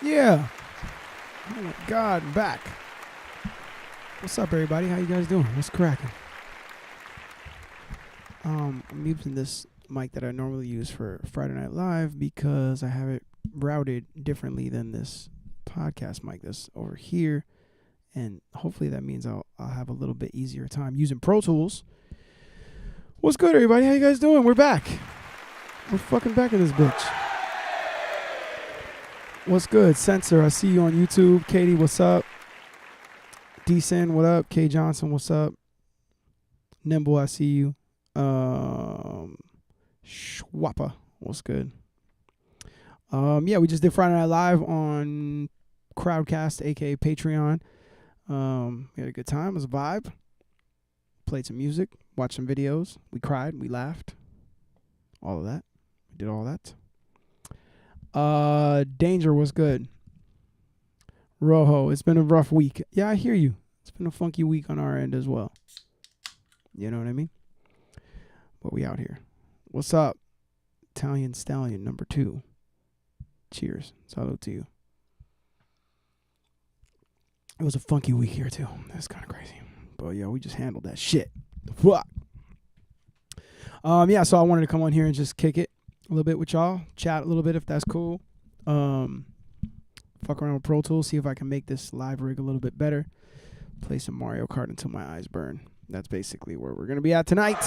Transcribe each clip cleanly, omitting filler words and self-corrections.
Yeah. Oh my God, I'm back. What's up, everybody? How you guys doing? What's cracking? I'm using this mic that I normally use for Friday Night Live because I have it routed differently than this podcast mic that's over here, and hopefully that means I'll have a little bit easier time using Pro Tools. What's good, everybody? How you guys doing? We're back. We're fucking back in this bitch. What's good? Censor, I see you on YouTube. Katie, what's up? Decent, what up? K Johnson, what's up? Nimble, I see you. Schwappa, what's good? Yeah, we just did Friday Night Live on Crowdcast, aka Patreon. We had a good time. It was a vibe. Played some music, watched some videos. We cried, we laughed. All of that. We did all that. Danger was good. Rojo, it's been a rough week. Yeah, I hear you. It's been a funky week on our end as well. You know what I mean? But we out here. What's up? Italian Stallion number 2. Cheers. Salute to you. It was a funky week here too. That's kind of crazy. But yeah, we just handled that shit. Fuck. Yeah, so I wanted to come on here and just kick it a little bit with y'all. Chat a little bit if that's cool. Fuck around with Pro Tools, see if I can make this live rig a little bit better. Play some Mario Kart until my eyes burn. That's basically where we're going to be at tonight.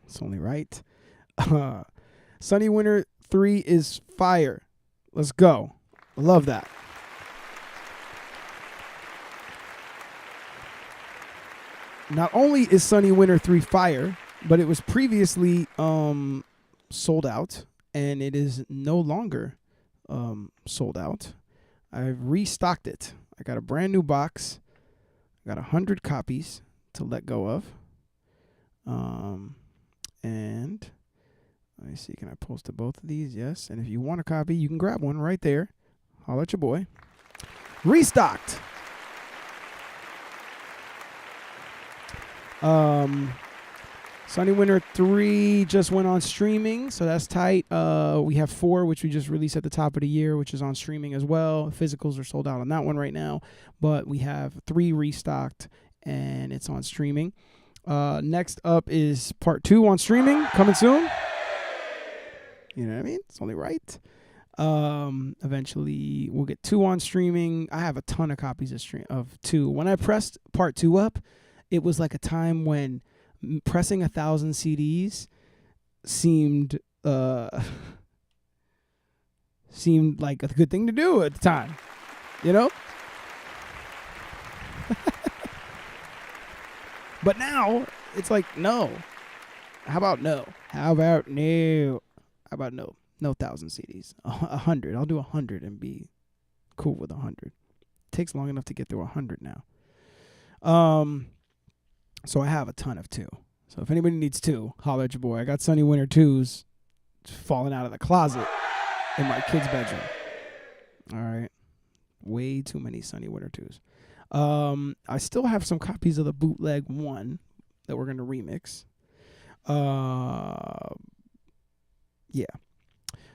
It's only right. Sunny Winter 3 is fire. Let's go. I love that. Not only is Sunny Winter 3 fire, but it was previously sold out, and it is no longer sold out. I've restocked it. I got a brand new box. I got 100 copies to let go of. And let me see, can I post to both of these? Yes. And if you want a copy, you can grab one right there. Holler at your boy. Restocked. Sunny Winter 3 just went on streaming, so that's tight. We have 4, which we just released at the top of the year, which is on streaming as well. Physicals are sold out on that one right now, but we have 3 restocked, and it's on streaming. Next up is part 2 on streaming, coming soon. You know what I mean? It's only right. Eventually, we'll get 2 on streaming. I have a ton of copies of 2. When I pressed part 2 up, it was like a time when pressing 1,000 CDs seemed like a good thing to do at the time, you know? But now it's like, no. How about no? How about no? How about no? No 1,000 CDs. 100. I'll do 100 and be cool with 100. It takes long enough to get through 100 now. So I have a ton of 2. So if anybody needs 2, holler at your boy. I got Sunny Winter 2s falling out of the closet in my kid's bedroom. All right. Way too many Sunny Winter 2s. I still have some copies of the bootleg 1 that we're going to remix. Yeah.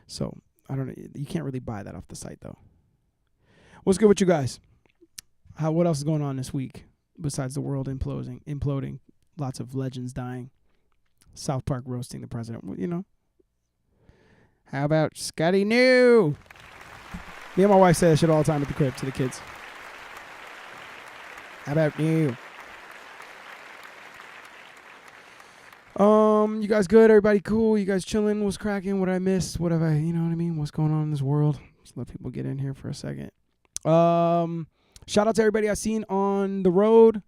So I don't know. You can't really buy that off the site though. What's good with you guys? What else is going on this week? Besides the world imploding, lots of legends dying, South Park roasting the president, you know. How about Scotty New? Me and my wife say that shit all the time at the crib to the kids. How about you? You guys good? Everybody cool? You guys chilling? What's cracking? What I missed? What have I, you know what I mean? What's going on in this world? Just let people get in here for a second. Shout out to everybody I've seen on the road.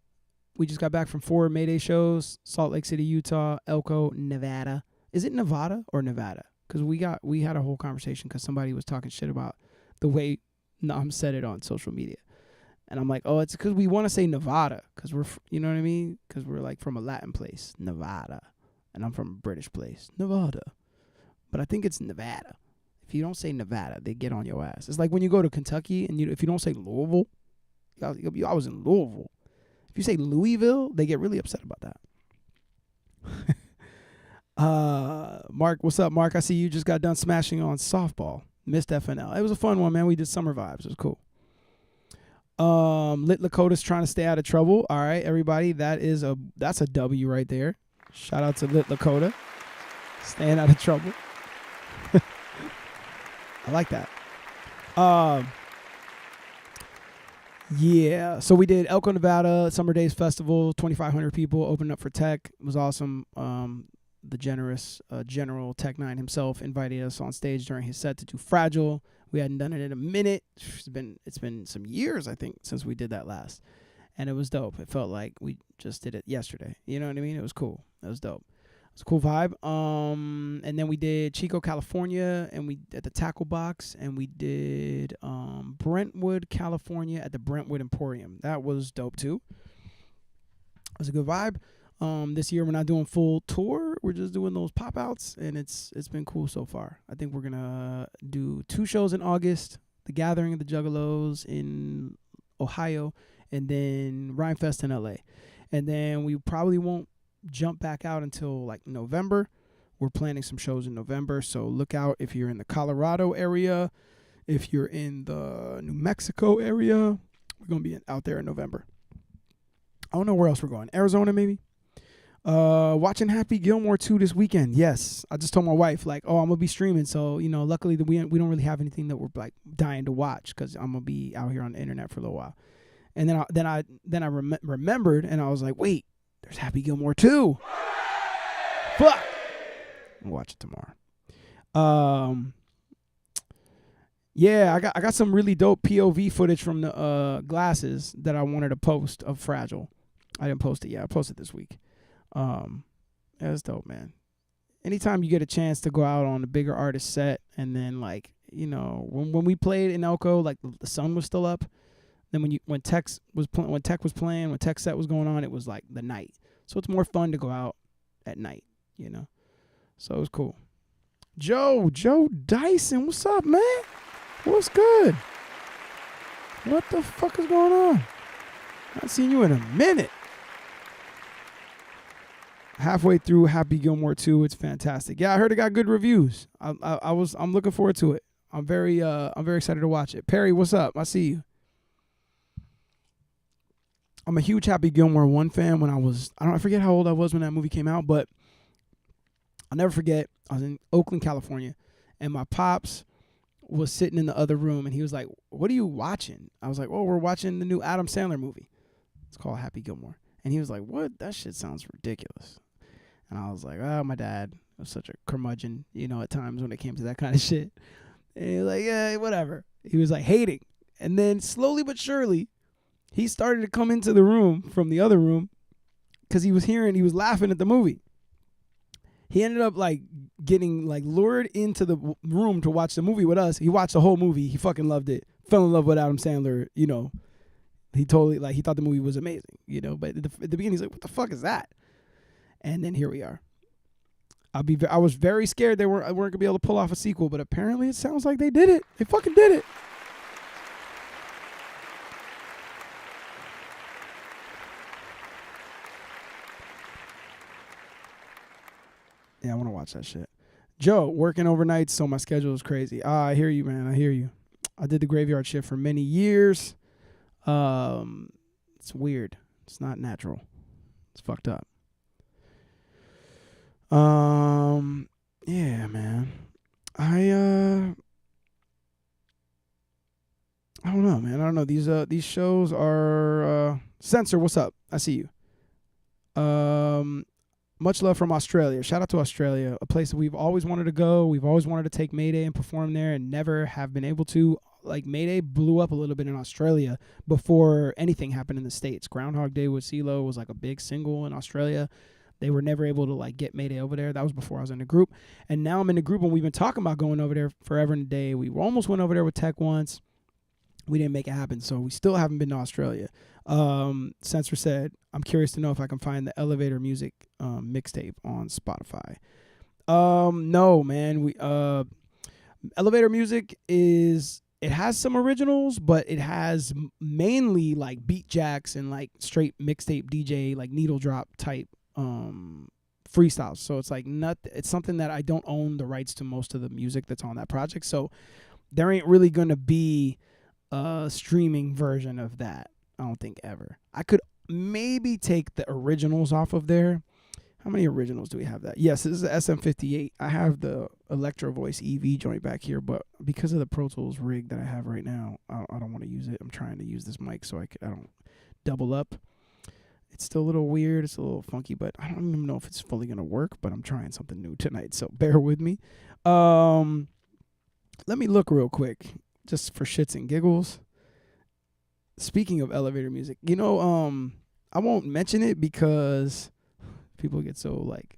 We just got back from 4 Mayday shows. Salt Lake City, Utah, Elko, Nevada. Is it Nevada or Nevada? Because we had a whole conversation because somebody was talking shit about the way Nam said it on social media. And I'm like, oh, it's because we want to say Nevada because we're, you know what I mean? Because we're like from a Latin place, Nevada. And I'm from a British place, Nevada. But I think it's Nevada. If you don't say Nevada, they get on your ass. It's like when you go to Kentucky and if you don't say Louisville, I was in Louisville. If you say Louisville, they get really upset about that. Mark, what's up, Mark? I see you just got done smashing on softball. Missed FNL. It was a fun one, man. We did summer vibes. It was cool. Lit Lakota's trying to stay out of trouble. All right, everybody. That's a W right there. Shout out to Lit Lakota. Staying out of trouble. I like that. Yeah. So we did Elko, Nevada Summer Days Festival. 2,500 people opened up for Tech. It was awesome. The generous General Tech 9 himself invited us on stage during his set to do Fragile. We hadn't done it in a minute. It's been some years, I think, since we did that last. And it was dope. It felt like we just did it yesterday. You know what I mean? It was cool. It was dope. It was a cool vibe. And then we did Chico, California, and we at the Tackle Box, and we did Brentwood, California at the Brentwood Emporium. That was dope too. It was a good vibe. This year we're not doing full tour. We're just doing those pop-outs, and it's been cool so far. I think we're going to do 2 shows in August, The Gathering of the Juggalos in Ohio, and then Rhymefest in LA. And then we probably won't jump back out until like November. We're planning some shows in November, so look out if you're in the Colorado area, if you're in the New Mexico area. We're going to be out there in November. I don't know where else we're going. Arizona, maybe? Watching Happy Gilmore 2 this weekend. Yes. I just told my wife, like, I'm going to be streaming. So, luckily we don't really have anything that we're like dying to watch because I'm going to be out here on the internet for a little while. And then I remembered, and I was like, wait, there's Happy Gilmore 2. Fuck. I'll watch it tomorrow. Yeah, I got some really dope POV footage from the glasses that I wanted to post of Fragile. I didn't post it yet. I posted this week. That's dope, man. Anytime you get a chance to go out on a bigger artist set, and then like, when we played in Elko, like the sun was still up. Then when Tech was playing, when Tech set was going on, it was like the night. So it's more fun to go out at night, So it was cool. Joe Dyson, what's up, man? What's good? What the fuck is going on? I haven't seen you in a minute. Halfway through Happy Gilmore 2, it's fantastic. Yeah, I heard it got good reviews. I'm looking forward to it. I'm very excited to watch it. Perry, what's up? I see you. I'm a huge Happy Gilmore 1 fan. I forget how old I was when that movie came out, but I'll never forget. I was in Oakland, California, and my pops was sitting in the other room, and he was like, "What are you watching?" I was like, "Oh, we're watching the new Adam Sandler movie. It's called Happy Gilmore." And he was like, "What? That shit sounds ridiculous." And I was like, "Oh, my dad was such a curmudgeon, at times when it came to that kind of shit." And he was like, "Yeah, whatever." He was like hating. And then slowly but surely, he started to come into the room from the other room because he was laughing at the movie. He ended up like getting like lured into the room to watch the movie with us. He watched the whole movie. He fucking loved it. Fell in love with Adam Sandler, He totally he thought the movie was amazing, But at the beginning, he's like, "What the fuck is that?" And then here we are. I was very scared they weren't gonna be able to pull off a sequel, but apparently it sounds like they did it. They fucking did it. Yeah, I want to watch that shit. Joe, working overnight, so my schedule is crazy. I hear you, man. I hear you. I did the graveyard shift for many years. It's weird. It's not natural. It's fucked up. Yeah, man. I don't know, man. I don't know. These shows are Censor, what's up? I see you. Much love from Australia. Shout out to Australia, a place that we've always wanted to go. We've always wanted to take Mayday and perform there and never have been able to. Like, Mayday blew up a little bit in Australia before anything happened in the States. Groundhog Day with CeeLo was like a big single in Australia. They were never able to like get Mayday over there. That was before I was in the group. And now I'm in the group, and we've been talking about going over there forever and a day. We almost went over there with Tech once. We didn't make it happen, so we still haven't been to Australia. Censor said, "I'm curious to know if I can find the Elevator Music mixtape on Spotify." No, man. Elevator Music it has some originals, but it has mainly like beat jacks and like straight mixtape DJ, like needle drop type freestyles. So it's like it's something that I don't own the rights to most of the music that's on that project. So there ain't really gonna be a streaming version of that. I don't think ever. I could maybe take the originals off of there. How many originals do we have that? Yes, this is the SM58. I have the Electro Voice EV joint back here, but because of the Pro Tools rig that I have right now, I don't want to use it. I'm trying to use this mic so I don't double up. It's still a little weird. It's a little funky, but I don't even know if it's fully going to work, but I'm trying something new tonight, so bear with me. Let me look real quick, just for shits and giggles. Speaking of elevator music, I won't mention it because people get so like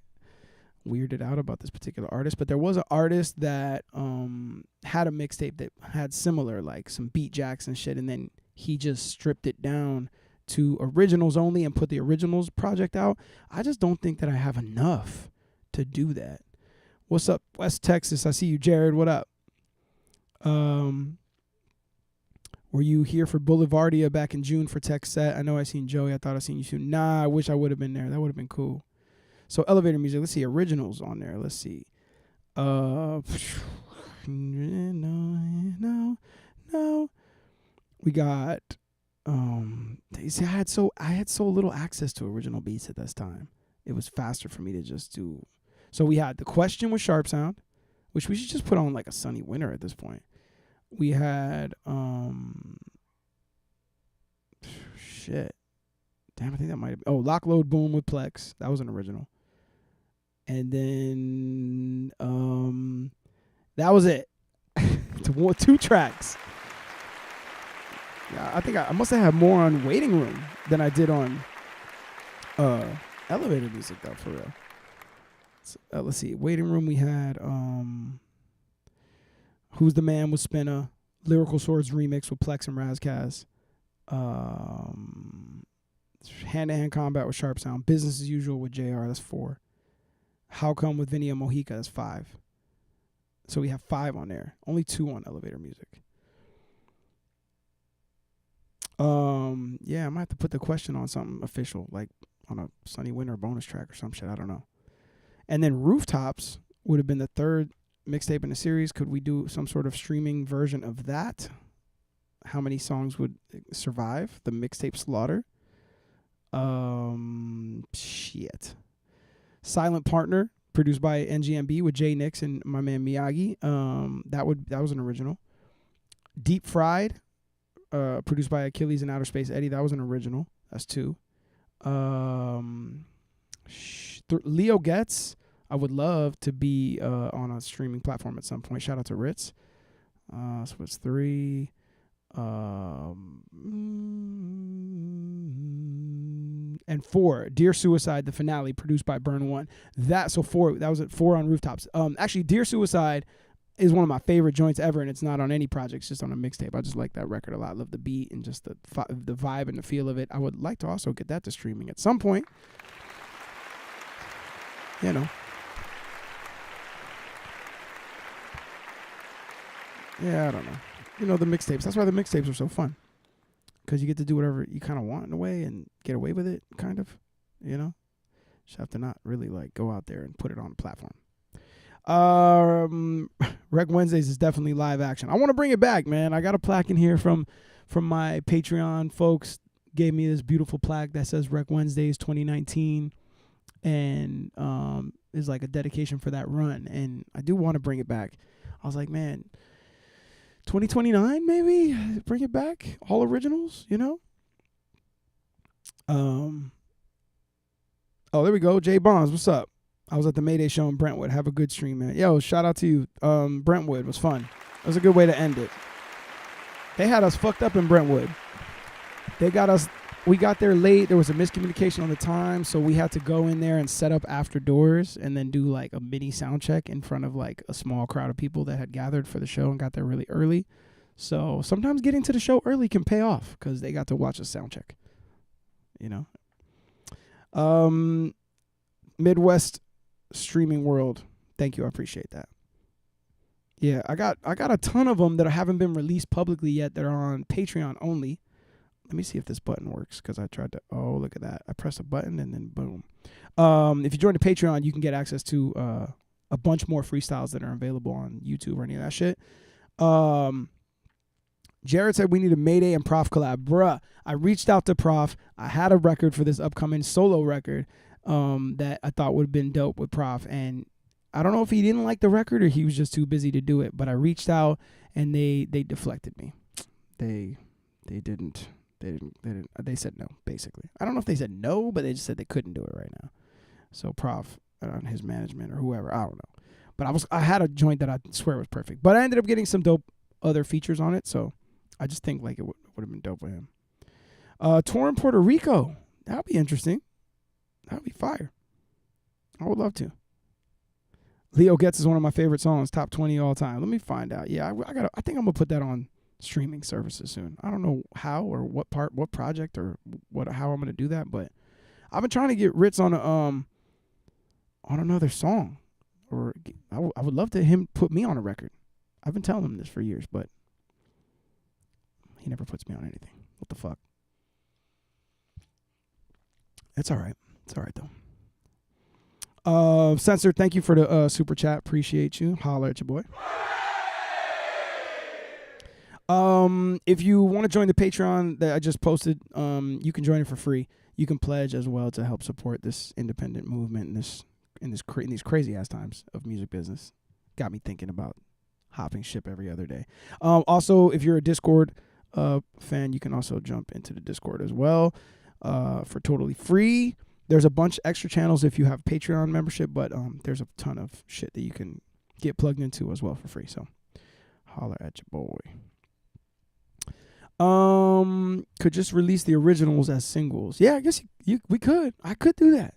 weirded out about this particular artist, but there was an artist that had a mixtape that had similar, like some beat jacks and shit, and then he just stripped it down to originals only and put the originals project out. I just don't think that I have enough to do that. What's up, West Texas? I see you, Jared. What up? Were you here for Boulevardia back in June for Tech Set? I know I seen Joey. I thought I seen you soon. Nah, I wish I would have been there. That would have been cool. So elevator music. Let's see originals on there. Let's see. No. We got. See, I had so little access to original beats at this time. It was faster for me to just do. So we had The Question with Sharp Sound, which we should just put on like a sunny winter at this point. We had shit. Damn, I think that might have been. Oh, Lock Load Boom with Plex. That was an original. And then that was it. 2 tracks. Yeah, I think I must have had more on Waiting Room than I did on elevator music though, for real. So, let's see. Waiting Room we had Who's the Man with Spinna, Lyrical Swords remix with Plex and Razkaz, Hand to Hand Combat with Sharp Sound, Business as Usual with JR, that's 4. How Come with Vinny and Mojica, that's 5. So we have 5 on there. Only 2 on elevator music. Yeah, I might have to put The Question on something official, like on a Sunny Winter bonus track or some shit. I don't know. And then Rooftops would have been the 3rd mixtape in the series. Could we do some sort of streaming version of that? How many songs would survive the mixtape slaughter? Shit. Silent Partner, produced by NGMB with Jay Nix and my man Miyagi. That was an original. Deep Fried, produced by Achilles and Outer Space Eddie. That was an original. That's 2. Leo Getz, I would love to be on a streaming platform at some point. Shout out to Ritz. So it's 3. And 4, Dear Suicide, the finale, produced by Burn One. That was at 4 on Rooftops. Actually, Dear Suicide is one of my favorite joints ever, and it's not on any project, it's just on a mixtape. I just like that record a lot. I love the beat and just the vibe and the feel of it. I would like to also get that to streaming at some point. You know. Yeah, I don't know. The mixtapes. That's why the mixtapes are so fun. Because you get to do whatever you kind of want in a way and get away with it, kind of. Just have to not really like go out there and put it on a platform. Rec Wednesdays is definitely live action. I want to bring it back, man. I got a plaque in here from my Patreon folks. Gave me this beautiful plaque that says Rec Wednesdays 2019, and is like a dedication for that run. And I do want to bring it back. I was like, man, 2029 maybe, bring it back, all originals. Oh, there we go. Jay Bonds, what's up? I was at the Mayday show in Brentwood. Have a good stream, man. Yo, shout out to you. Brentwood was fun. It was a good way to end it. They had us fucked up in Brentwood. We got there late. There was a miscommunication on the time, so we had to go in there and set up after doors and then do like a mini sound check in front of like a small crowd of people that had gathered for the show and got there really early. So sometimes getting to the show early can pay off because they got to watch a sound check. Midwest streaming world, thank you, I appreciate that. Yeah, I got a ton of them that haven't been released publicly yet that are on Patreon only. Let me see if this button works, because I tried to. Oh, look at that! I press a button and then boom. If you join the Patreon, you can get access to a bunch more freestyles that are available on YouTube or any of that shit. Jared said we need a Mayday and Prof collab. Bruh, I reached out to Prof. I had a record for this upcoming solo record that I thought would have been dope with Prof. And I don't know if he didn't like the record or he was just too busy to do it. But I reached out and they deflected me. They didn't. They said no, basically. I don't know if they said no, but they just said they couldn't do it right now. So Prof and his management or whoever, I don't know. But I had a joint that I swear was perfect. But I ended up getting some dope other features on it, so I just think like it would have been dope with him. Tour in Puerto Rico. That would be interesting. That would be fire. I would love to. Leo Gets is one of my favorite songs, top 20 all time. Let me find out. Yeah, I think I'm gonna put that on streaming services soon. I don't know how or what project or how I'm gonna do that, but I've been trying to get Ritz on another song, or I would love to him put me on a record. I've been telling him this for years, but he never puts me on anything. What the fuck? It's all right. It's all right though. Censor, thank you for the super chat. Appreciate you. Holler at your boy. If you want to join the Patreon that I just posted, you can join it for free. You can pledge as well to help support this independent movement in these crazy ass times of music business. Got me thinking about hopping ship every other day. Also, if you're a Discord fan, you can also jump into the Discord as well for totally free. There's a bunch of extra channels if you have Patreon membership, but there's a ton of shit that you can get plugged into as well for free. So holler at your boy. Could just release the originals as singles. Yeah, I guess we could. I could do that.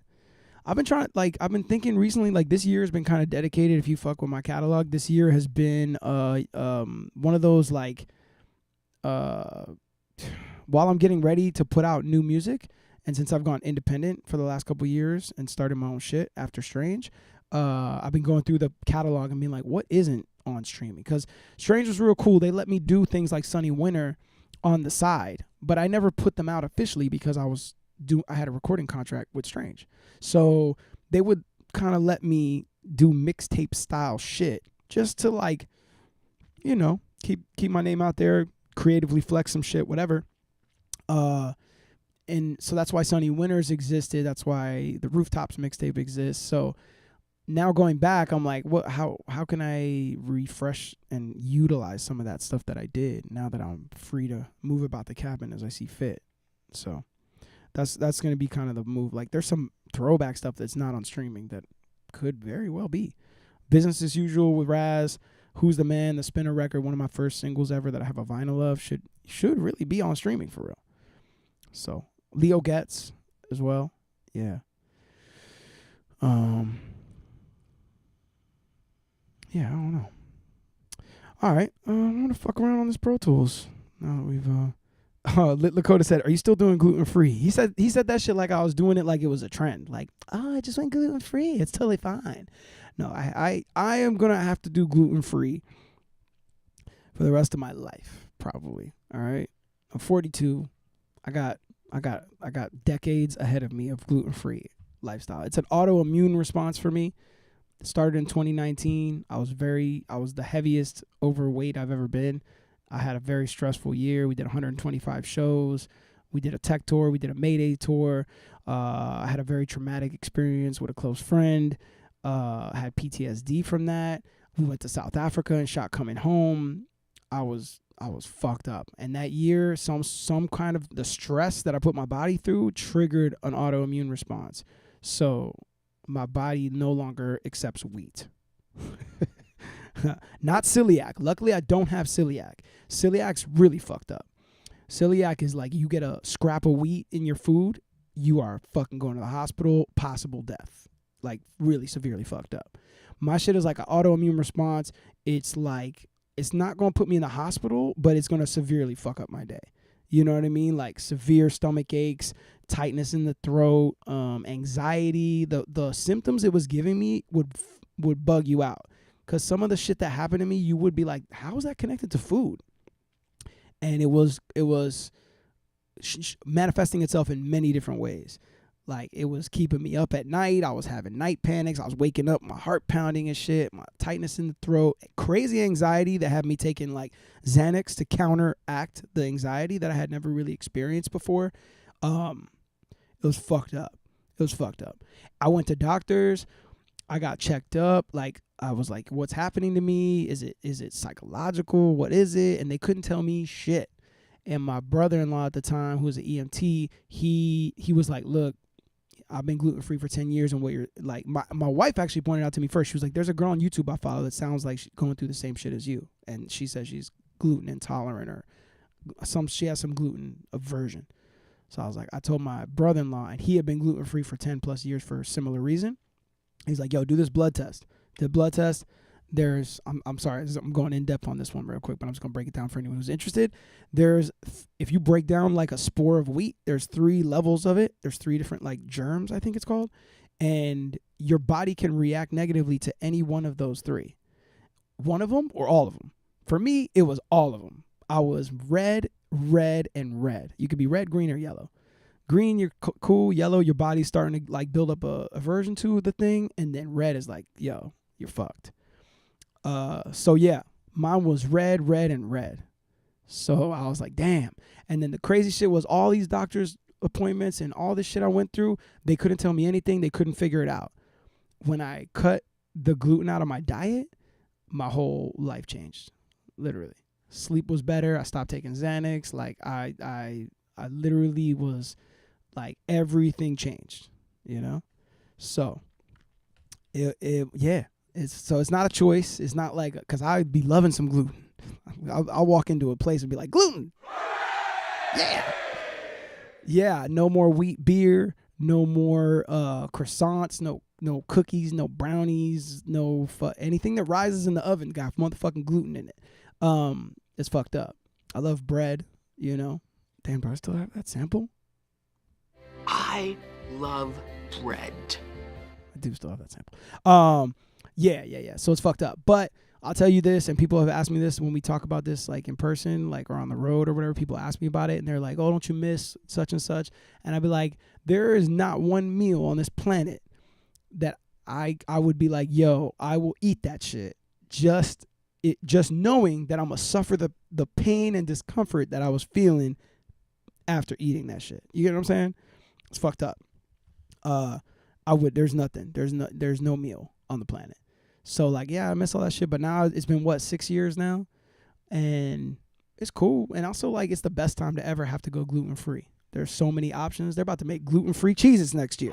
I've been thinking recently, like this year has been kind of dedicated. If you fuck with my catalog, this year has been one of those like while I'm getting ready to put out new music, and since I've gone independent for the last couple of years and started my own shit after Strange, I've been going through the catalog and being like, what isn't on streaming? Because Strange was real cool. They let me do things like Sunny Winter on the side, but I never put them out officially because I had a recording contract with Strange. So they would kind of let me do mixtape style shit just to like, you know, keep my name out there, creatively flex some shit, whatever. And so that's why Sunny Winters existed. That's why the Rooftops mixtape exists. So now going back, I'm like, what? How can I refresh and utilize some of that stuff that I did now that I'm free to move about the cabin as I see fit? So that's gonna be kind of the move. Like there's some throwback stuff that's not on streaming that could very well be. Business as Usual with Raz, Who's the Man, the Spinner record, one of my first singles ever that I have a vinyl of, should really be on streaming for real. So Leo Gets as well, yeah. Yeah, I don't know. All right, I'm gonna fuck around on this Pro Tools now that we've. Lakota said, "Are you still doing gluten free?" He said that shit like I was doing it like it was a trend. Like, I just went gluten free. It's totally fine. No, I am gonna have to do gluten free for the rest of my life, probably. All right, I'm 42. I got decades ahead of me of gluten free lifestyle. It's an autoimmune response for me. It started in 2019. I was the heaviest overweight I've ever been. I had a very stressful year. We did 125 shows. We did a tech tour. We did a Mayday tour. I had a very traumatic experience with a close friend. I had PTSD from that. We went to South Africa and shot Coming Home. I was fucked up. And that year, some kind of the stress that I put my body through triggered an autoimmune response. So my body no longer accepts wheat. Not celiac. Luckily, I don't have celiac. Celiac's really fucked up. Celiac is like you get a scrap of wheat in your food, you are fucking going to the hospital, possible death. Like really severely fucked up. My shit is like an autoimmune response. It's like, it's not going to put me in the hospital, but it's going to severely fuck up my day. You know what I mean? Like severe stomach aches, tightness in the throat, anxiety. The symptoms it was giving me would bug you out. Because some of the shit that happened to me, you would be like, how is that connected to food? And it was manifesting itself in many different ways. Like, it was keeping me up at night. I was having night panics. I was waking up, my heart pounding and shit, my tightness in the throat, crazy anxiety that had me taking like Xanax to counteract the anxiety that I had never really experienced before. It was fucked up. It was fucked up. I went to doctors. I got checked up. Like, I was like, what's happening to me? Is it psychological? What is it? And they couldn't tell me shit. And my brother-in-law at the time, who was an EMT, he was like, look, I've been gluten-free for 10 years, and what you're like, my wife actually pointed out to me first. She was like, there's a girl on YouTube I follow that sounds like she's going through the same shit as you. And she says she's gluten intolerant, or she has some gluten aversion. So I was like, I told my brother-in-law, and he had been gluten-free for 10 plus years for a similar reason. He's like, yo, do this blood test. The blood test, I'm sorry, I'm going in depth on this one real quick, but I'm just going to break it down for anyone who's interested. If you break down like a spore of wheat, there's 3 levels of it. There's 3 different like germs, I think it's called. And your body can react negatively to any one of those 3. One of them or all of them. For me, it was all of them. I was red, and red. You could be red, green, or yellow. Green, you're cool. Yellow, your body's starting to like build up a aversion to the thing. And then red is like, yo, you're fucked. So yeah, mine was red, and red. So I was like, damn. And then the crazy shit was all these doctors' appointments and all this shit I went through, they couldn't tell me anything. They couldn't figure it out. When I cut the gluten out of my diet, my whole life changed. Literally. Sleep was better. I stopped taking Xanax. Like I literally was like, everything changed, you know? So yeah. It's not a choice. It's not like, because I'd be loving some gluten. I'll walk into a place and be like, gluten. Yeah. Yeah. No more wheat beer. No more croissants. No cookies. No brownies. No anything that rises in the oven got motherfucking gluten in it. It's fucked up. I love bread, you know. Damn, bro, I still have that sample? I love bread. I do still have that sample. Yeah. So it's fucked up. But I'll tell you this, and people have asked me this when we talk about this, like in person, like or on the road or whatever. People ask me about it, and they're like, oh, don't you miss such and such? And I'd be like, there is not one meal on this planet that I would be like, yo, I will eat that shit. Just knowing that I'm going to suffer the pain and discomfort that I was feeling after eating that shit. You get what I'm saying? It's fucked up. There's nothing. There's no meal on the planet. So like, yeah, I miss all that shit, but now it's been 6 years now, and it's cool. And also like, it's the best time to ever have to go gluten free. There's so many options. They're about to make gluten free cheeses next year.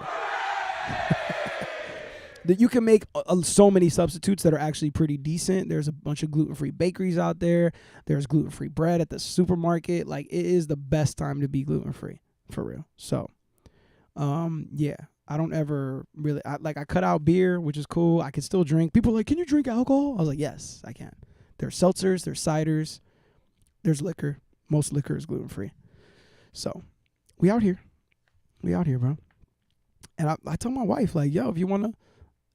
That you can make so many substitutes that are actually pretty decent. There's a bunch of gluten free bakeries out there. There's gluten free bread at the supermarket. Like, it is the best time to be gluten free, for real. So, yeah. I don't ever really, I cut out beer, which is cool. I can still drink. People are like, can you drink alcohol? I was like, yes, I can. There's seltzers, there's ciders, there's liquor. Most liquor is gluten-free. So, we out here, bro. And I told my wife, like, yo, if you want to,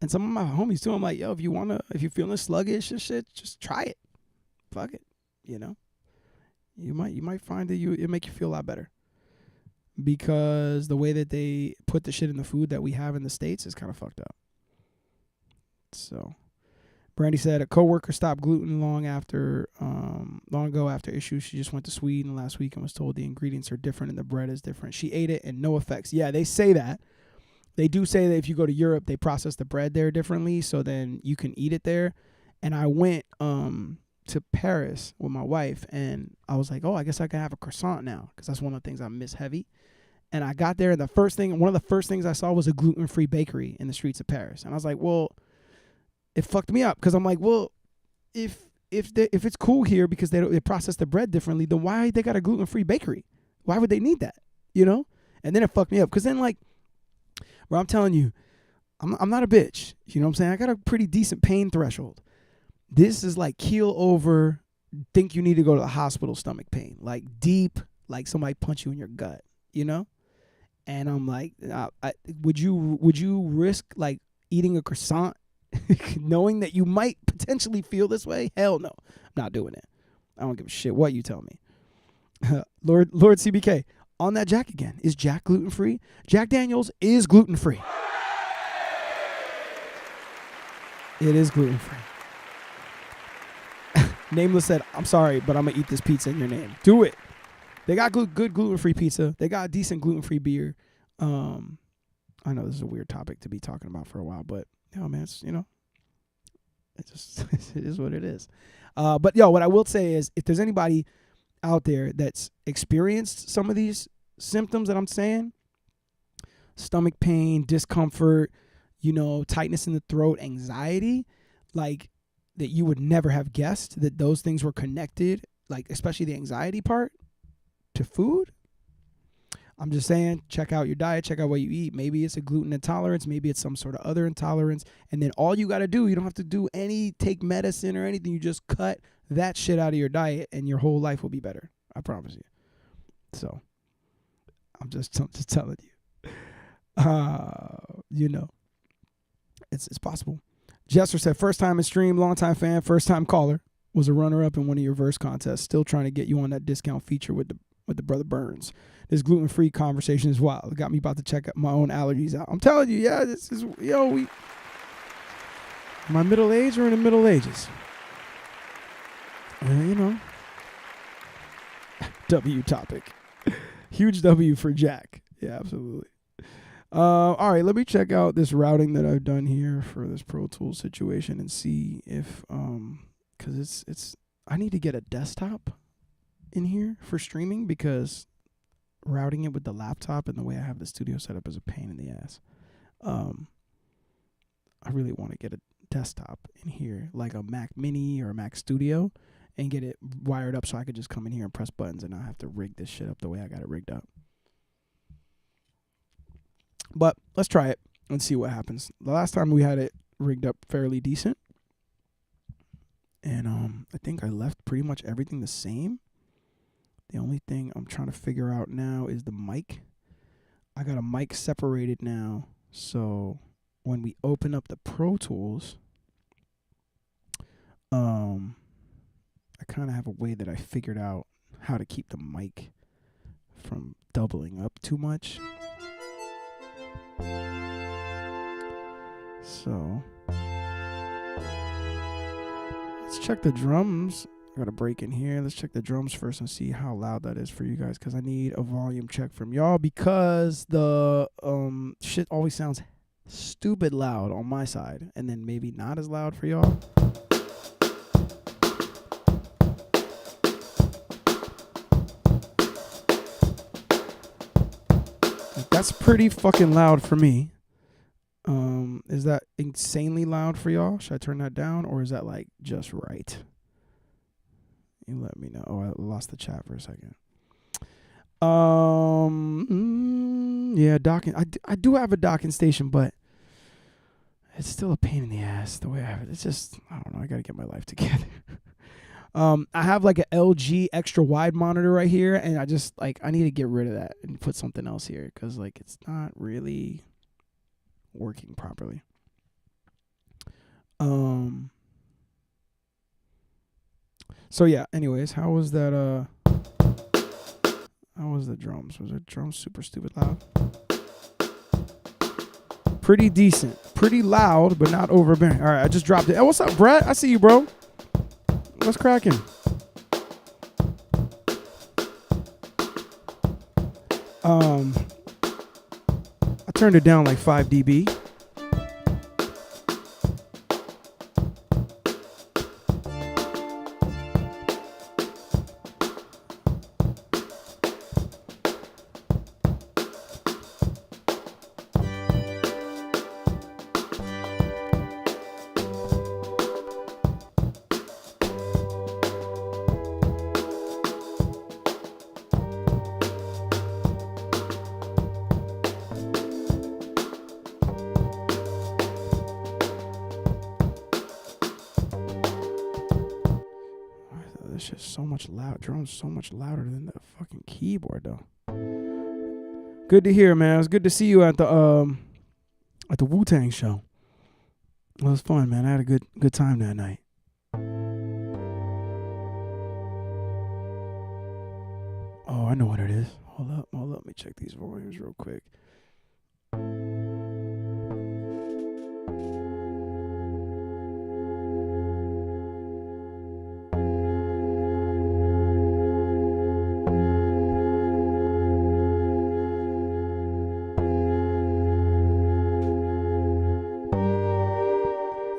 and some of my homies too, I'm like, yo, if you're feeling sluggish and shit, just try it. Fuck it, you know? You might find that it make you feel a lot better. Because the way that they put the shit in the food that we have in the States is kind of fucked up. So, Brandy said a coworker stopped gluten long ago after issues. She just went to Sweden last week and was told the ingredients are different and the bread is different. She ate it and no effects. Yeah, they say that. They do say that if you go to Europe, they process the bread there differently, so then you can eat it there. And I went to Paris with my wife, and I was like, oh, I guess I can have a croissant now, because that's one of the things I miss heavy. And I got there, and one of the first things I saw was a gluten-free bakery in the streets of Paris. And I was like, well, it fucked me up, because I'm like, well, if it's cool here because they process the bread differently, then why they got a gluten-free bakery? Why would they need that? You know? And then it fucked me up, because then, like, bro, I'm telling you, I'm not a bitch. You know what I'm saying? I got a pretty decent pain threshold. This is like keel over, think you need to go to the hospital stomach pain. Like deep, like somebody punch you in your gut, you know? And I'm like, would you risk like eating a croissant knowing that you might potentially feel this way? Hell no. I'm not doing it. I don't give a shit what you tell me. Lord CBK, on that Jack again. Is Jack gluten-free? Jack Daniels is gluten-free. It is gluten-free. Nameless said, I'm sorry, but I'm going to eat this pizza in your name. Do it. They got good gluten-free pizza. They got decent gluten-free beer. I know this is a weird topic to be talking about for a while, but, man, it's, it just it is what it is. But, what I will say is if there's anybody out there that's experienced some of these symptoms that I'm saying, stomach pain, discomfort, tightness in the throat, anxiety, like that you would never have guessed that those things were connected, like especially the anxiety part, to food. I'm just saying, check out your diet, check out what you eat. Maybe it's a gluten intolerance, maybe it's some sort of other intolerance. And then all you got to do, you don't have to take medicine or anything. You just cut that shit out of your diet and your whole life will be better. I promise you. So I'm just telling you. It's possible. Jester said, first time in stream, long time fan, first time caller, was a runner-up in one of your verse contests. Still trying to get you on that discount feature with the brother Burns. This gluten-free conversation is wild. It got me about to check my own allergies out. I'm telling you, this is, am I middle age or in the Middle Ages? W topic. Huge W for Jack. Yeah, absolutely. All right, let me check out this routing that I've done here for this Pro Tools situation and see if, because it's I need to get a desktop in here for streaming because routing it with the laptop and the way I have the studio set up is a pain in the ass. I really want to get a desktop in here, like a Mac Mini or a Mac Studio, and get it wired up so I could just come in here and press buttons and not have to rig this shit up the way I got it rigged up. But let's try it and see what happens. The last time we had it rigged up fairly decent. And I think I left pretty much everything the same. The only thing I'm trying to figure out now is the mic. I got a mic separated now. So when we open up the Pro Tools, I kind of have a way that I figured out how to keep the mic from doubling up too much. So let's check the drums. I got a break in here. Let's check the drums first and see how loud that is for you guys, because I need a volume check from y'all because the shit always sounds stupid loud on my side and then maybe not as loud for y'all. That's pretty fucking loud for me. Is that insanely loud for y'all? Should I turn that down, or is that like just right? You let me know. Oh, I lost the chat for a second. Yeah, docking. I do have a docking station, but it's still a pain in the ass the way I have it. It's just, I don't know. I got to get my life together. I have like an LG extra wide monitor right here, and I need to get rid of that and put something else here because like it's not really working properly. So yeah, anyways, how was that how was the drums? Was the drums super stupid loud? Pretty decent. Pretty loud, but not overbearing. All right, I just dropped it. Hey, what's up, Brett? I see you, bro. What's cracking? I turned it down like 5 dB. Drums so much louder than the fucking keyboard though. Good to hear, man. It was good to see you at the Wu-Tang show. It was fun, man. I had a good time that night. Oh, I know what it is. Hold up. Let me check these volumes real quick.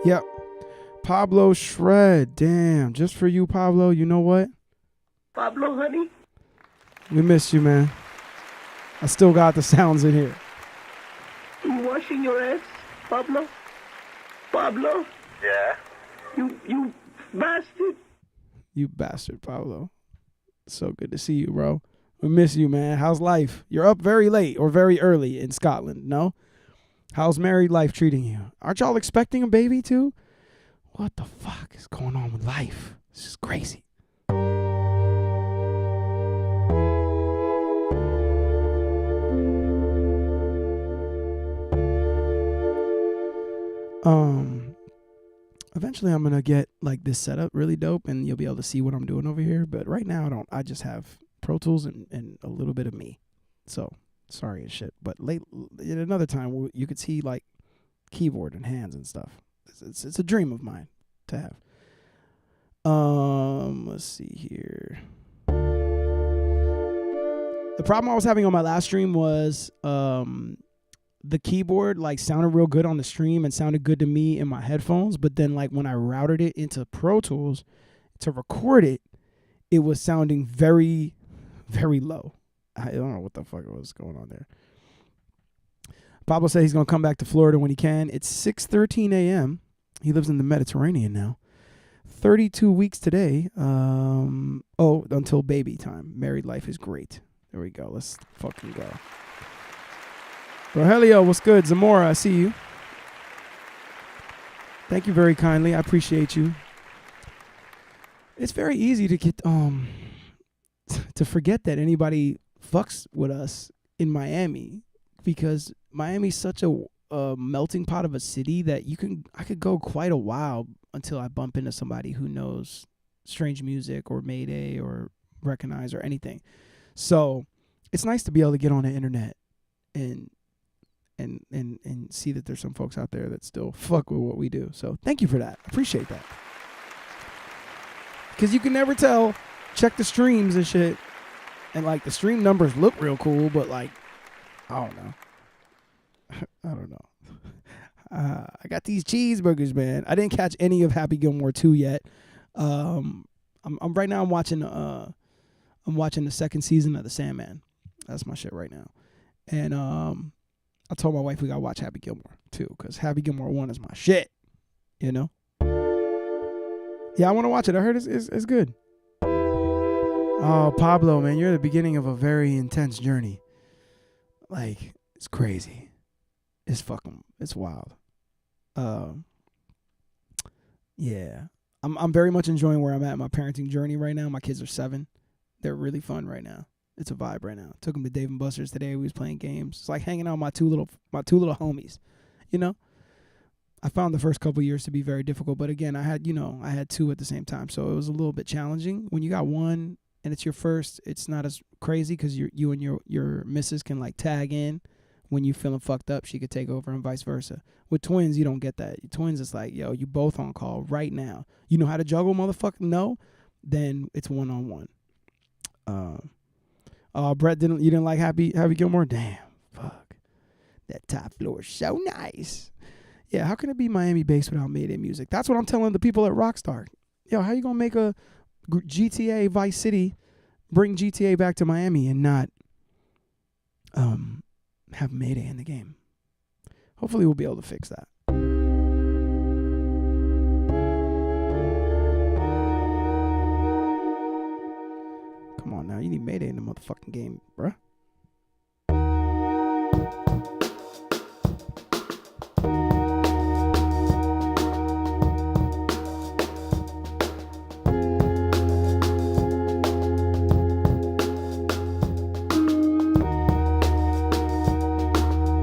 Yep. Pablo Shred. Damn. Just for you, Pablo. You know what? Pablo, honey? We missed you, man. I still got the sounds in here. You washing your ass, Pablo? Pablo? Yeah? You bastard? You bastard, Pablo. So good to see you, bro. We miss you, man. How's life? You're up very late or very early in Scotland, no? How's married life treating you? Aren't y'all expecting a baby too? What the fuck is going on with life? This is crazy. Eventually I'm gonna get like this setup really dope and you'll be able to see what I'm doing over here. But right now I just have Pro Tools and a little bit of me. So sorry as shit. But late at another time you could see like keyboard and hands and stuff. It's a dream of mine to have. Let's see here. The problem I was having on my last stream was the keyboard like sounded real good on the stream and sounded good to me in my headphones, but then like when I routed it into Pro Tools to record it, it was sounding very, very low. I don't know what the fuck was going on there. Pablo said he's gonna come back to Florida when he can. It's 6:13 a.m. He lives in the Mediterranean now. 32 weeks today. Until baby time. Married life is great. There we go. Let's fucking go. Rogelio, what's good? Zamora, I see you. Thank you very kindly. I appreciate you. It's very easy to get to forget that anybody fucks with us in Miami, because Miami's such a melting pot of a city that I could go quite a while until I bump into somebody who knows Strange Music or Mayday or Recognize or anything. So it's nice to be able to get on the internet and see that there's some folks out there that still fuck with what we do. So thank you for that. I appreciate that. Because you can never tell. Check the streams and shit. And like the stream numbers look real cool, but like, I don't know. I don't know. I got these cheeseburgers, man. I didn't catch any of Happy Gilmore 2 yet. I'm right now I'm watching the second season of The Sandman. That's my shit right now. And I told my wife we gotta watch Happy Gilmore too, because Happy Gilmore 1 is my shit. You know? Yeah, I want to watch it. I heard it's good. Oh, Pablo, man, you're the beginning of a very intense journey. Like, it's crazy. It's wild. Yeah. I'm very much enjoying where I'm at in my parenting journey right now. My kids are 7. They're really fun right now. It's a vibe right now. Took them to Dave & Buster's today. We was playing games. It's like hanging out with my two little homies, you know? I found the first couple years to be very difficult, but again, I had 2 at the same time, so it was a little bit challenging. When you got one and it's your first, it's not as crazy because you and your missus can like tag in. When you feeling fucked up, she could take over and vice versa. With twins, you don't get that. Twins, it's like, yo, you both on call right now. You know how to juggle, motherfucker? No? Then it's one-on-one. Brett, you didn't like Happy Gilmore? Damn, fuck. That top floor is so nice. Yeah, how can it be Miami-based without Mayday music? That's what I'm telling the people at Rockstar. Yo, how you gonna make a GTA Vice City, bring GTA back to Miami and not have Mayday in the game? Hopefully we'll be able to fix that. Come on now, you need Mayday in the motherfucking game, bruh.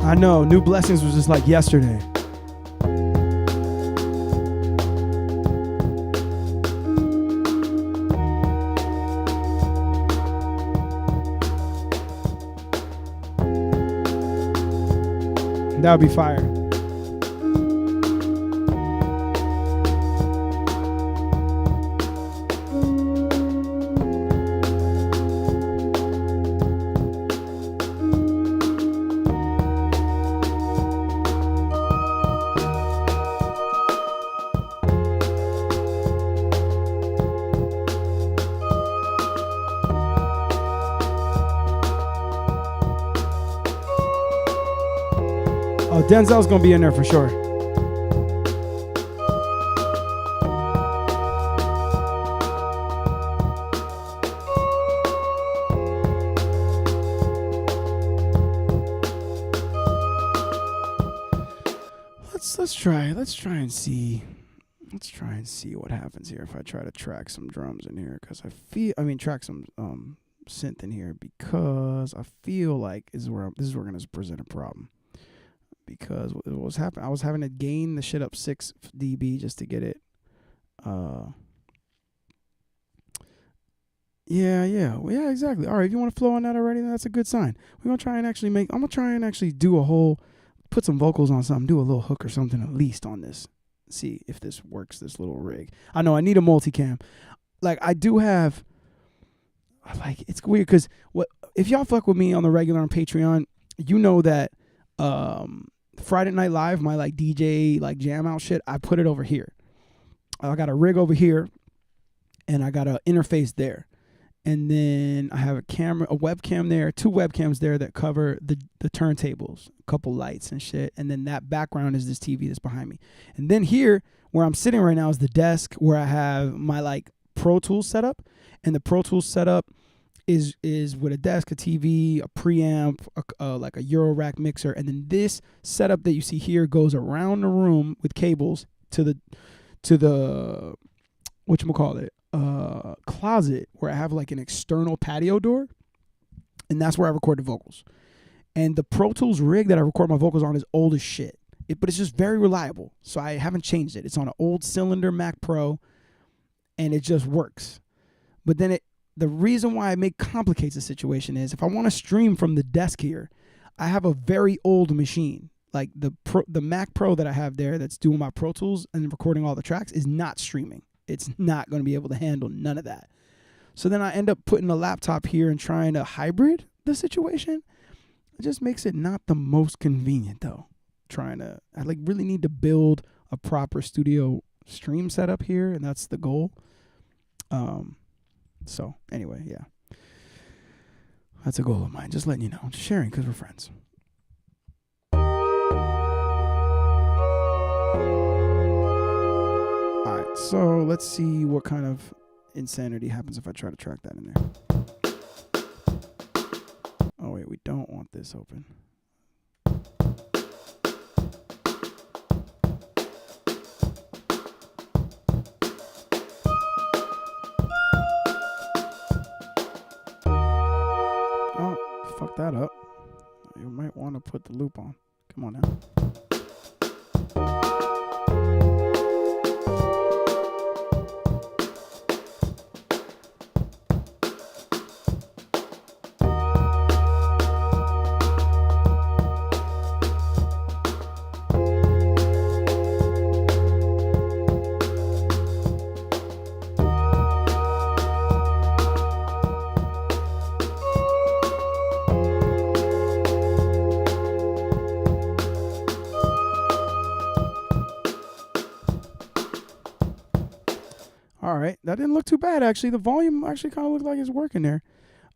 I know, New Blessings was just like yesterday. That would be fire. Oh, Denzel's gonna be in there for sure. Let's try and see what happens here if I try to track some drums in here, because track some synth in here, because I feel like this is where gonna present a problem. Because what was happening, I was having to gain the shit up 6 dB just to get it. Yeah, exactly. All right, if you want to flow on that already, then that's a good sign. I'm gonna try and actually put some vocals on something, do a little hook or something at least on this. See if this works, this little rig. I know I need a multicam. Like, I do have, like, it's weird because if y'all fuck with me on the regular on Patreon, you know that Friday Night Live, my like DJ like jam out shit, I put it over here. I got a rig over here, and I got an interface there, and then I have a webcam there, 2 webcams there that cover the turntables, a couple lights and shit, and then that background is this TV that's behind me. And then here, where I'm sitting right now, is the desk where I have my like Pro Tools setup, and the Pro Tools setup is with a desk, a TV, a preamp, like a Eurorack mixer, and then this setup that you see here goes around the room with cables to the whatchamacallit, closet where I have like an external patio door, and that's where I record the vocals. And the Pro Tools rig that I record my vocals on is old as shit, but it's just very reliable, so I haven't changed it. It's on an old cylinder Mac Pro, and it just works. But then the reason why it complicates the situation is if I want to stream from the desk here, I have a very old machine. Like the Mac Pro that I have there that's doing my Pro Tools and recording all the tracks is not streaming. It's not going to be able to handle none of that. So then I end up putting a laptop here and trying to hybrid the situation. It just makes it not the most convenient though. I like really need to build a proper studio stream setup here, and that's the goal. So anyway, yeah, that's a goal of mine. Just letting you know, just sharing because we're friends. All right, so let's see what kind of insanity happens if I try to track that in there. Oh wait, we don't want this open. Fuck that up. You might want to put the loop on. Come on now. All right, that didn't look too bad actually. The volume actually kind of looked like it's working there.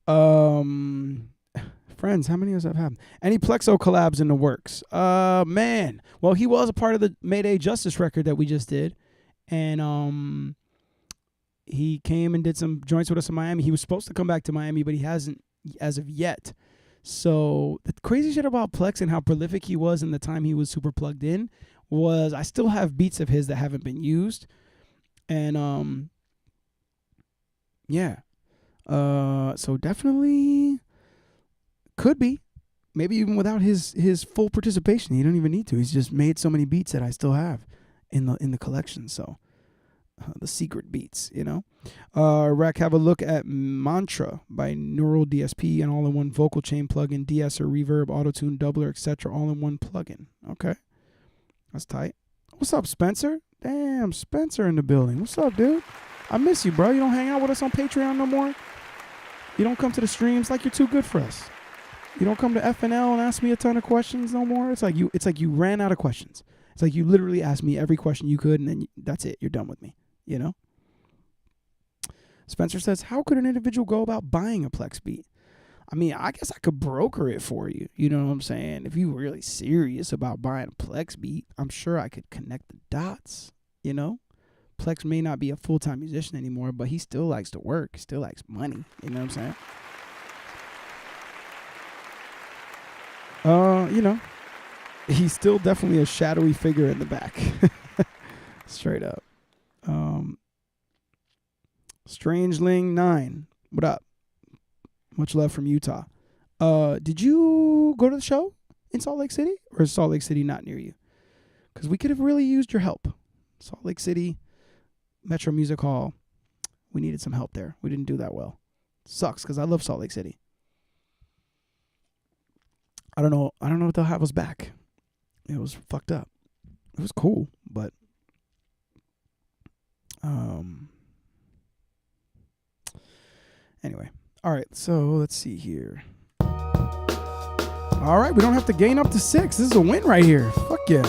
Friends, how many of us have happened? Any Plexo collabs in the works? Man. Well, he was a part of the Mayday Justice record that we just did, and he came and did some joints with us in Miami. He was supposed to come back to Miami, but he hasn't as of yet. So the crazy shit about Plex and how prolific he was in the time he was super plugged in was I still have beats of his that haven't been used. And so definitely could be, maybe even without his full participation. He don't even need to. He's just made so many beats that I still have in the collection. So the secret beats, you know. Rec, have a look at Mantra by Neural DSP, an all-in-one vocal chain plugin, de-esser, reverb, auto-tune, doubler, etc. all-in-one plugin. Okay. That's tight. What's up, Spencer? Damn, Spencer in the building. What's up, dude? I miss you, bro. You don't hang out with us on Patreon no more? You don't come to the streams? Like, you're too good for us. You don't come to FNL and ask me a ton of questions no more? It's like you ran out of questions. It's like you literally asked me every question you could, and then that's it. You're done with me, you know? Spencer says, how could an individual go about buying a Plex beat? I mean, I guess I could broker it for you. You know what I'm saying? If you were really serious about buying a Plex beat, I'm sure I could connect the dots, you know? Plex may not be a full-time musician anymore, but he still likes to work. He still likes money. You know what I'm saying? You know, he's still definitely a shadowy figure in the back. Straight up. Strangeling9, what up? Much love from Utah. Did you go to the show in Salt Lake City? Or is Salt Lake City not near you? Because we could have really used your help. Salt Lake City, Metro Music Hall. We needed some help there. We didn't do that well. Sucks because I love Salt Lake City. I don't know if they'll have us back. It was fucked up. It was cool, but anyway. All right, so let's see here. All right, we don't have to gain up to 6. This is a win right here. Fuck yeah.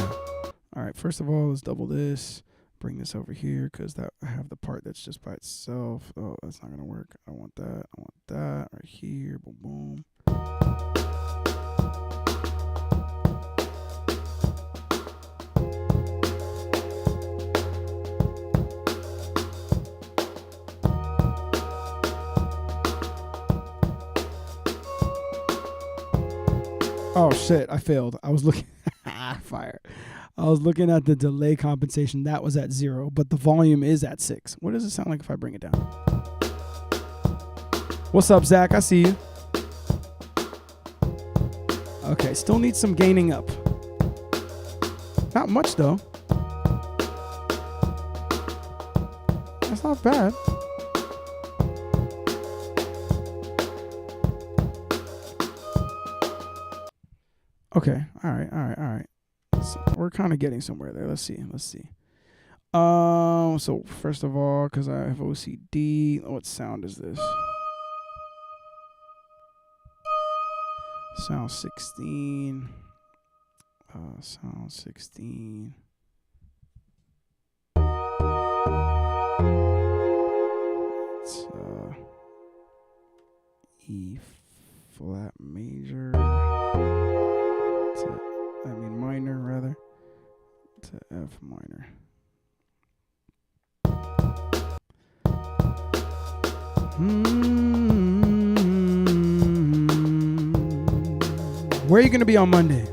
All right, first of all, let's double this. Bring this over here because I have the part that's just by itself. Oh, that's not going to work. I want that. I want that right here. Boom, boom. Oh shit, I failed. I was looking fire. I was looking at the delay compensation. That was at 0, but the volume is at 6. What does it sound like if I bring it down? What's up, Zach? I see you. Okay, still need some gaining up. Not much though. That's not bad. Okay, all right. So we're kind of getting somewhere there. Let's see. So first of all, because I have OCD, what sound is this? Sound 16. Sound 16. It's E flat major. Minor rather, to F minor. Where are you going to be on Monday?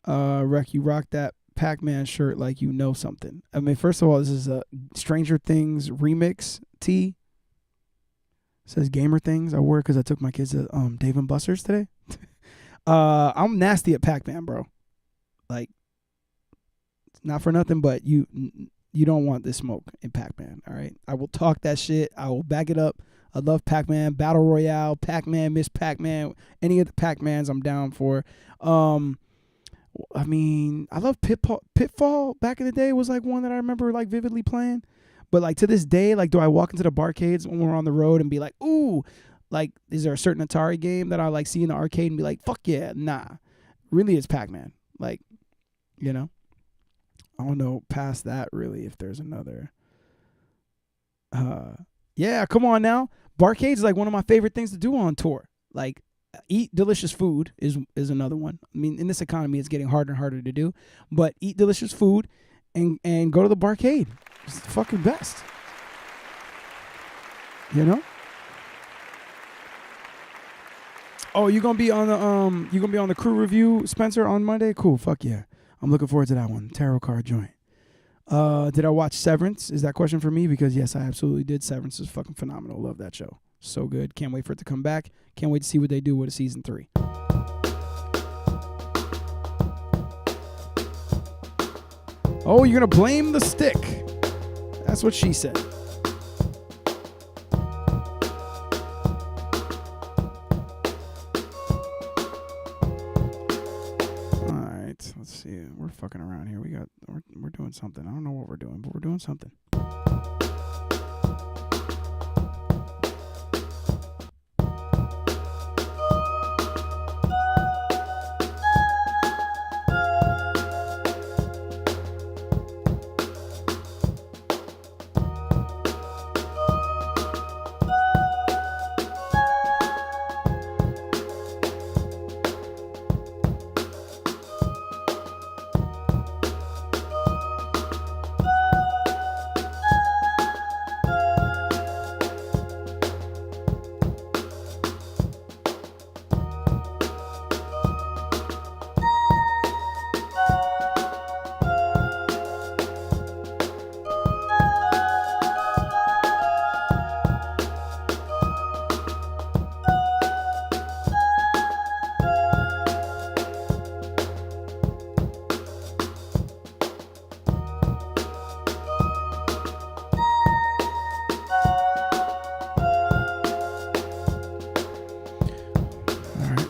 Rec, you rock that Pac-Man shirt like you know something. I mean, first of all, this is a Stranger Things remix tee. It says Gamer Things. I wore it because I took my kids to Dave & Buster's today. I'm nasty at Pac-Man, bro. Like, not for nothing, but you don't want this smoke in Pac-Man, all right? I will talk that shit. I will back it up. I love Pac-Man, Battle Royale, Pac-Man, Miss Pac-Man. Any of the Pac-Mans I'm down for. I mean, I love Pitfall. Back in the day was like one that I remember like vividly playing. But like to this day, like do I walk into the barcades when we're on the road and be like, ooh, like is there a certain Atari game that I like see in the arcade and be like, fuck yeah, nah. Really it's Pac-Man. Like, you know? I don't know past that really if there's another. Yeah, come on now. Barcades is like one of my favorite things to do on tour. Like eat delicious food is another one. I mean, in this economy, it's getting harder and harder to do. But eat delicious food and go to the barcade. It's the fucking best. You know? Oh, you gonna be on the crew review, Spencer, on Monday? Cool, fuck yeah. I'm looking forward to that one. Tarot card joint. Did I watch Severance? Is that question for me? Because yes, I absolutely did. Severance is fucking phenomenal. Love that show. So good. Can't wait for it to come back. Can't wait to see what they do with a season 3. Oh, you're going to blame the stick. That's what she said. All right, let's see. We're fucking around here. We're doing something. I don't know what we're doing, but we're doing something.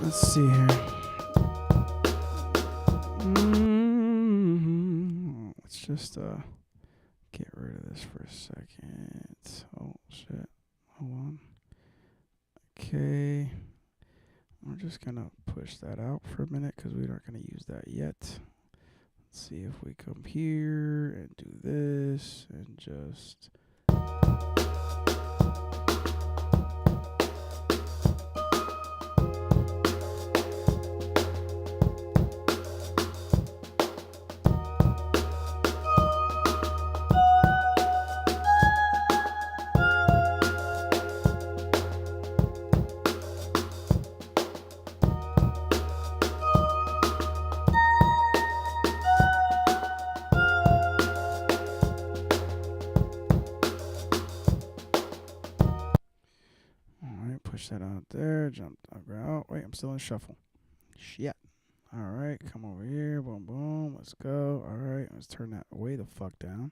Let's see here. Let's just get rid of this for a second. Oh shit. Hold on. Okay. We're just gonna push that out for a minute because we're not gonna use that yet. Let's see if we come here and do this and just push that out there, jump out. Wait, I'm still in shuffle. Shit. All right, come over here. Boom, boom. Let's go. All right, let's turn that way the fuck down.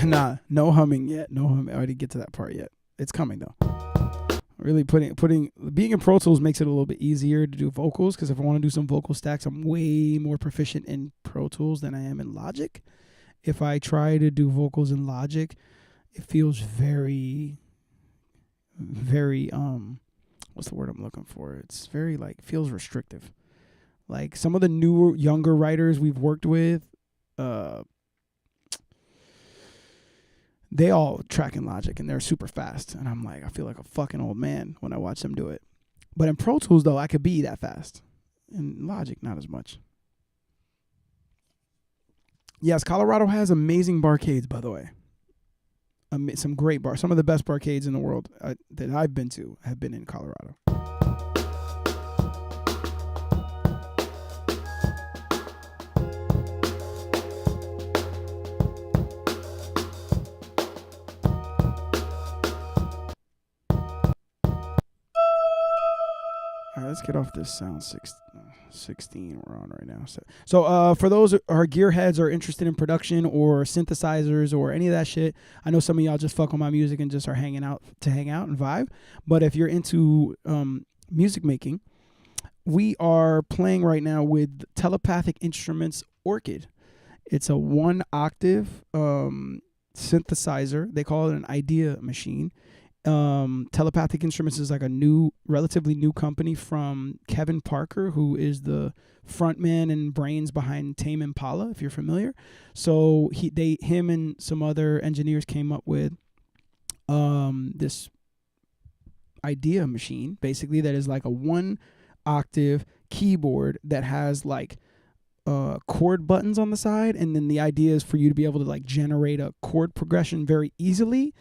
Nah, no humming yet. No humming. I already get to that part yet. It's coming though. Really being in Pro Tools makes it a little bit easier to do vocals because if I want to do some vocal stacks, I'm way more proficient in Pro Tools than I am in Logic. If I try to do vocals in Logic, it feels very what's the word I'm looking for? It's very feels restrictive. Like some of the newer, younger writers we've worked with, they all track in Logic and they're super fast. And I'm like, I feel like a fucking old man when I watch them do it. But in Pro Tools, though, I could be that fast. In Logic, not as much. Yes, Colorado has amazing barcades, by the way. Some great bars. Some of the best barcades in the world that I've been to have been in Colorado. All right, let's get off this sound 16 we're on right now. So for those our gearheads are interested in production or synthesizers or any of that shit, I know some of y'all just fuck on my music and just are hanging out and vibe. But if you're into music making, we are playing right now with Telepathic Instruments Orchid. It's a 1 octave synthesizer. They call it an idea machine. Telepathic Instruments is like a relatively new company from Kevin Parker, who is the frontman and brains behind Tame Impala, if you're familiar. So him and some other engineers came up with this idea machine, basically, that is like a 1 octave keyboard that has like chord buttons on the side, and then the idea is for you to be able to like generate a chord progression very easily.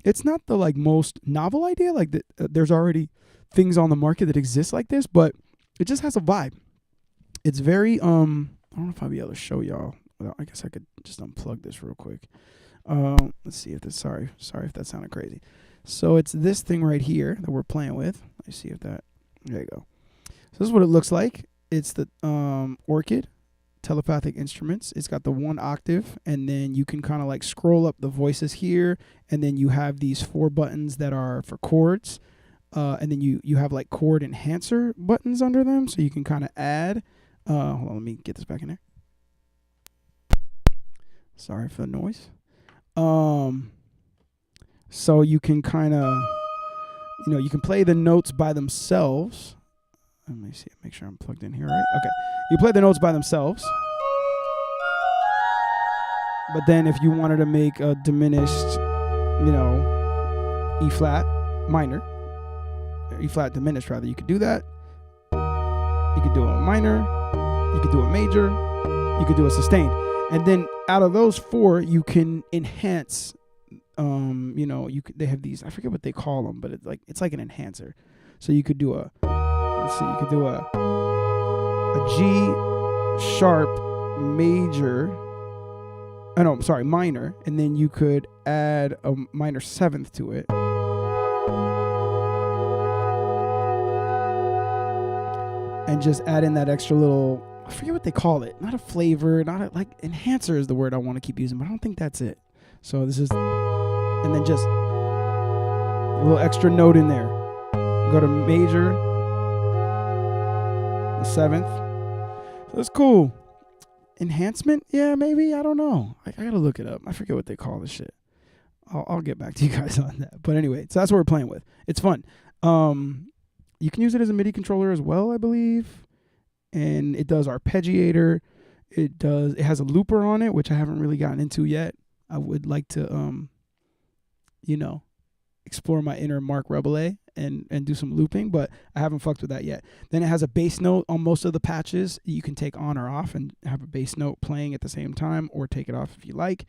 It's not the like most novel idea, like there's already things on the market that exist like this, but it just has a vibe. It's very I don't know if I'll be able to show y'all. Well, I guess I could just unplug this real quick. Let's see if this sorry if that sounded crazy. So it's this thing right here that we're playing with. Let's see if that, there you go. So this is what it looks like. It's the Orchid telepathic instruments. It's got the 1 octave, and then you can kind of like scroll up the voices here, and then you have these 4 buttons that are for chords, and then you have like chord enhancer buttons under them, so you can kind of add. Hold on, let me get this back in there. Sorry for the noise. So you can kind of, you can play the notes by themselves. Let me see, make sure I'm plugged in here, right? Okay. You play the notes by themselves. But then if you wanted to make a diminished, E flat minor, or E flat diminished rather, you could do that. You could do a minor, you could do a major, you could do a sustained. And then out of those 4, you can enhance, they have these, I forget what they call them, but it's like an enhancer. So you could do you could do a G sharp major, minor, and then you could add a minor 7th to it. And just add in that extra little, I forget what they call it. Not a flavor, enhancer is the word I want to keep using, but I don't think that's it. So this is, and then just a little extra note in there. Go to major, the 7th. So it's cool. Enhancement? Yeah, maybe. I don't know. I gotta look it up. I forget what they call this shit. I'll get back to you guys on that. But anyway, so that's what we're playing with. It's fun. You can use it as a MIDI controller as well, I believe. And it does arpeggiator. It has a looper on it, which I haven't really gotten into yet. I would like to, explore my inner Mark Rebele and do some looping, but I haven't fucked with that yet. Then it has a bass note on most of the patches. You can take on or off and have a bass note playing at the same time, or take it off if you like.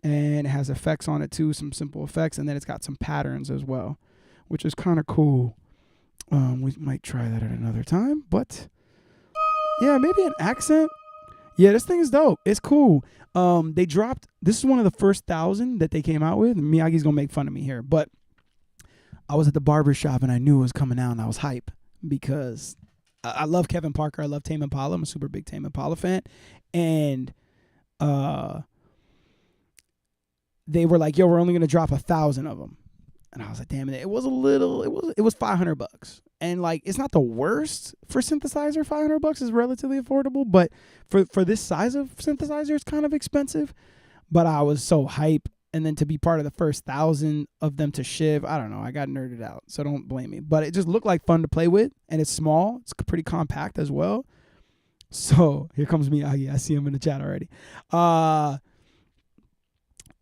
And it has effects on it too, some simple effects, and then it's got some patterns as well, which is kind of cool. We might try that at another time, but yeah, maybe an accent. Yeah, this thing is dope. It's cool. They dropped, this is one of the first 1,000 that they came out with. Miyagi's gonna make fun of me here, but I was at the barber shop and I knew it was coming out, and I was hype because I love Kevin Parker. I love Tame Impala. I'm a super big Tame Impala fan. And they were like, yo, we're only gonna drop 1,000 of them. And I was like, damn it. It was $500. And like, it's not the worst for synthesizer. $500 is relatively affordable, but for this size of synthesizer, it's kind of expensive. But I was so hype. And then to be part of the first 1,000 of them to shiv, I don't know. I got nerded out, so don't blame me. But it just looked like fun to play with, and it's small. It's pretty compact as well. So here comes Miyagi. I see him in the chat already.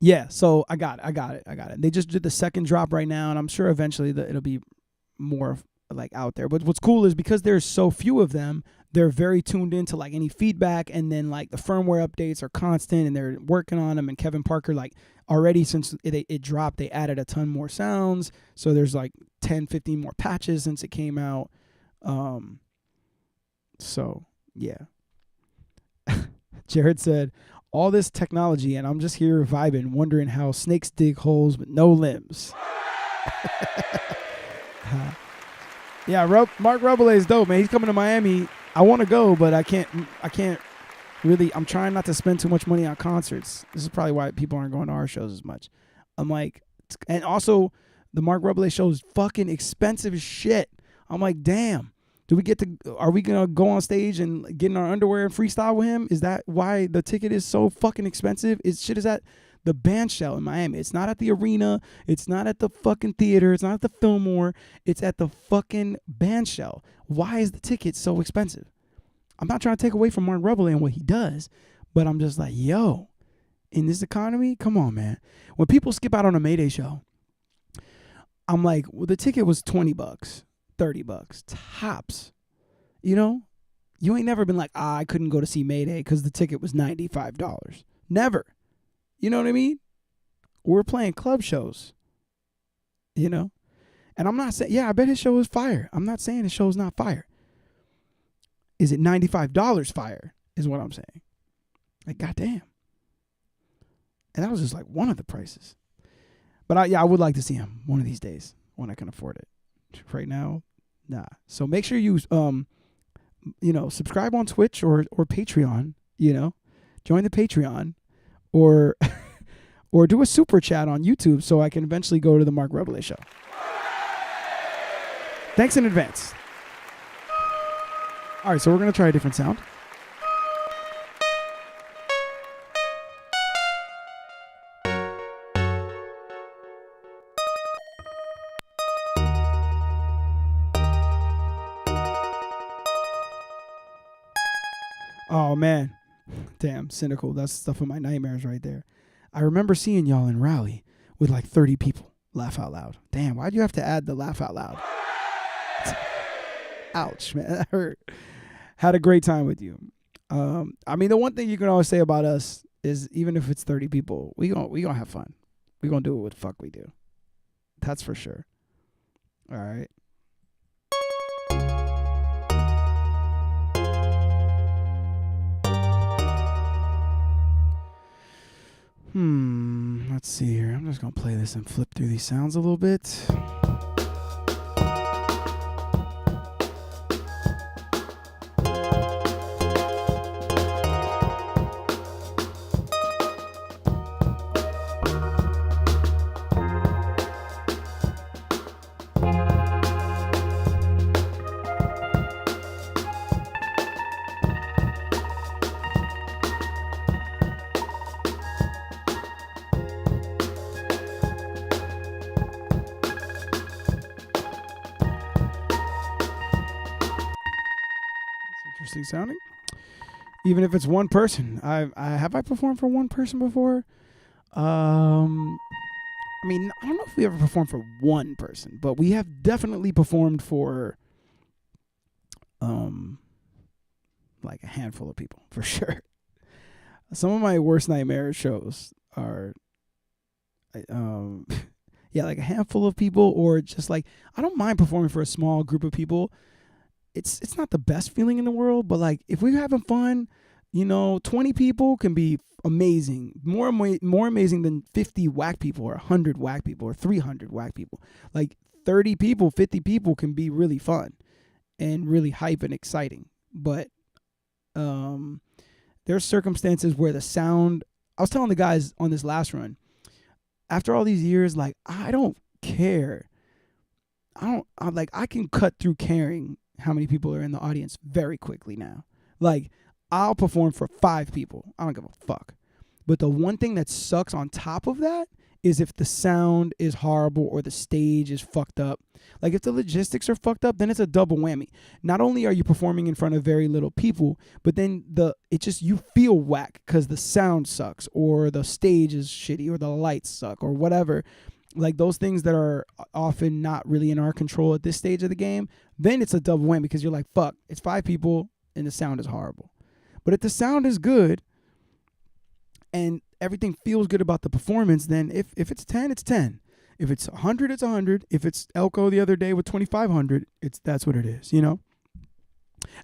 Yeah, so I got it. They just did the second drop right now, and I'm sure eventually it'll be more like out there. But what's cool is because there's so few of them, they're very tuned into like any feedback, and then like the firmware updates are constant, and they're working on them. And Kevin Parker, like already since it dropped, they added a ton more sounds. So there's like 10, 15 more patches since it came out. So yeah. Jared said, all this technology, and I'm just here vibing, wondering how snakes dig holes with no limbs. Yeah, Mark Rebele is dope, man. He's coming to Miami. I want to go, but I can't really. I'm trying not to spend too much money on concerts. This is probably why people aren't going to our shows as much. I'm like, and also the Mark Rebele show is fucking expensive as shit. I'm like, damn. Are we going to go on stage and get in our underwear and freestyle with him? Is that why the ticket is so fucking expensive? Shit is at the band shell in Miami. It's not at the arena. It's not at the fucking theater. It's not at the Fillmore. It's at the fucking band shell. Why is the ticket so expensive? I'm not trying to take away from Mark Rebele and what he does, but I'm just like, yo, in this economy, come on, man. When people skip out on a Mayday show, I'm like, well, the ticket was $20. $30 tops, You ain't never been like, I couldn't go to see Mayday because the ticket was $95. Never. You know what I mean? We're playing club shows. You know? And I'm not saying, yeah, I bet his show is fire. I'm not saying his show is not fire. Is it $95 fire is what I'm saying. Like, goddamn. And that was just like one of the prices. But I would like to see him one of these days when I can afford it. Right now, nah. So make sure you subscribe on Twitch or Patreon, join the Patreon or or do a super chat on YouTube so I can eventually go to the Mark Revelay show. Thanks in advance. All right, so we're going to try a different sound. Oh, man. Damn, cynical. That's stuff of my nightmares right there. I remember seeing y'all in Raleigh with like 30 people. Laugh out loud. Damn, why'd you have to add the laugh out loud? Ouch, man. That hurt. Had a great time with you. I mean, the one thing you can always say about us is even if it's 30 people, we gonna have fun. We gonna do what the fuck we do. That's for sure. All right. Let's see here. I'm just going to play this and flip through these sounds a little bit. Sounding, even if it's one person. I performed for one person before. I mean, I don't know if we ever performed for one person, but we have definitely performed for like a handful of people for sure. Some of my worst nightmare shows are like a handful of people, or just like, I don't mind performing for a small group of people. It's not the best feeling in the world, but like if we're having fun, 20 people can be amazing. More amazing than 50 whack people or 100 whack people or 300 whack people. Like 30 people, 50 people can be really fun and really hype and exciting. But there's circumstances where the sound, I was telling the guys on this last run, after all these years, like, I don't care. I can cut through caring how many people are in the audience very quickly now. Like, I'll perform for 5 people. I don't give a fuck. But the one thing that sucks on top of that is if the sound is horrible or the stage is fucked up. Like, if the logistics are fucked up, then it's a double whammy. Not only are you performing in front of very little people, but then you feel whack because the sound sucks or the stage is shitty or the lights suck or whatever. Like, those things that are often not really in our control at this stage of the game, then it's a double whammy because you're like, fuck, it's 5 people and the sound is horrible. But if the sound is good and everything feels good about the performance, then if it's 10, it's 10. If it's 100, it's 100. If it's Elko the other day with 2,500, that's what it is,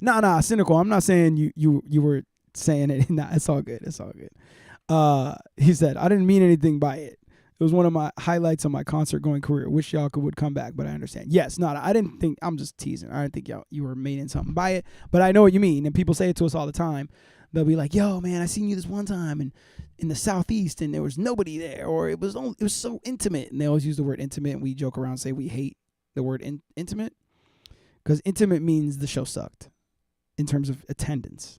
Nah, cynical. I'm not saying you were saying it. Nah, it's all good. It's all good. He said, I didn't mean anything by it. It was one of my highlights of my concert-going career. Wish y'all would come back, but I understand. Yes, I didn't think, I'm just teasing. I didn't think you were meaning something by it, but I know what you mean, and people say it to us all the time. They'll be like, yo, man, I seen you this one time in the Southeast, and there was nobody there, or it was so intimate, and they always use the word intimate, and we joke around and say we hate the word intimate, because intimate means the show sucked in terms of attendance,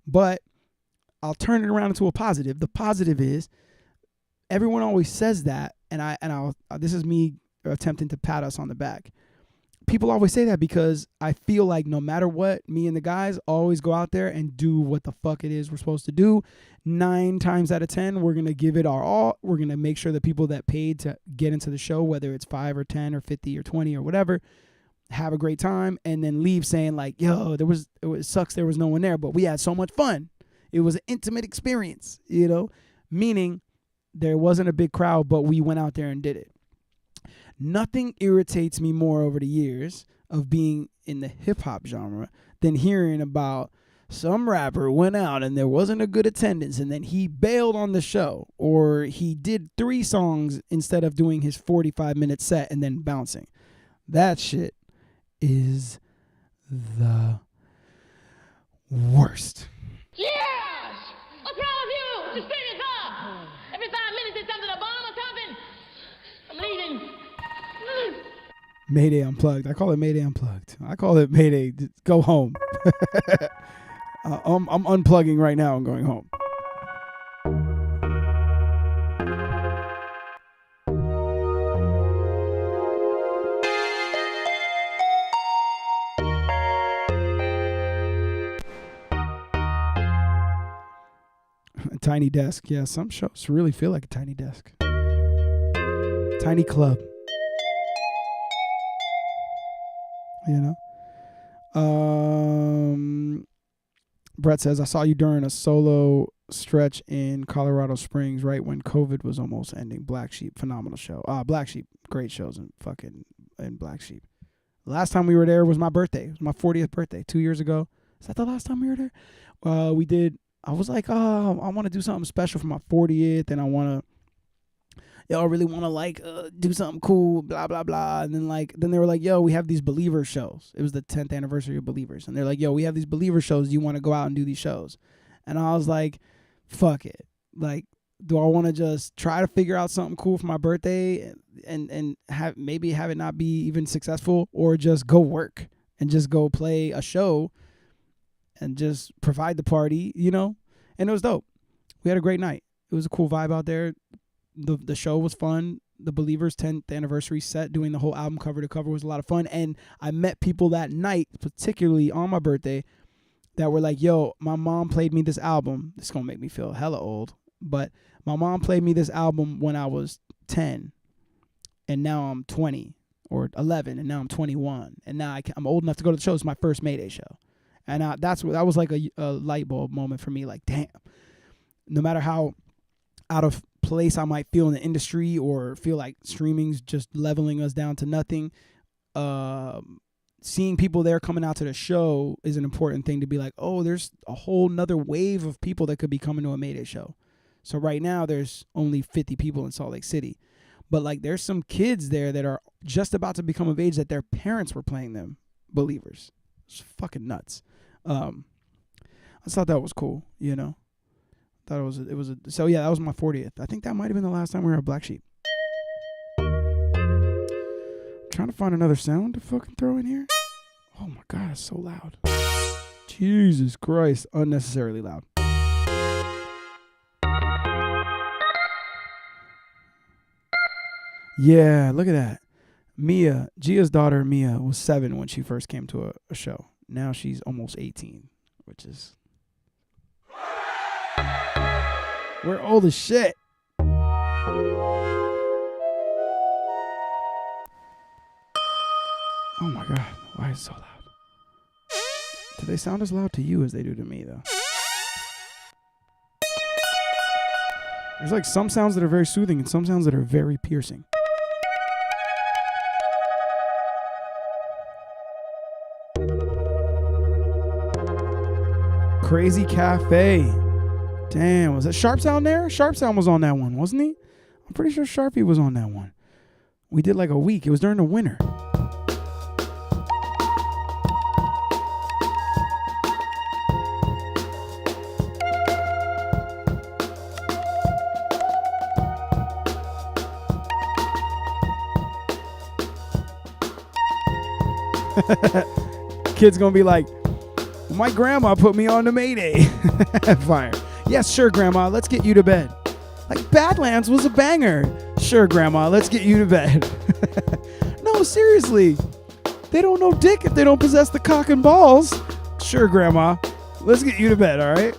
But I'll turn it around into a positive. The positive is, everyone always says that, and I'll this is me attempting to pat us on the back. People always say that because I feel like no matter what, me and the guys always go out there and do what the fuck it is we're supposed to do. 9 times out of 10, we're going to give it our all. We're going to make sure the people that paid to get into the show, whether it's 5 or 10 or 50 or 20 or whatever, have a great time, and then leave saying like, yo, it sucks there was no one there, but we had so much fun. It was an intimate experience, you know, meaning there wasn't a big crowd, but we went out there and did it. Nothing irritates me more over the years of being in the hip hop genre than hearing about some rapper went out and there wasn't a good attendance and then he bailed on the show, or he did 3 songs instead of doing his 45-minute set and then bouncing. That shit is the worst. Yes! What's wrong with you? It's a serious up. Every 5 minutes it's under the bomb or something. I'm leaving. Mayday Unplugged. I call it Mayday Unplugged. I call it Mayday. Go home. I'm unplugging right now and going home. A tiny desk. Yeah, some shows really feel like a tiny desk. Tiny club. You know? Brett says, I saw you during a solo stretch in Colorado Springs right when COVID was almost ending. Black Sheep, phenomenal show. Black Sheep, great shows in Black Sheep. The last time we were there was my birthday. It was my 40th birthday 2 years ago. Is that the last time we were there? I was like, I want to do something special for my 40th, and I really want to do something cool, blah, blah, blah. And then they were like, yo, we have these Believer shows. It was the 10th anniversary of Believers. And they're like, yo, we have these Believer shows. Do you want to go out and do these shows? And I was like, fuck it. Like, do I want to just try to figure out something cool for my birthday and have it not be even successful, or just go work and just go play a show and just provide the party, you know? And it was dope. We had a great night. It was a cool vibe out there. The show was fun. The Believers 10th anniversary set, doing the whole album cover to cover, was a lot of fun. And I met people that night, particularly on my birthday, that were like, yo, my mom played me this album. This is going to make me feel hella old. But my mom played me this album when I was 10. And now I'm 20 or 11. And now I'm 21. And now I'm old enough to go to the show. It's my first Mayday show. And that was like a light bulb moment for me. Like, damn, no matter how out of place I might feel in the industry, or feel like streaming's just leveling us down to nothing, seeing people there coming out to the show is an important thing to be like, oh, there's a whole nother wave of people that could be coming to a Mayday show. So right now there's only 50 people in Salt Lake City, but like there's some kids there that are just about to become of age that their parents were playing them Believers. It's fucking nuts. I thought that was cool, you know. So yeah, that was my 40th. I think that might have been the last time we were at Black Sheep. I'm trying to find another sound to fucking throw in here. Oh my god, it's so loud. Jesus Christ, unnecessarily loud. Yeah, look at that. Gia's daughter Mia was 7 when she first came to a show. Now she's almost 18, which is... We're old as shit. Oh my god, why is it so loud? Do they sound as loud to you as they do to me, though? There's like some sounds that are very soothing and some sounds that are very piercing. Crazy Cafe. Damn, was that Sharp Sound there? Sharp Sound was on that one, wasn't he? I'm pretty sure Sharpie was on that one. We did like a week. It was during the winter. Kid's gonna be like, my grandma put me on the Mayday. Fire. Yes, sure, Grandma, let's get you to bed. Like, Badlands was a banger. Sure, Grandma, let's get you to bed. No, seriously. They don't know dick if they don't possess the cock and balls. Sure, Grandma, let's get you to bed, all right?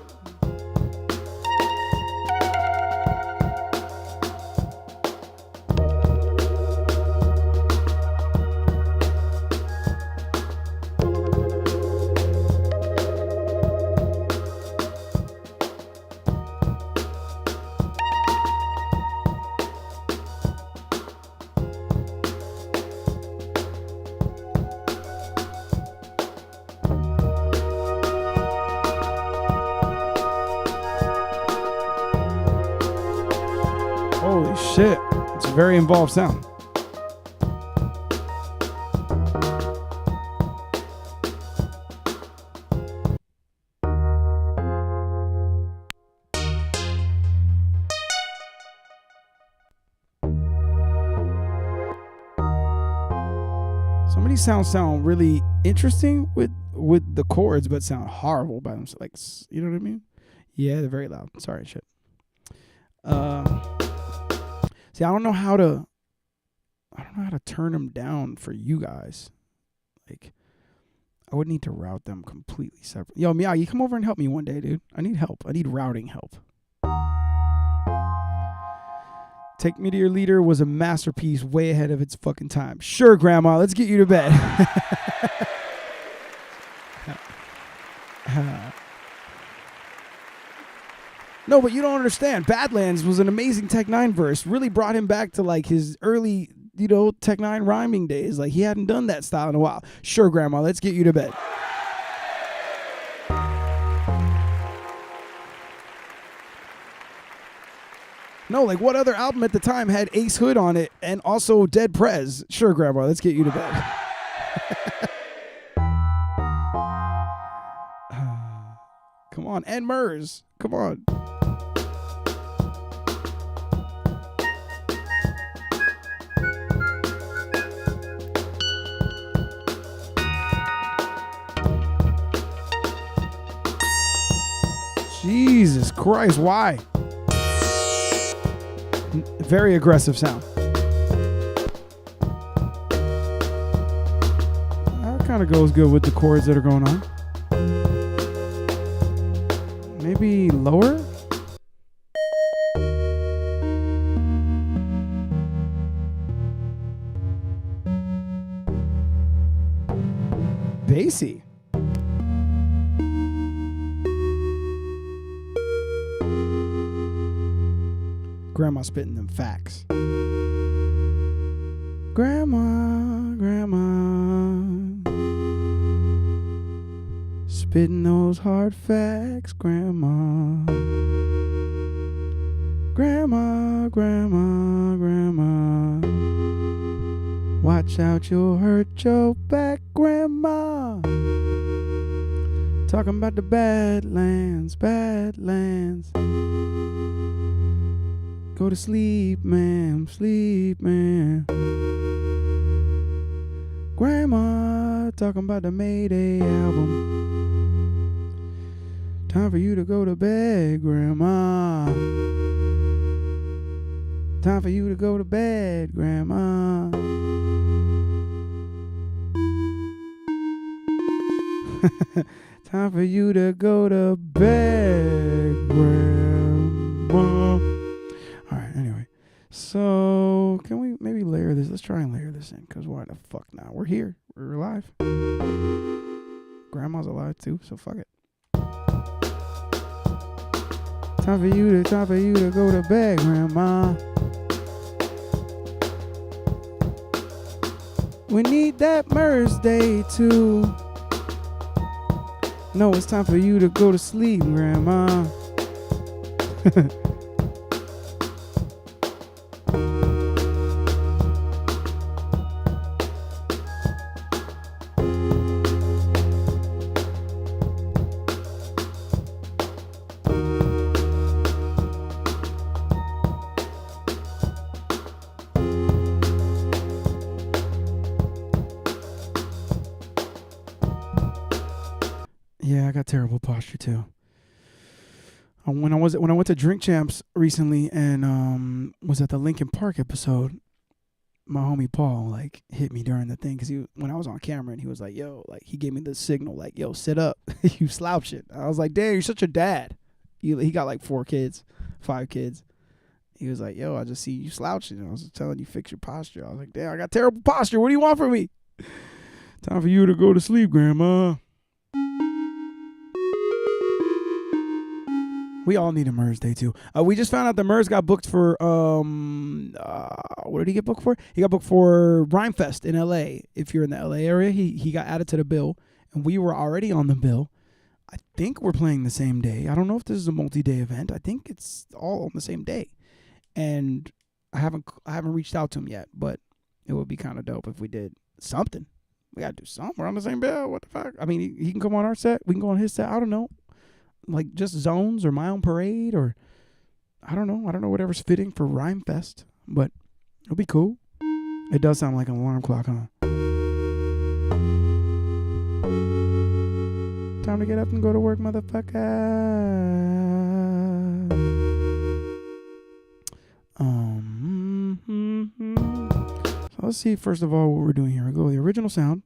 shit. It's a very involved sound. Some of these sounds sound really interesting with the chords, but sound horrible by themselves. Like, you know what I mean? Yeah, they're very loud. Sorry, shit. See, I don't know how to turn them down for you guys. Like, I would need to route them completely separate. Yo, Meow, you come over and help me one day, dude. I need help. I need routing help. Take Me to Your Leader was a masterpiece way ahead of its fucking time. Sure, Grandma, let's get you to bed. No, but you don't understand. Badlands was an amazing Tech 9 verse. Really brought him back to like his early, Tech 9 rhyming days. Like he hadn't done that style in a while. Sure, Grandma, let's get you to bed. No, like what other album at the time had Ace Hood on it and also Dead Prez? Sure, Grandma, let's get you to bed. Come on, and Murs. Come on. Jesus Christ, why? Very aggressive sound. That kind of goes good with the chords that are going on. Maybe lower? Bassy. Grandma spitting them facts. Grandma, spitting those hard facts, Grandma. Grandma. Watch out, you'll hurt your back, Grandma. Talking about the Badlands. Go to sleep, ma'am, Grandma, talking about the Mayday album. Time for you to go to bed, Grandma. Time for you to go to bed, Grandma. Time for you to go to bed, Grandma. Alright, anyway. So, can we maybe layer this? Let's try and layer this in, because why the fuck not? We're here. We're alive. Grandma's alive too, so fuck it. Time for you to go to bed, Grandma. We need that Murs Day too. No, it's time for you to go to sleep, Grandma. Yeah, I got terrible posture too. When I went to Drink Champs recently and was at the Linkin Park episode, my homie Paul like hit me during the thing because when I was on camera and he was like, "Yo," like he gave me the signal like, "Yo, sit up, you slouching." I was like, "Damn, you're such a dad." He got like 5 kids. He was like, "Yo, I just see you slouching." I was telling you fix your posture. I was like, "Damn, I got terrible posture. What do you want from me?" Time for you to go to sleep, Grandma. We all need a Murs Day too. We just found out that Murs got booked for what did he get booked for? He got booked for Rhymefest in LA. If you're in the LA area, he got added to the bill, and we were already on the bill. I think we're playing the same day. I don't know if this is a multi-day event. I think it's all on the same day. And I haven't reached out to him yet, but it would be kind of dope if we did something. We gotta do something. We're on the same bill. What the fuck? I mean, he can come on our set. We can go on his set. I don't know, like just zones or my own parade or I don't know whatever's fitting for Rhyme Fest, but it'll be cool. It does sound like an alarm clock, huh? Time to get up and go to work, motherfucker. So let's see first of all what we're doing here. We'll go with the original sound.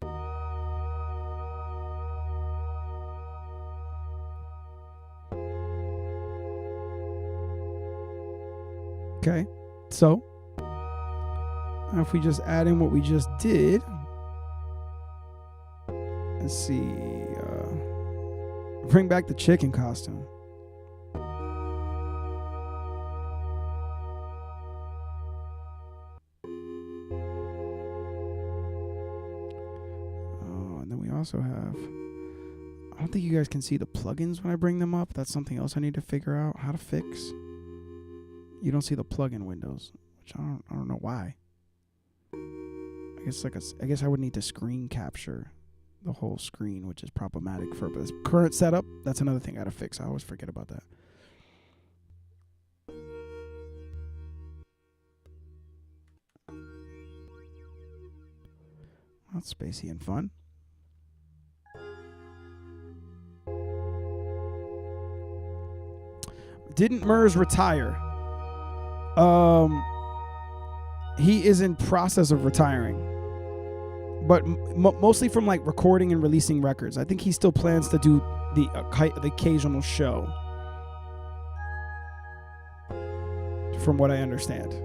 Okay, so now if we just add in what we just did, let's see, bring back the chicken costume. Oh, and then we also have, I don't think you guys can see the plugins when I bring them up. That's something else I need to figure out how to fix. You don't see the plugin windows, which I don't know why. I guess I would need to screen capture the whole screen, which is problematic for this current setup. That's another thing I gotta fix. I always forget about that. That's spacey and fun. Didn't Murs retire? He is in process of retiring, but mostly from like recording and releasing records. I think he still plans to do the occasional show, from what I understand.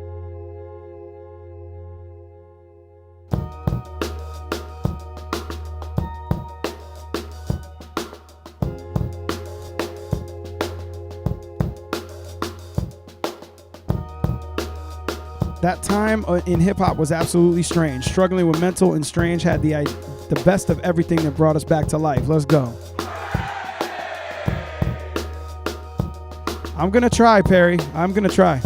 That time in hip-hop was absolutely strange. Struggling with mental and strange had the best of everything that brought us back to life. Let's go. I'm going to try, Perry. I'm going to try.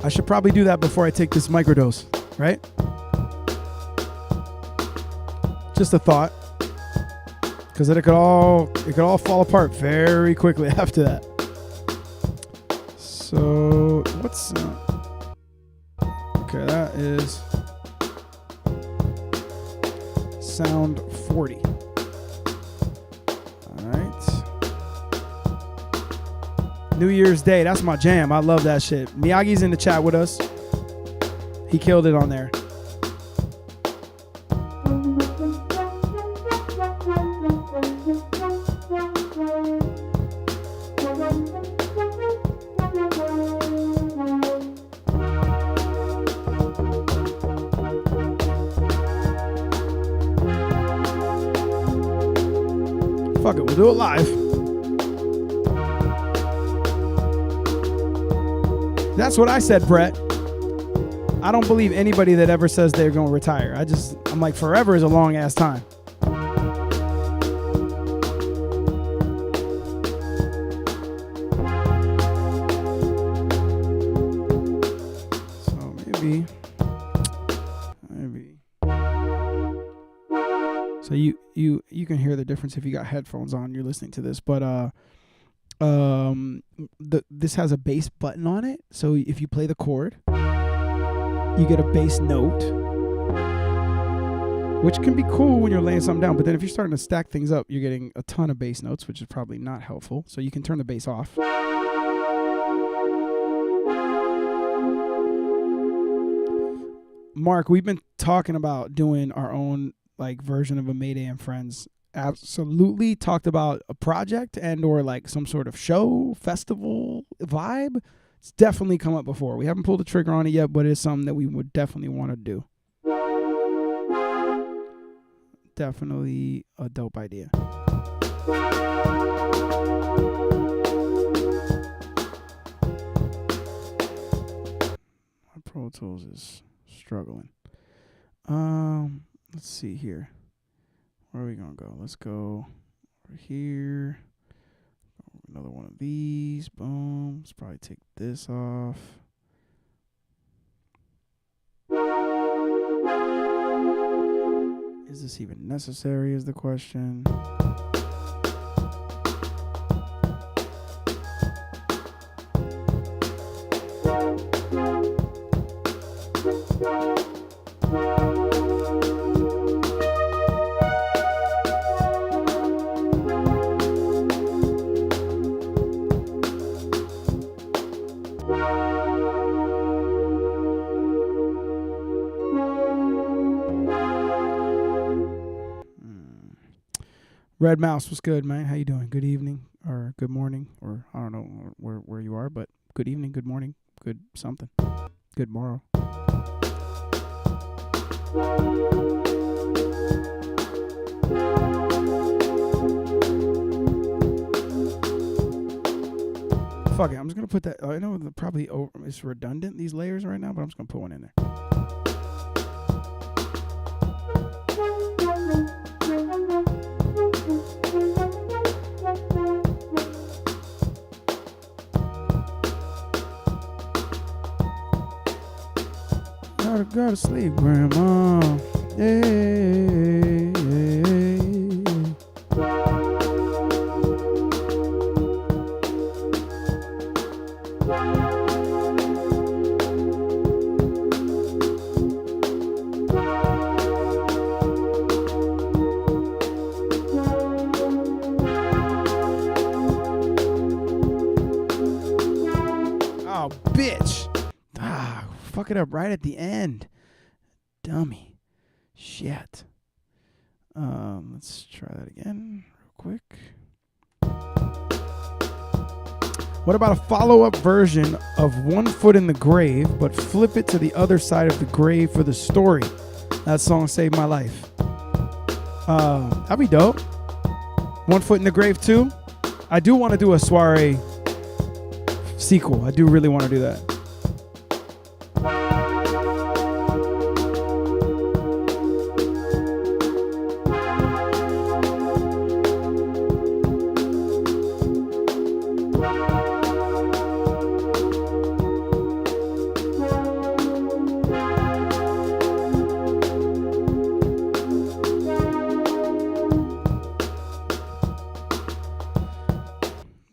I should probably do that before I take this microdose, right? Just a thought. Because it could all fall apart very quickly after that. So what's okay, that is sound 40. All right. New Year's Day, that's my jam. I love that shit. Miyagi's in the chat with us. He killed it on there. Fuck it, we'll do it live. That's what I said, Brett. I don't believe anybody that ever says they're going to retire. I'm like, forever is a long ass time. So maybe. So you can hear the difference if you got headphones on. You're listening to this, but this has a bass button on it. So if you play the chord, you get a bass note, which can be cool when you're laying something down. But then if you're starting to stack things up, you're getting a ton of bass notes, which is probably not helpful. So you can turn the bass off. Mark, we've been talking about doing our own like version of a Mayday and Friends. Absolutely talked about a project and or like some sort of show, festival vibe. It's definitely come up before. We haven't pulled the trigger on it yet, but it's something that we would definitely want to do. Definitely a dope idea. My Pro Tools is struggling. Let's see here. Where are we gonna go? Let's go over here. Another one of these. Boom. Let's probably take this off. Is this even necessary is the question. Red Mouse, what's good, man? How you doing? Good evening or good morning, or I don't know where you are, but good evening, good morning, good something, good morrow. Fuck it, I'm just gonna put that. I know that probably it's redundant, these layers right now, but I'm just gonna put one in there. Go to sleep, Grandma. Hey. Oh, bitch. Fuck it up right at the end. Dummy. Shit. Let's try that again real quick. What about a follow-up version of One Foot in the Grave, but flip it to the other side of the grave for the story? That song saved my life. That'd be dope. One Foot in the Grave 2. I do want to do a soiree sequel. I do really want to do that.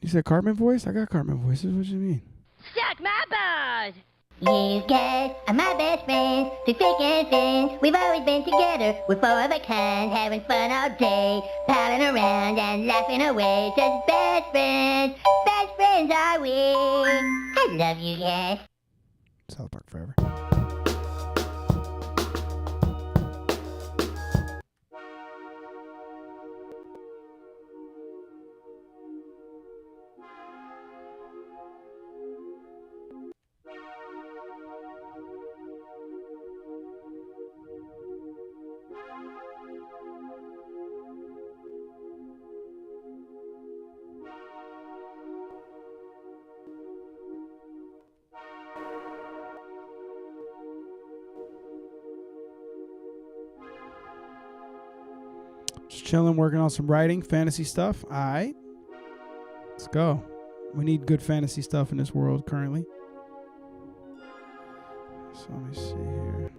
You said Cartman voice? I got Cartman voices. What do you mean? Suck my balls! You guys are my best friends, through thick and thin. We've always been together, we're four of a kind, having fun all day, palling around and laughing away. Just best friends are we. I love you guys. South Park forever. Just chilling, working on some writing, fantasy stuff. All right. Let's go. We need good fantasy stuff in this world currently. So let me see here.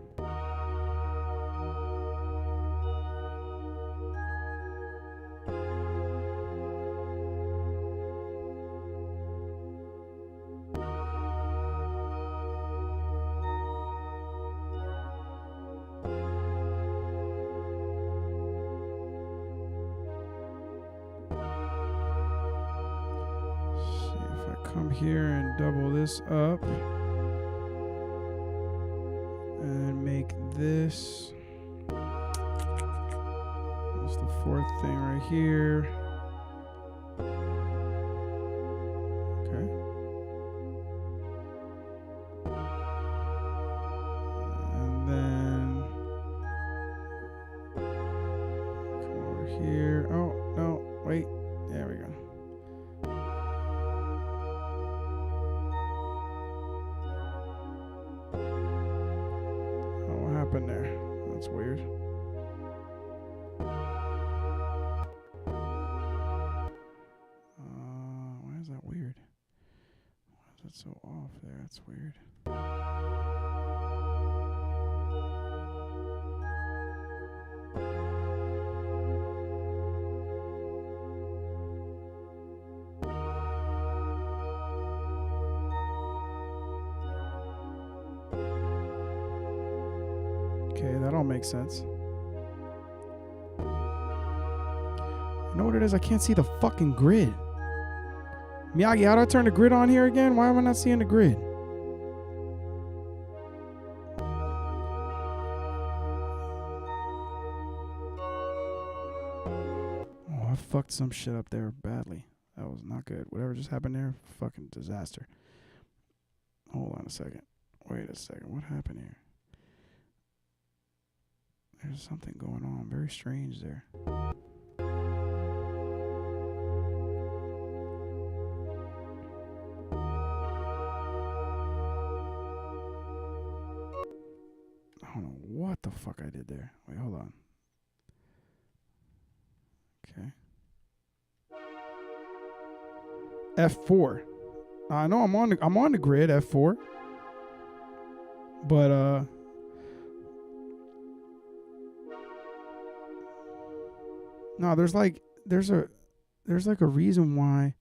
Come here and double this up and make this. That's the fourth thing right here. Okay. And then come over here. Oh, no, wait. There we go. There. That's weird. What it's so off there. That's weird. Okay, that all makes sense. You know what it is? I can't see the fucking grid. Miyagi, how do I turn the grid on here again? Why am I not seeing the grid? Oh, I fucked some shit up there badly. That was not good. Whatever just happened there, fucking disaster. Hold on a second. Wait a second. What happened here? There's something going on. Very strange there. I don't know what the fuck I did there. Wait, hold on. Okay. F4. I know I'm on the grid F4. But no, there's like a reason why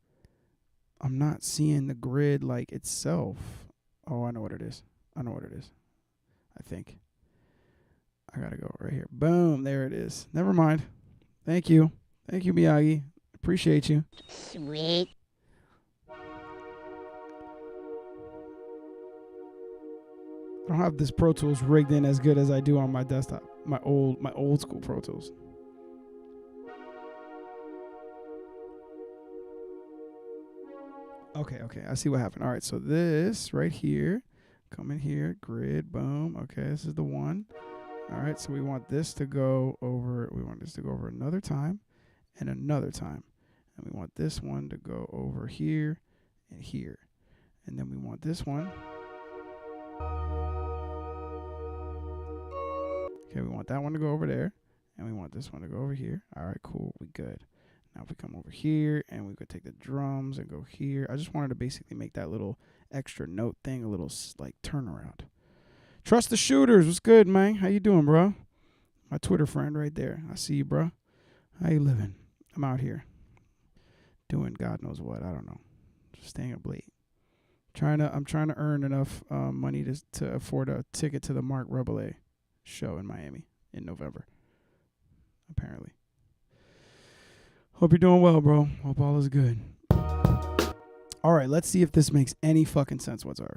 I'm not seeing the grid like itself. Oh, I know what it is. I think. I gotta go right here. Boom, there it is. Never mind. Thank you, Miyagi. Appreciate you. Sweet. I don't have this Pro Tools rigged in as good as I do on my desktop. My old school Pro Tools. Okay. I see what happened. All right, so this right here, come in here, grid, boom. Okay, this is the one. All right, so we want this to go over. We want this to go over another time, and another time, and we want this one to go over here and here, and then we want this one. Okay, we want that one to go over there, and we want this one to go over here. All right, cool, we good. Now if we come over here, and we could take the drums and go here. I just wanted to basically make that little extra note thing a little like turnaround. Trust the shooters. What's good, man? How you doing, bro? My Twitter friend right there. I see you, bro. How you living? I'm out here doing God knows what. I don't know. Just staying up late. I'm trying to earn enough money to afford a ticket to the Mark Rabelais show in Miami in November. Apparently. Hope you're doing well, bro. Hope all is good. All right, let's see if this makes any fucking sense whatsoever.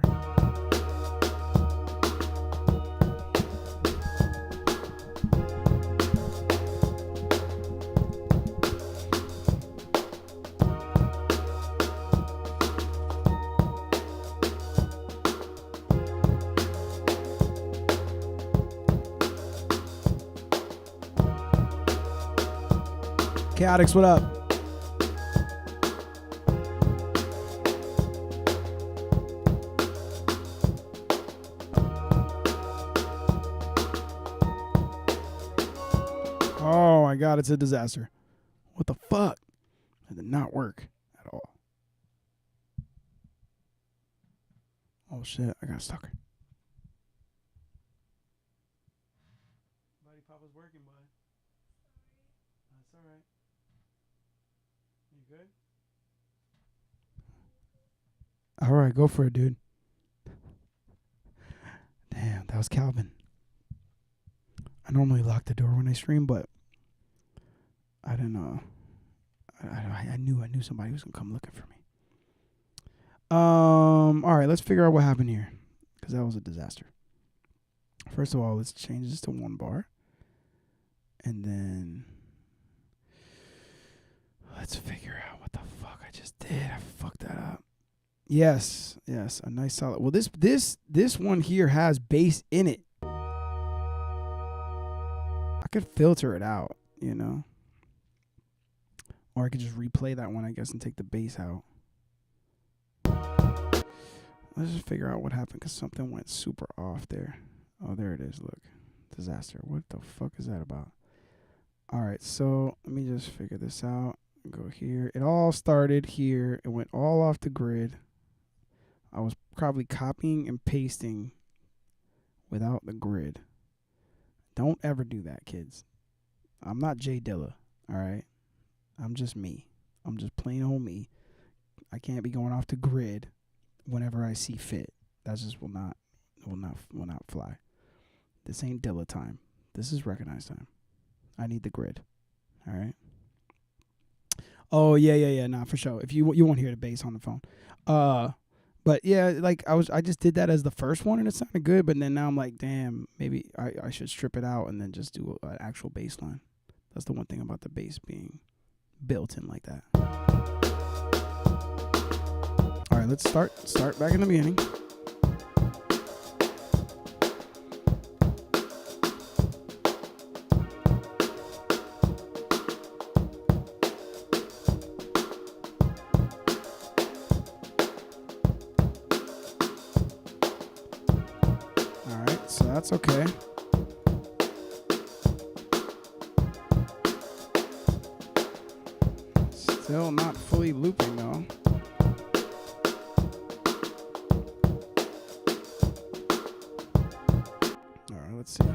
Chaotix, what up? Oh my God, it's a disaster. What the fuck? It did not work at all. Oh shit, I got stuck. Buddy Papa's working, bud. That's all right. You good? All right, go for it, dude. Damn, that was Calvin. I normally lock the door when I stream, but I didn't know. I knew somebody was gonna come looking for me. All right, let's figure out what happened here, because that was a disaster. First of all, let's change this to 1 bar, and then let's figure out what the fuck I just did. I fucked that up. Yes, a nice solid. Well, this one here has bass in it. I could filter it out, you know. Or I could just replay that one, I guess, and take the bass out. Let's just figure out what happened, because something went super off there. Oh, there it is. Look. Disaster. What the fuck is that about? All right, so let me just figure this out. Go here. It all started here. It went all off the grid. I was probably copying and pasting without the grid. Don't ever do that, kids. I'm not Jay Dilla, all right? I'm just me. I'm just plain old me. I can't be going off the grid whenever I see fit. That just will not fly. This ain't Dilla time. This is recognized time. I need the grid. All right. Oh yeah. Nah, for sure. If you won't hear the bass on the phone. But yeah, like I just did that as the first one and it sounded good. But then now I'm like, damn, maybe I should strip it out and then just do an actual bass line. That's the one thing about the bass being built in like that. All right, let's start back in the beginning. All right, so that's okay. Still not fully looping though. All right, let's see.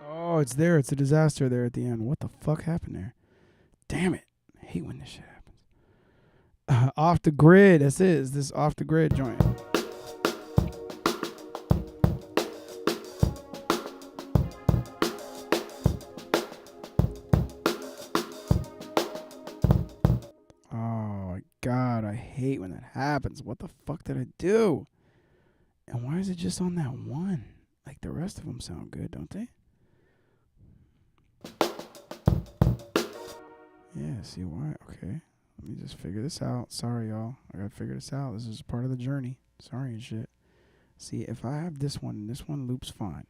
Oh, it's there. It's a disaster there at the end. What the fuck happened there? Damn it. I hate when this shit happens. Off the grid. This off the grid joint. Oh my God. I hate when that happens. What the fuck did I do? And why is it just on that one? Like the rest of them sound good, don't they? Yeah, see why? Okay. Let me just figure this out. Sorry, y'all. I gotta figure this out. This is part of the journey. Sorry and shit. See, if I have this one, and this one loops fine.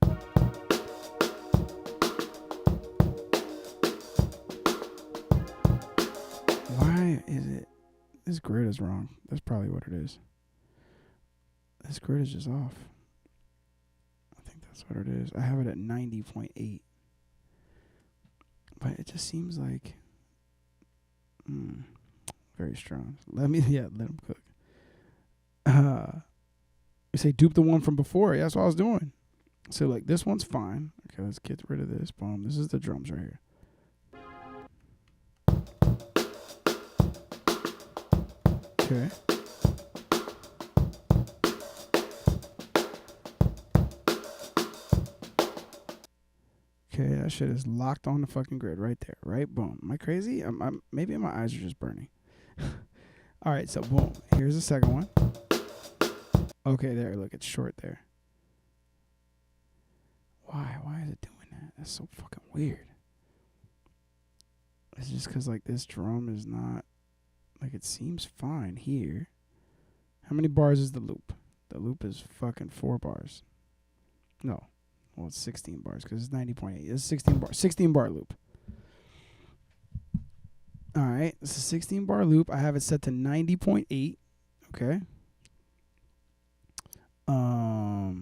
Why is it? This grid is wrong. That's probably what it is. This grid is just off. I think that's what it is. I have it at 90.8. But it just seems like... very strong. Let him cook. You say dupe the one from before. Yeah, that's what I was doing. So like this one's fine. Okay, let's get rid of this. Boom. This is the drums right here. Okay. Okay, that shit is locked on the fucking grid right there. Right? Boom. Am I crazy? Maybe my eyes are just burning. All right, so boom. Here's the second one. Okay, there. Look, it's short there. Why? Why is it doing that? That's so fucking weird. It's just because, like, this drum is not... Like, it seems fine here. How many bars is the loop? The loop is fucking 4 bars. No. Well, it's 16 bars because it's 90.8. It's 16 bar loop. All right. It's a 16 bar loop. I have it set to 90.8. Okay. I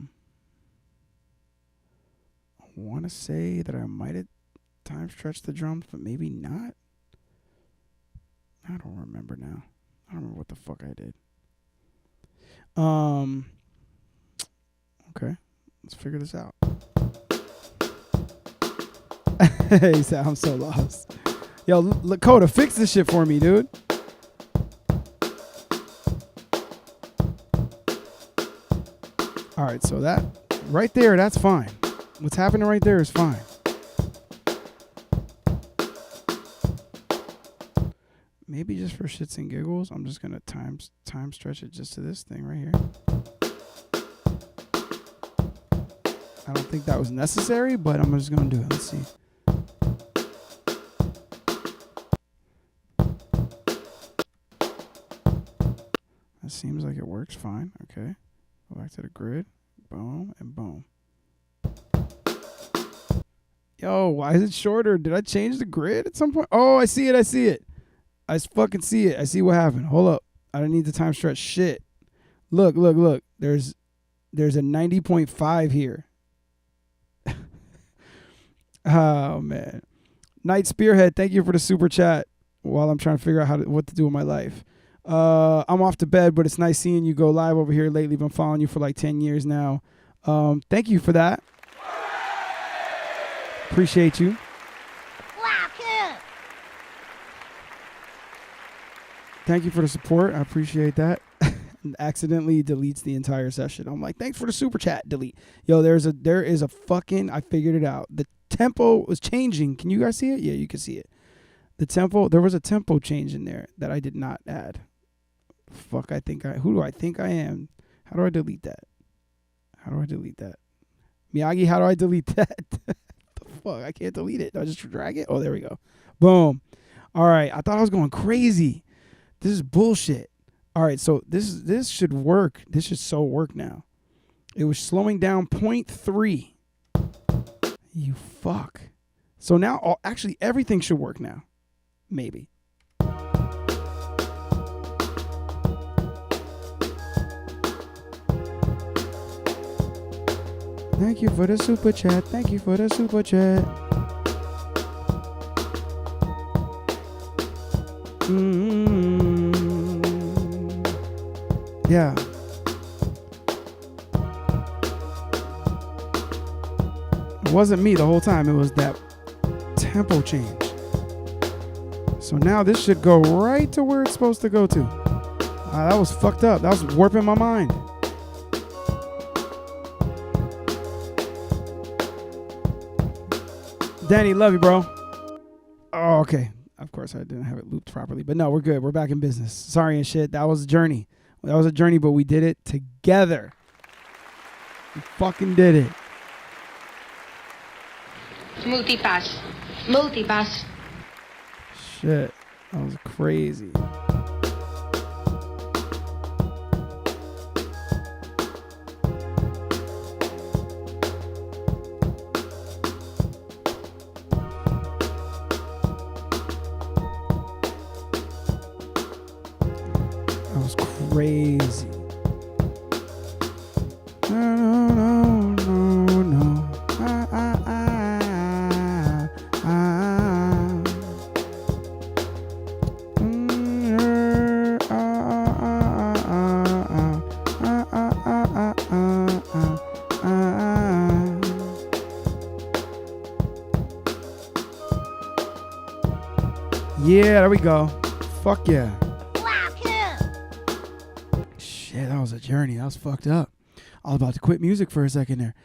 want to say that I might have time stretched the drums, but maybe not. I don't remember now. I don't remember what the fuck I did. Okay. Let's figure this out. He said, I'm so lost. Yo, Lakota, fix this shit for me, dude. All right, so that right there, that's fine. What's happening right there is fine. Maybe just for shits and giggles, I'm just gonna time stretch it just to this thing right here. I don't think that was necessary, but I'm just going to do it. Let's see. That seems like it works fine. Okay. Go back to the grid. Boom and boom. Yo, why is it shorter? Did I change the grid at some point? Oh, I see it. I see it. I fucking see it. I see what happened. Hold up. I don't need the time stretch. Shit. Look. There's a 90.5 here. Oh, man. Night Spearhead, thank you for the super chat while I'm trying to figure out what to do with my life. I'm off to bed, but it's nice seeing you go live over here lately. Been following you for like 10 years now. Thank you for that. Appreciate you. Wow, cool. Thank you for the support. I appreciate that. Accidentally deletes the entire session. I'm like, thanks for the super chat. Delete. Yo, there is a fucking, I figured it out. The tempo was changing. Can you guys see it? Yeah, you can see it. The tempo, there was a tempo change in there that I did not add. Who do I think I am? How do I delete that? Miyagi, how do I delete that? The fuck? I can't delete it. Do I just drag it? Oh, there we go. Boom. All right. I thought I was going crazy. This is bullshit. All right. So this should work. This should so work now. It was slowing down 0.3. You fuck. So now actually everything should work now. Maybe. Thank you for the super chat. Thank you for the super chat. Yeah. It wasn't me the whole time. It was that tempo change. So now this should go right to where it's supposed to go to. That was fucked up. That was warping my mind. Danny, love you, bro. Oh, okay. Of course, I didn't have it looped properly. But no, we're good. We're back in business. Sorry and shit. That was a journey. But we did it together. We fucking did it. Multipass. Shit. That was crazy. Crazy. No. Yeah, there we go. Fuck yeah. Yeah, that was a journey. That was fucked up. I was about to quit music for a second there.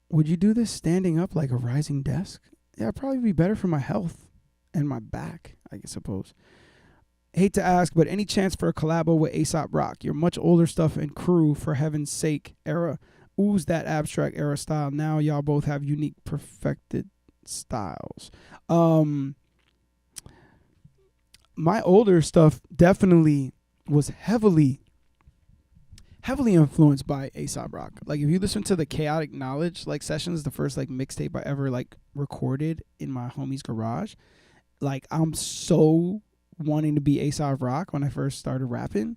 Would you do this standing up like a rising desk? Yeah, it'd probably be better for my health and my back, I suppose. Hate to ask, but any chance for a collabo with A$AP Rock? Your much older stuff and crew, for heaven's sake, era. Ooze that abstract era style. Now y'all both have unique, perfected styles. My older stuff definitely was heavily influenced by A$AP Rock. Like if you listen to the Chaotic Knowledge like sessions, the first like mixtape I ever like recorded in my homie's garage, like I'm so wanting to be A$AP Rock when I first started rapping.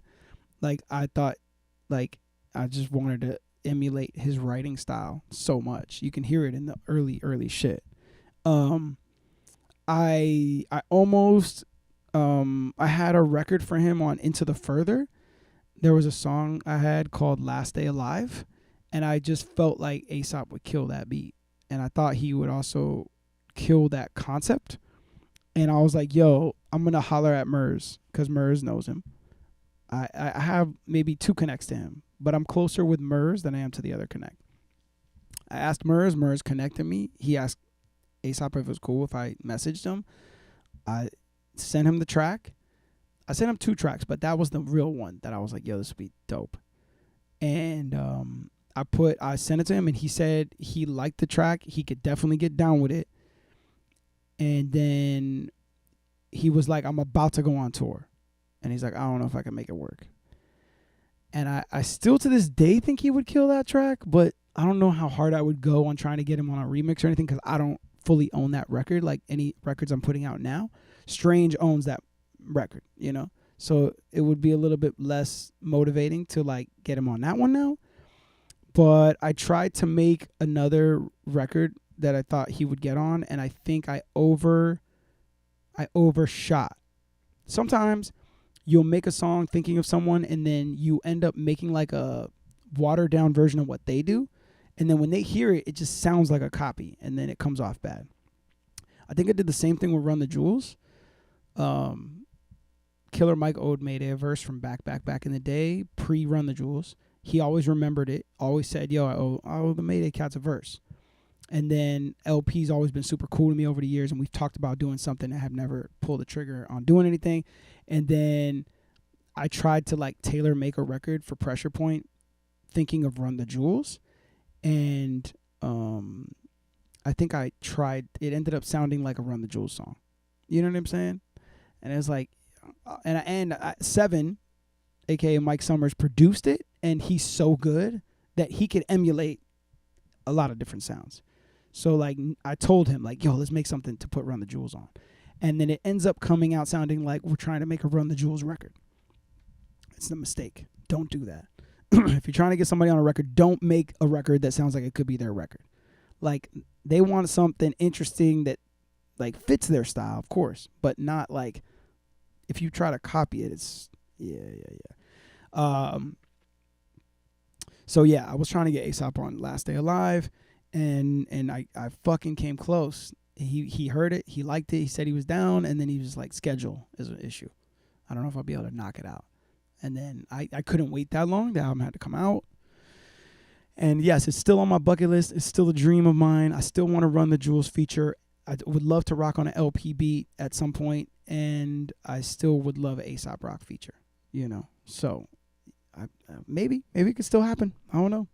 Like I thought, like I just wanted to emulate his writing style so much. You can hear it in the early shit. I almost I had a record for him on Into the Further. There was a song I had called Last Day Alive, and I just felt like A$AP would kill that beat, and I thought he would also kill that concept. And I was like, yo, I'm gonna holler at Murs because Murs knows him. I have maybe 2 connects to him, but I'm closer with Murs than I am to the other connect. I asked Murs connected me. He asked A$AP if it was cool if I messaged him. I sent him the track. I sent him 2 tracks, but that was the real one that I was like, yo, this would be dope. And I sent it to him, and he said he liked the track. He could definitely get down with it. And then he was like, I'm about to go on tour. And he's like, I don't know if I can make it work. And I still to this day think he would kill that track, but I don't know how hard I would go on trying to get him on a remix or anything, because I don't fully own that record like any records I'm putting out now. Strange owns that record, you know? So it would be a little bit less motivating to like get him on that one now. But I tried to make another record that I thought he would get on, and I think I overshot. Sometimes you'll make a song thinking of someone, and then you end up making like a watered down version of what they do. And then when they hear it, it just sounds like a copy, and then it comes off bad. I think I did the same thing with Run the Jewels. Killer Mike Ode made a verse from back in the day, pre-Run the Jewels. He always remembered it, always said, yo, I owe the Mayday Cats a verse. And then LP's always been super cool to me over the years, and we've talked about doing something. I have never pulled the trigger on doing anything. And then I tried to like tailor make a record for Pressure Point, thinking of Run the Jewels. And I think I tried, it ended up sounding like a Run the Jewels song. You know what I'm saying? And it was like, Seven, aka Mike Summers, produced it, and he's so good that he could emulate a lot of different sounds. So like I told him like, yo, let's make something to put Run the Jewels on. And then it ends up coming out sounding like we're trying to make a Run the Jewels record. It's a mistake. Don't do that. If you're trying to get somebody on a record, don't make a record that sounds like it could be their record. Like they want something interesting that like fits their style, of course, but not like if you try to copy it, it's yeah. So yeah, I was trying to get Aesop on Last Day Alive, and I fucking came close. He heard it, he liked it, he said he was down, and then he was like, schedule is an issue. I don't know if I'll be able to knock it out. And then I couldn't wait that long. The album had to come out. And yes, it's still on my bucket list. It's still a dream of mine. I still want to Run the Jewels feature. I would love to rock on an LP beat at some point, and I still would love an Aesop Rock feature, you know. So maybe it could still happen. I don't know.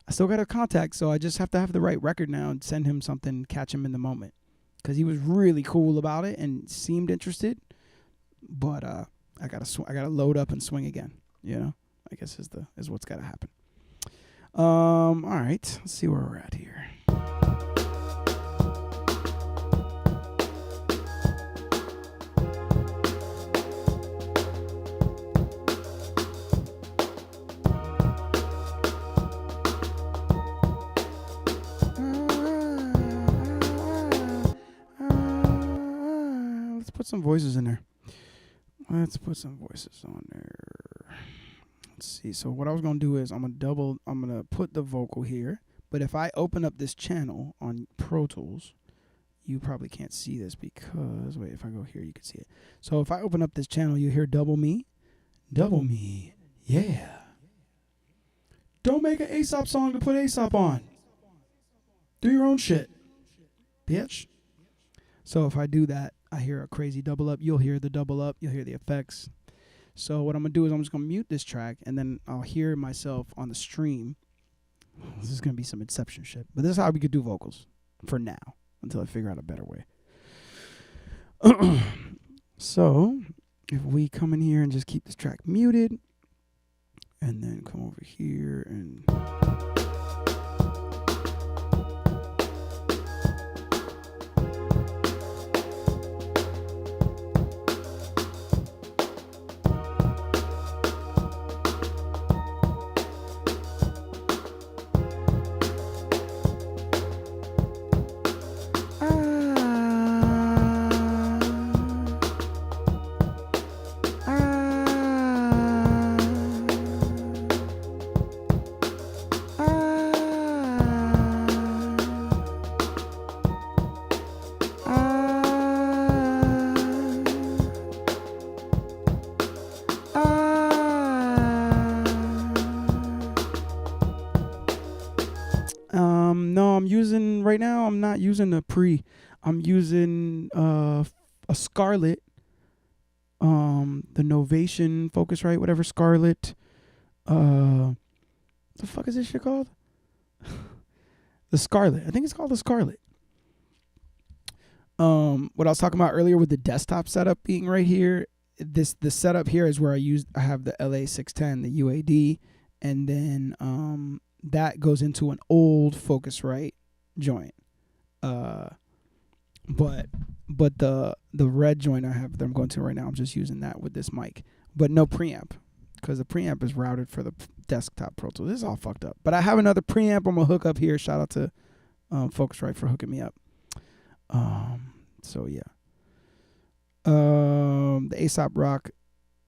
I still got a contact, so I just have to have the right record now and send him something, catch him in the moment, because he was really cool about it and seemed interested. But I gotta load up and swing again. You know, I guess is what's gotta happen. All right, let's see where we're at here. Let's put some voices in there. Let's put some voices on there. Let's see. So what I was going to do is I'm going to put the vocal here. But if I open up this channel on Pro Tools, you probably can't see this because, wait, if I go here, you can see it. So if I open up this channel, you hear double me. Double me. Yeah. Don't make an Aesop song to put Aesop on. Do your own shit, bitch. So if I do that, I hear a crazy double up. You'll hear the double up. You'll hear the effects. So what I'm going to do is I'm just going to mute this track, and then I'll hear myself on the stream. This is going to be some Inception shit. But this is how we could do vocals for now until I figure out a better way. So if we come in here and just keep this track muted, and then come over here and... No, I'm using, right now, I'm not using a pre. I'm using a Scarlett the Novation Focusrite, whatever, Scarlet. The fuck is this shit called? The Scarlet. I think it's called the Scarlet. What I was talking about earlier with the desktop setup being right here. The setup here is where I have the LA610, the UAD, and then that goes into an old Focusrite joint. But the red joint I have that I'm going to right now, I'm just using that with this mic, but no preamp, because the preamp is routed for the desktop Pro Tools. This is all fucked up. But I have another preamp I'm gonna hook up here. Shout out to Focusrite for hooking me up. So yeah. The Aesop Rock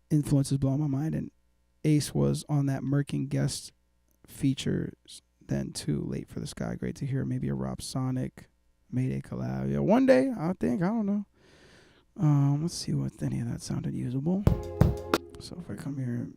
influence is blowing my mind, and Ace was on that Merkin guest features. Then Too Late for the Sky. Great to hear. Maybe a Rob Sonic Mayday collab. Yeah, one day I think. I don't know. Let's see what any of that sounded usable. So if I come here.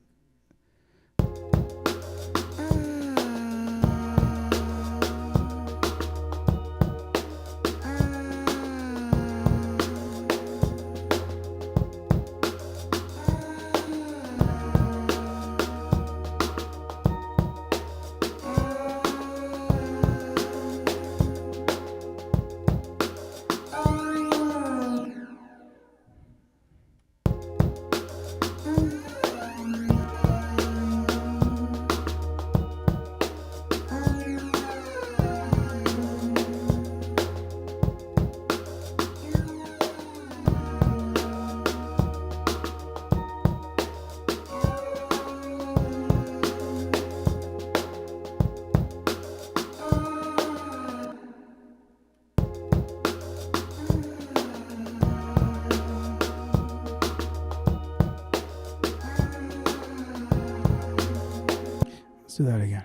Let's do that again.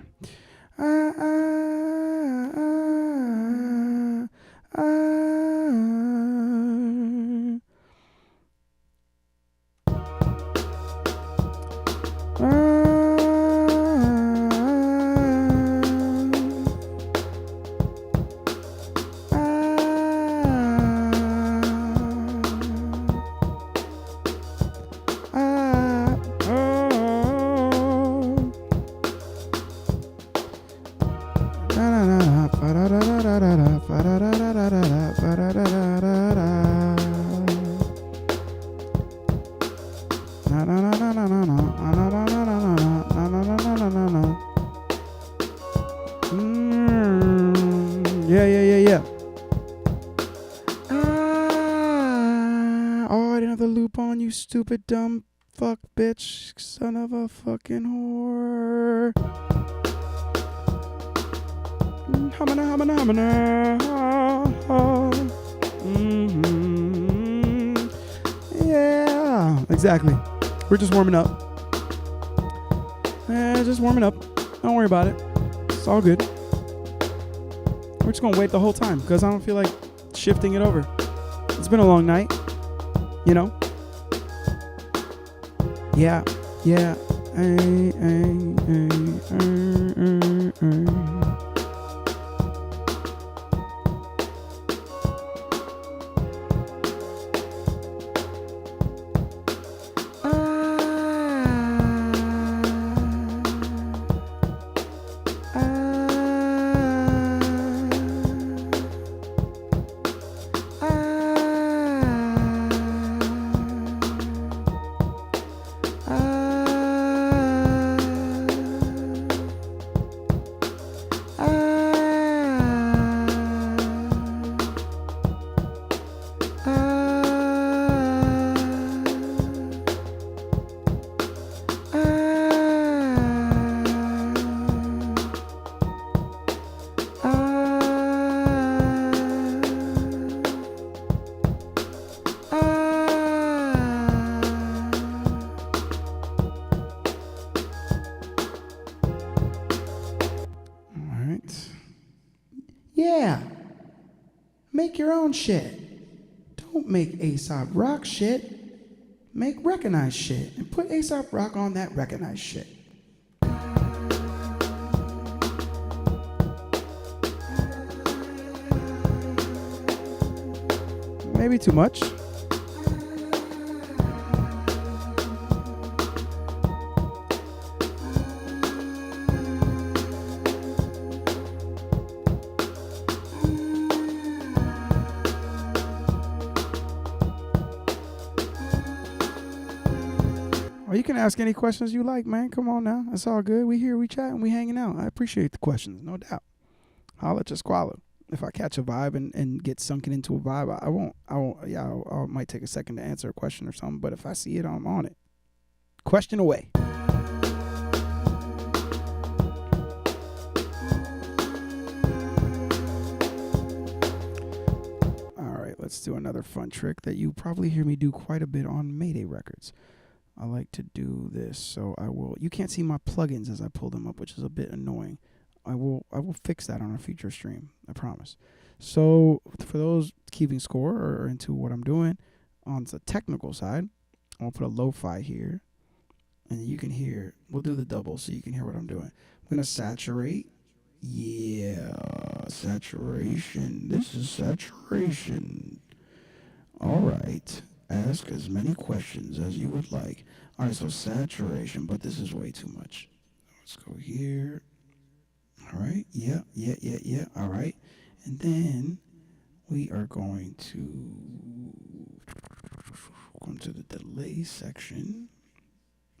Yeah. Oh, I didn't have the loop on, you stupid dumb fuck bitch, son of a fucking whore. Yeah, exactly. We're just warming up. Just warming up. Don't worry about it. It's all good. We're just gonna wait the whole time because I don't feel like shifting it over. It's been a long night, you know? Yeah. Yeah. Make your own shit. Don't make Aesop Rock shit. Make recognized shit. And put Aesop Rock on that recognized shit. Maybe too much. you can ask any questions you like, man. Come on now. It's all good. We here, we chatting, we hanging out. I appreciate the questions, no doubt. Holla at your squalor. If I catch a vibe and get sunken into a vibe, I might take a second to answer a question or something. But if I see it, I'm on it. Question away. Let's do another fun trick that you probably hear me do quite a bit on Mayday Records. I like to do this, so you can't see my plugins as I pull them up, which is a bit annoying. I will fix that on a future stream, I promise. So for those keeping score or into what I'm doing, on the technical side, I'll put a lo-fi here, and you can hear, we'll do the double so you can hear what I'm doing. I'm going to saturate. Yeah, saturation. This is saturation. All right. Ask as many questions as you would like. All right, so saturation, but this is way too much. Let's go here. All right. Yeah. All right. And then we are going to come to the delay section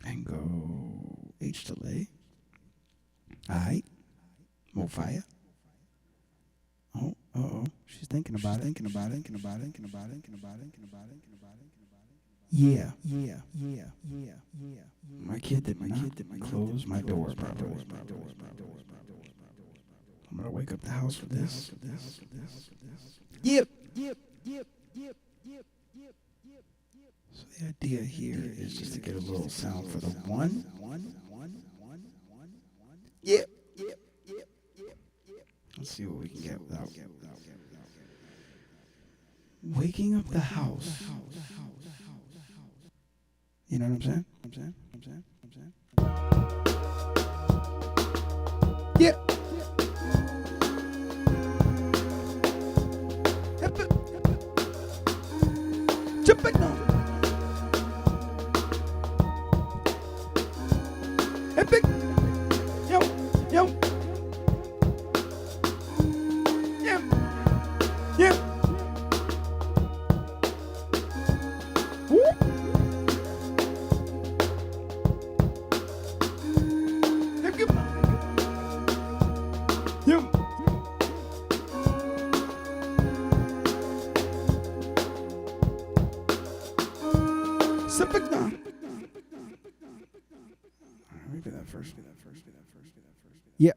and go H delay. All right. More fire. Oh. She's thinking about it. Yeah. My kid did not close my door. I'm gonna wake up the house with this. Yep. So the idea here is just to get a little sound for the one. Yep. Let's see what we can get without waking up the house. You know what I'm saying? Yeah. Jump back now. Epic. Yo. Yeah. Woo. Yeah. Sit back down. Maybe that first. Yeah.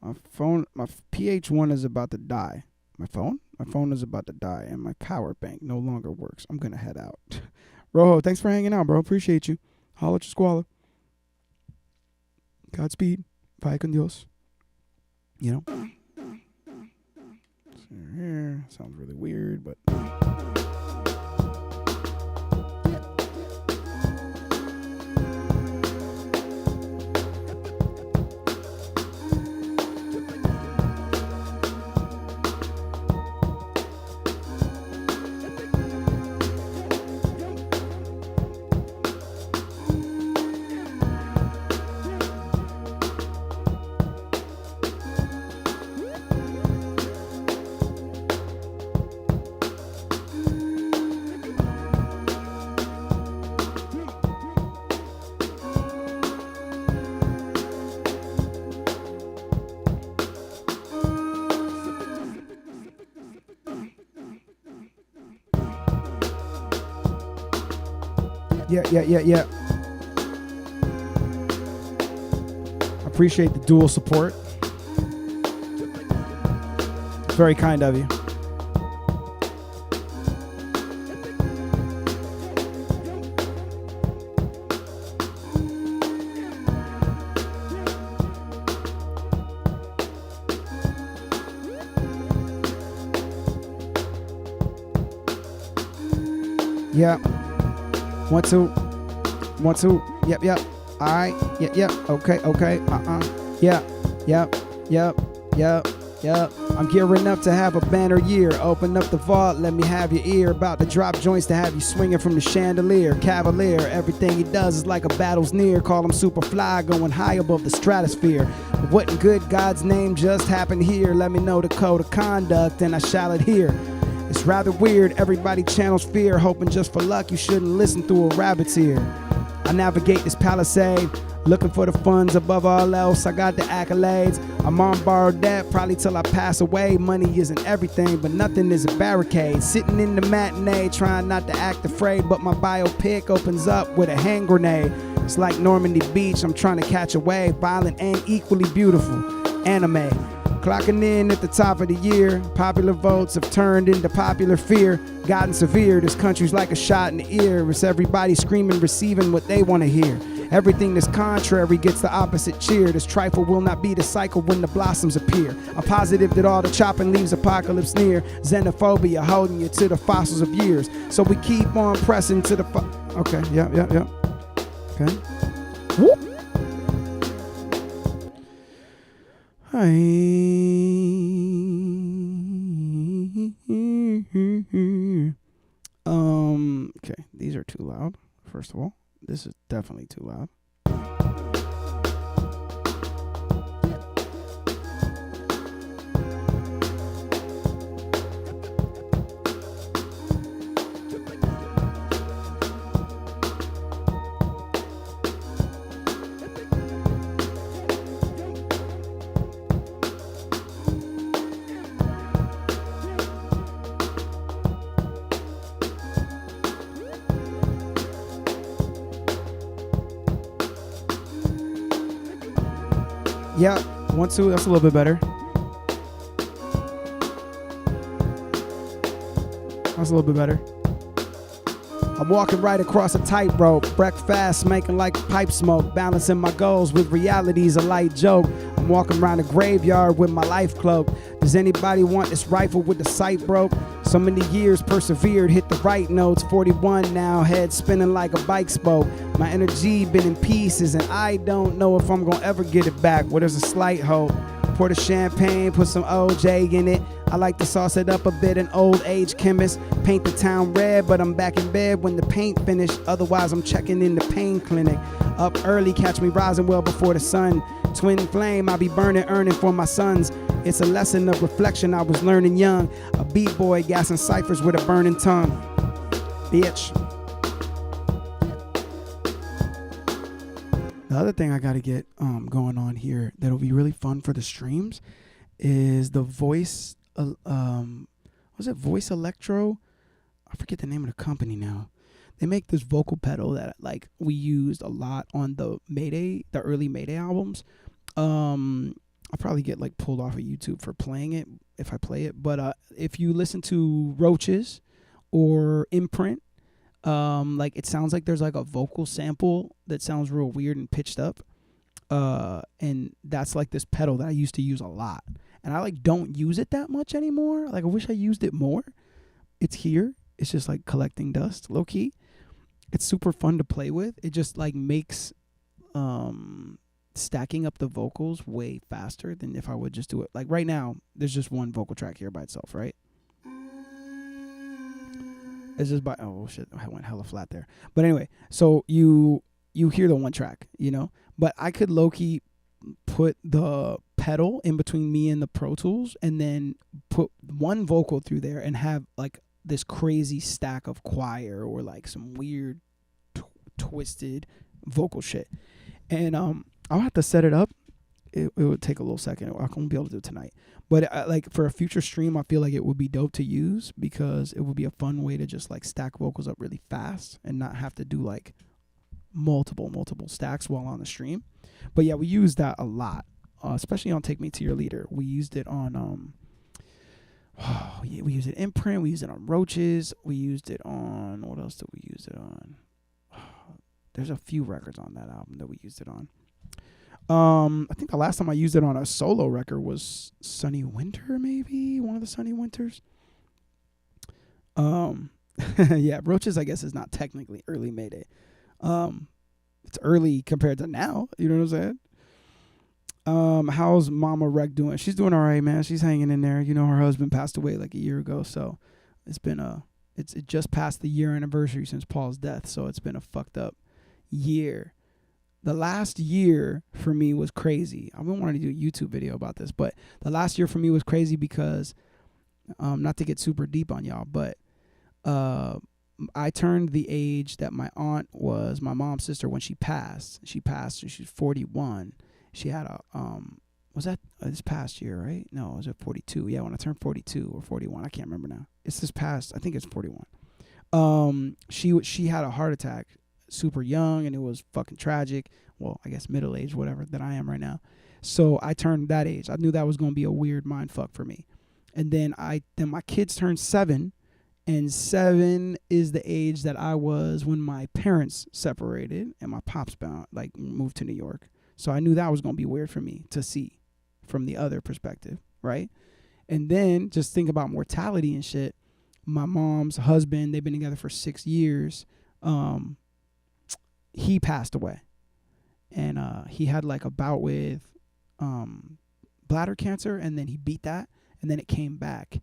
My phone, my PH1 is about to die. My phone is about to die, and my power bank no longer works. I'm gonna head out. Rojo, thanks for hanging out, bro. Appreciate you. Holla at your squalor. Godspeed. Vaya con Dios. You know? Here. Sounds really weird, but... Yeah. Appreciate the dual support. It's very kind of you. Yeah. 1 2 1 2. Yep. All right. Yep. Okay. Yep. I'm gearing up to have a banner year. Open up the vault, let me have your ear. About to drop joints to have you swinging from the chandelier. Cavalier, everything he does is like a battle's near. Call him super fly, going high above the stratosphere. But what in good God's name just happened here? Let me know the code of conduct and I shall adhere. It's rather weird, everybody channels fear, hoping just for luck you shouldn't listen through a rabbit's ear. I navigate this palisade, looking for the funds above all else. I got the accolades. I'm on borrowed debt, probably till I pass away. Money isn't everything, but nothing is a barricade. Sitting in the matinee, trying not to act afraid, but my biopic opens up with a hand grenade. It's like Normandy Beach, I'm trying to catch a wave, violent and equally beautiful. Anime. Clocking in at the top of the year, popular votes have turned into popular fear. Gotten severe, this country's like a shot in the ear. It's everybody screaming, receiving what they want to hear. Everything that's contrary gets the opposite cheer. This trifle will not be the cycle when the blossoms appear. I'm positive that all the chopping leaves apocalypse near. Xenophobia holding you to the fossils of years. So we keep on pressing to the okay, yep. Okay. Whoop. Okay, these are too loud. First of all, this is definitely too loud. Yeah, 1, 2, that's a little bit better. That's a little bit better. I'm walking right across a tightrope, breakfast making like pipe smoke, balancing my goals with reality's a light joke. I'm walking around a graveyard with my life cloak. Does anybody want this rifle with the sight broke? So many years persevered, hit the right notes. 41 now, head spinning like a bike spoke. My energy been in pieces and I don't know if I'm gonna ever get it back. Well, there's a slight hope. Pour the champagne, put some OJ in it. I like to sauce it up a bit, an old age chemist. Paint the town red, but I'm back in bed when the paint finished. Otherwise, I'm checking in the pain clinic. Up early, catch me rising well before the sun. Twin flame, I be burning, earning for my sons. It's a lesson of reflection I was learning young. A beat boy gassing ciphers with a burning tongue. Bitch. The other thing I gotta get going on here that'll be really fun for the streams is the voice. Was it Voice Electro? I forget the name of the company now. They make this vocal pedal that like we used a lot on the early Mayday albums. I'll probably get like pulled off of YouTube for playing it if I play it. But if you listen to Roaches or Imprint, like it sounds like there's like a vocal sample that sounds real weird and pitched up. And that's like this pedal that I used to use a lot. And I like don't use it that much anymore. Like I wish I used it more. It's here. It's just like collecting dust, low key. It's super fun to play with. It just like makes stacking up the vocals way faster than if I would just do it. Like right now, there's just one vocal track here by itself, right? It's just by oh shit, I went hella flat there. But anyway, so you hear the one track, you know? But I could low key put the pedal in between me and the Pro Tools and then put one vocal through there and have like this crazy stack of choir or like some weird twisted vocal shit. And I'll have to set it up. It would take a little second. I won't be able to do it tonight. But like for a future stream, I feel like it would be dope to use because it would be a fun way to just like stack vocals up really fast and not have to do like multiple stacks while on the stream. But yeah, we use that a lot, especially on Take Me to Your Leader. We used it on we used it in Imprint. We used it on Roaches. We used it on what else did we use it on? There's a few records on that album that we used it on. I think the last time I used it on a solo record was Sunny Winter, maybe one of the Sunny Winters. Yeah, Roaches I guess is not technically early Mayday. It's early compared to now. You know what I'm saying? How's Mama Rec doing? She's doing all right, man. She's hanging in there. You know, her husband passed away like a year ago, so it's been it just passed the year anniversary since Paul's death, so it's been a fucked up year. The last year for me was crazy. I've been wanting to do a YouTube video about this, but the last year for me was crazy because, not to get super deep on y'all, but I turned the age that my aunt was, my mom's sister, when she passed. She passed when she was 41. She had a was that this past year, right? No, was it 42? Yeah, when I turned 42 or 41, I can't remember now. It's this past, I think it's 41. She had a heart attack, super young, and it was fucking tragic. Well, I guess middle age, whatever that I am right now. So I turned that age. I knew that was gonna be a weird mind fuck for me. And then my kids turned 7, and 7 is the age that I was when my parents separated and my pops moved to New York. So I knew that was gonna be weird for me to see from the other perspective, right? And then just think about mortality and shit. My mom's husband, they've been together for 6 years. He passed away, and he had like a bout with bladder cancer, and then he beat that, and then it came back,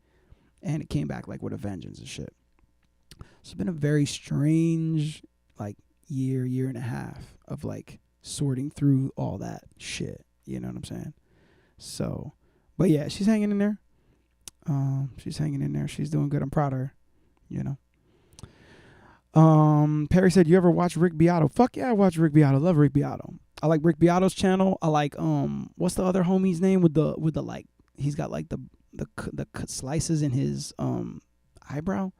and it came back like with a vengeance and shit. So it's been a very strange like year and a half of like sorting through all that shit. You know what I'm saying? So, but yeah, she's hanging in there. She's hanging in there. She's doing good. I'm proud of her. You know. Perry said, "You ever watch Rick Beato?" Fuck yeah, I watch Rick Beato. Love Rick Beato. I like Rick Beato's channel. I like what's the other homie's name with the like, he's got like the slices in his eyebrow.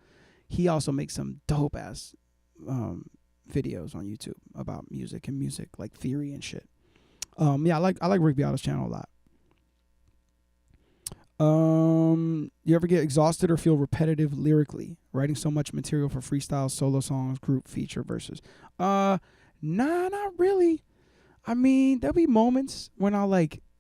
He also makes some dope ass videos on YouTube about music and music like theory and shit. Yeah, I like Rick Beato's channel a lot. You ever get exhausted or feel repetitive lyrically, writing so much material for freestyle, solo songs, group, feature, verses? Nah, not really. I mean, there'll be moments when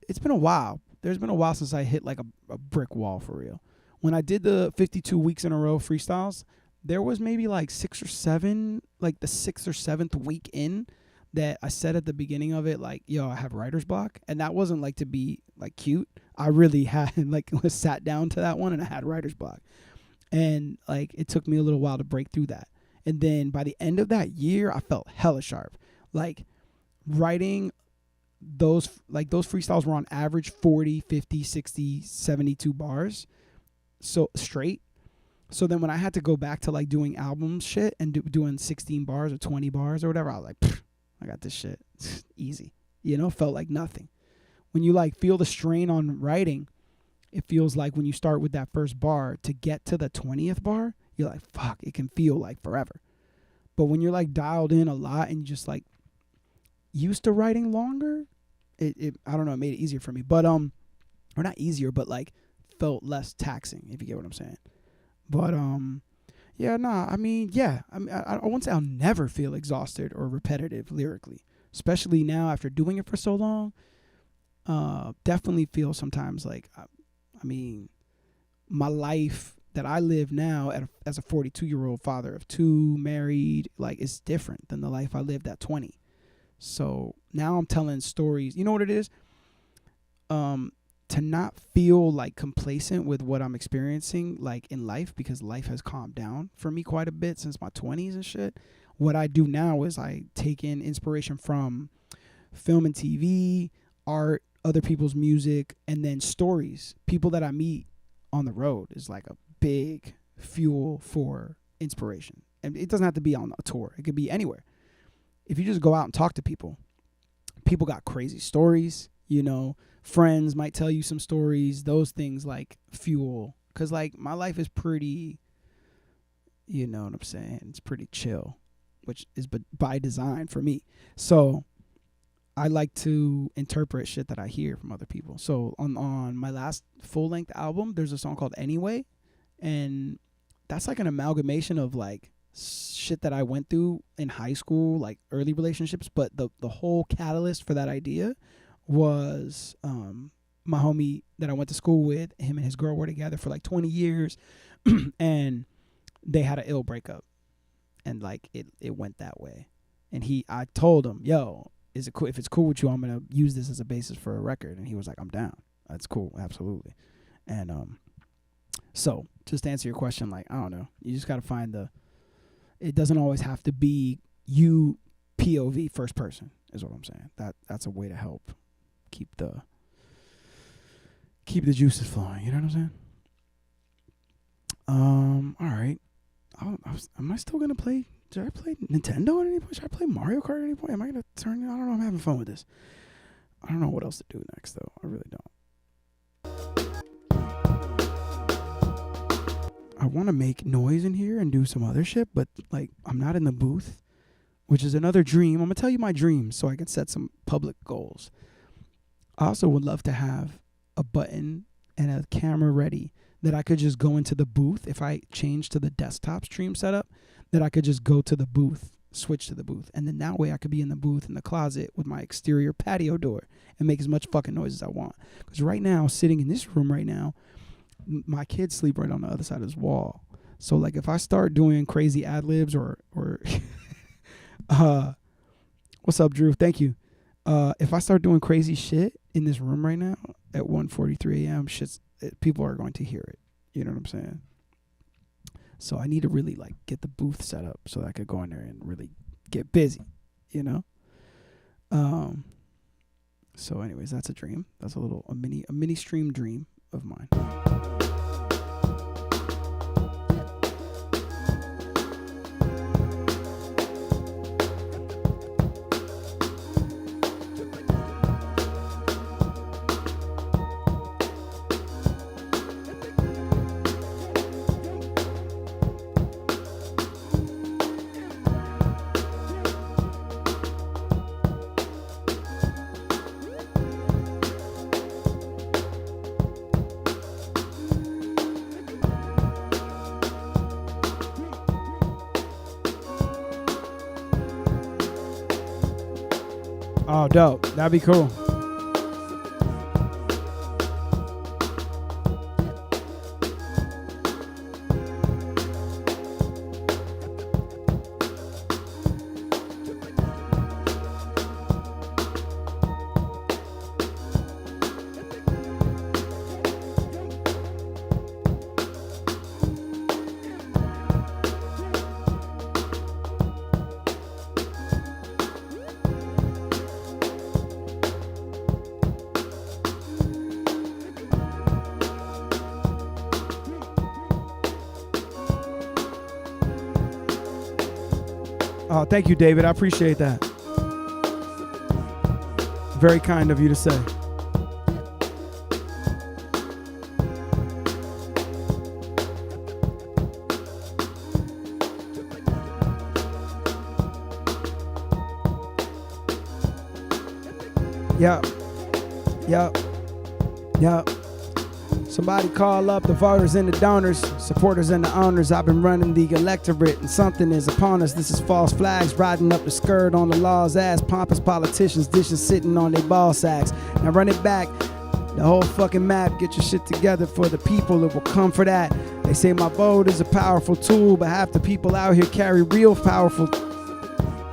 it's been a while. There's been a while since I hit like a brick wall for real. When I did the 52 weeks in a row freestyles, there was maybe like 6 or 7, like the 6th or 7th week in, that I said at the beginning of it, like, yo, I have writer's block. And that wasn't like to be like cute. I really had like was sat down to that one and I had writer's block. And like it took me a little while to break through that. And then by the end of that year, I felt hella sharp. Like writing those freestyles were on average 40, 50, 60, 72 bars. So straight. So then when I had to go back to like doing album shit and doing 16 bars or 20 bars or whatever, I was like, I got this shit. It's easy. You know, felt like nothing. When you like feel the strain on writing, it feels like when you start with that first bar to get to the 20th bar, you're like, fuck, it can feel like forever. But when you're like dialed in a lot and you just like used to writing longer, it I don't know, it made it easier for me. But or not easier, but like felt less taxing, if you get what I'm saying. But yeah, nah, I mean, yeah. I won't say I'll never feel exhausted or repetitive lyrically, especially now after doing it for so long. Definitely feel sometimes like, I mean, my life that I live now as a 42-year-old father of 2, married, like it's different than the life I lived at 20. So now I'm telling stories. You know what it is? To not feel like complacent with what I'm experiencing like in life, because life has calmed down for me quite a bit since my 20s and shit. What I do now is I take in inspiration from film and TV, art, other people's music, and then stories. People that I meet on the road is like a big fuel for inspiration. And it doesn't have to be on a tour. It could be anywhere. If you just go out and talk to people, people got crazy stories, you know. Friends might tell you some stories. Those things like fuel. Because like my life is pretty, you know what I'm saying, it's pretty chill, which is by design for me. So I like to interpret shit that I hear from other people. So on my last full-length album, there's a song called Anyway. And that's like an amalgamation of like shit that I went through in high school, like early relationships. But the whole catalyst for that idea was my homie that I went to school with. Him and his girl were together for like 20 years. And they had an ill breakup. And like it went that way. And I told him, yo, is it cool? If it's cool with you, I'm going to use this as a basis for a record. And he was like, I'm down. That's cool. Absolutely. And so just to answer your question, like, I don't know. You just got to find it doesn't always have to be you POV first person is what I'm saying. That's a way to help keep the juices flowing. You know what I'm saying? All right. am I still gonna play? Did I play Nintendo at any point? Should I play Mario Kart at any point? Am I gonna turn? I don't know. I'm having fun with this. I don't know what else to do next though. I really don't. I want to make noise in here and do some other shit, but like I'm not in the booth, which is another dream. I'm gonna tell you my dreams so I can set some public goals. I also would love to have a button and a camera ready that I could just go into the booth. If I change to the desktop stream setup, that I could just go to the booth, switch to the booth. And then that way I could be in the booth in the closet with my exterior patio door and make as much fucking noise as I want. Because right now, sitting in this room right now, my kids sleep right on the other side of this wall. So like if I start doing crazy ad libs or what's up, Drew? Thank you. If I start doing crazy shit in this room right now at 1:43 a.m., people are going to hear it. You know what I'm saying? So I need to really like get the booth set up so that I could go in there and really get busy, you know? So anyways, that's a dream. That's a mini stream dream of mine. Oh, dope. That'd be cool. Oh, thank you, David. I appreciate that. Very kind of you to say. Yep. Somebody call up the voters and the donors, supporters and the owners. I've been running the electorate and something is upon us. This is false flags riding up the skirt on the law's ass. Pompous politicians dishes sitting on their ball sacks. Now run it back, the whole fucking map. Get your shit together for the people, it will come for that. They say my vote is a powerful tool, but half the people out here carry real powerful.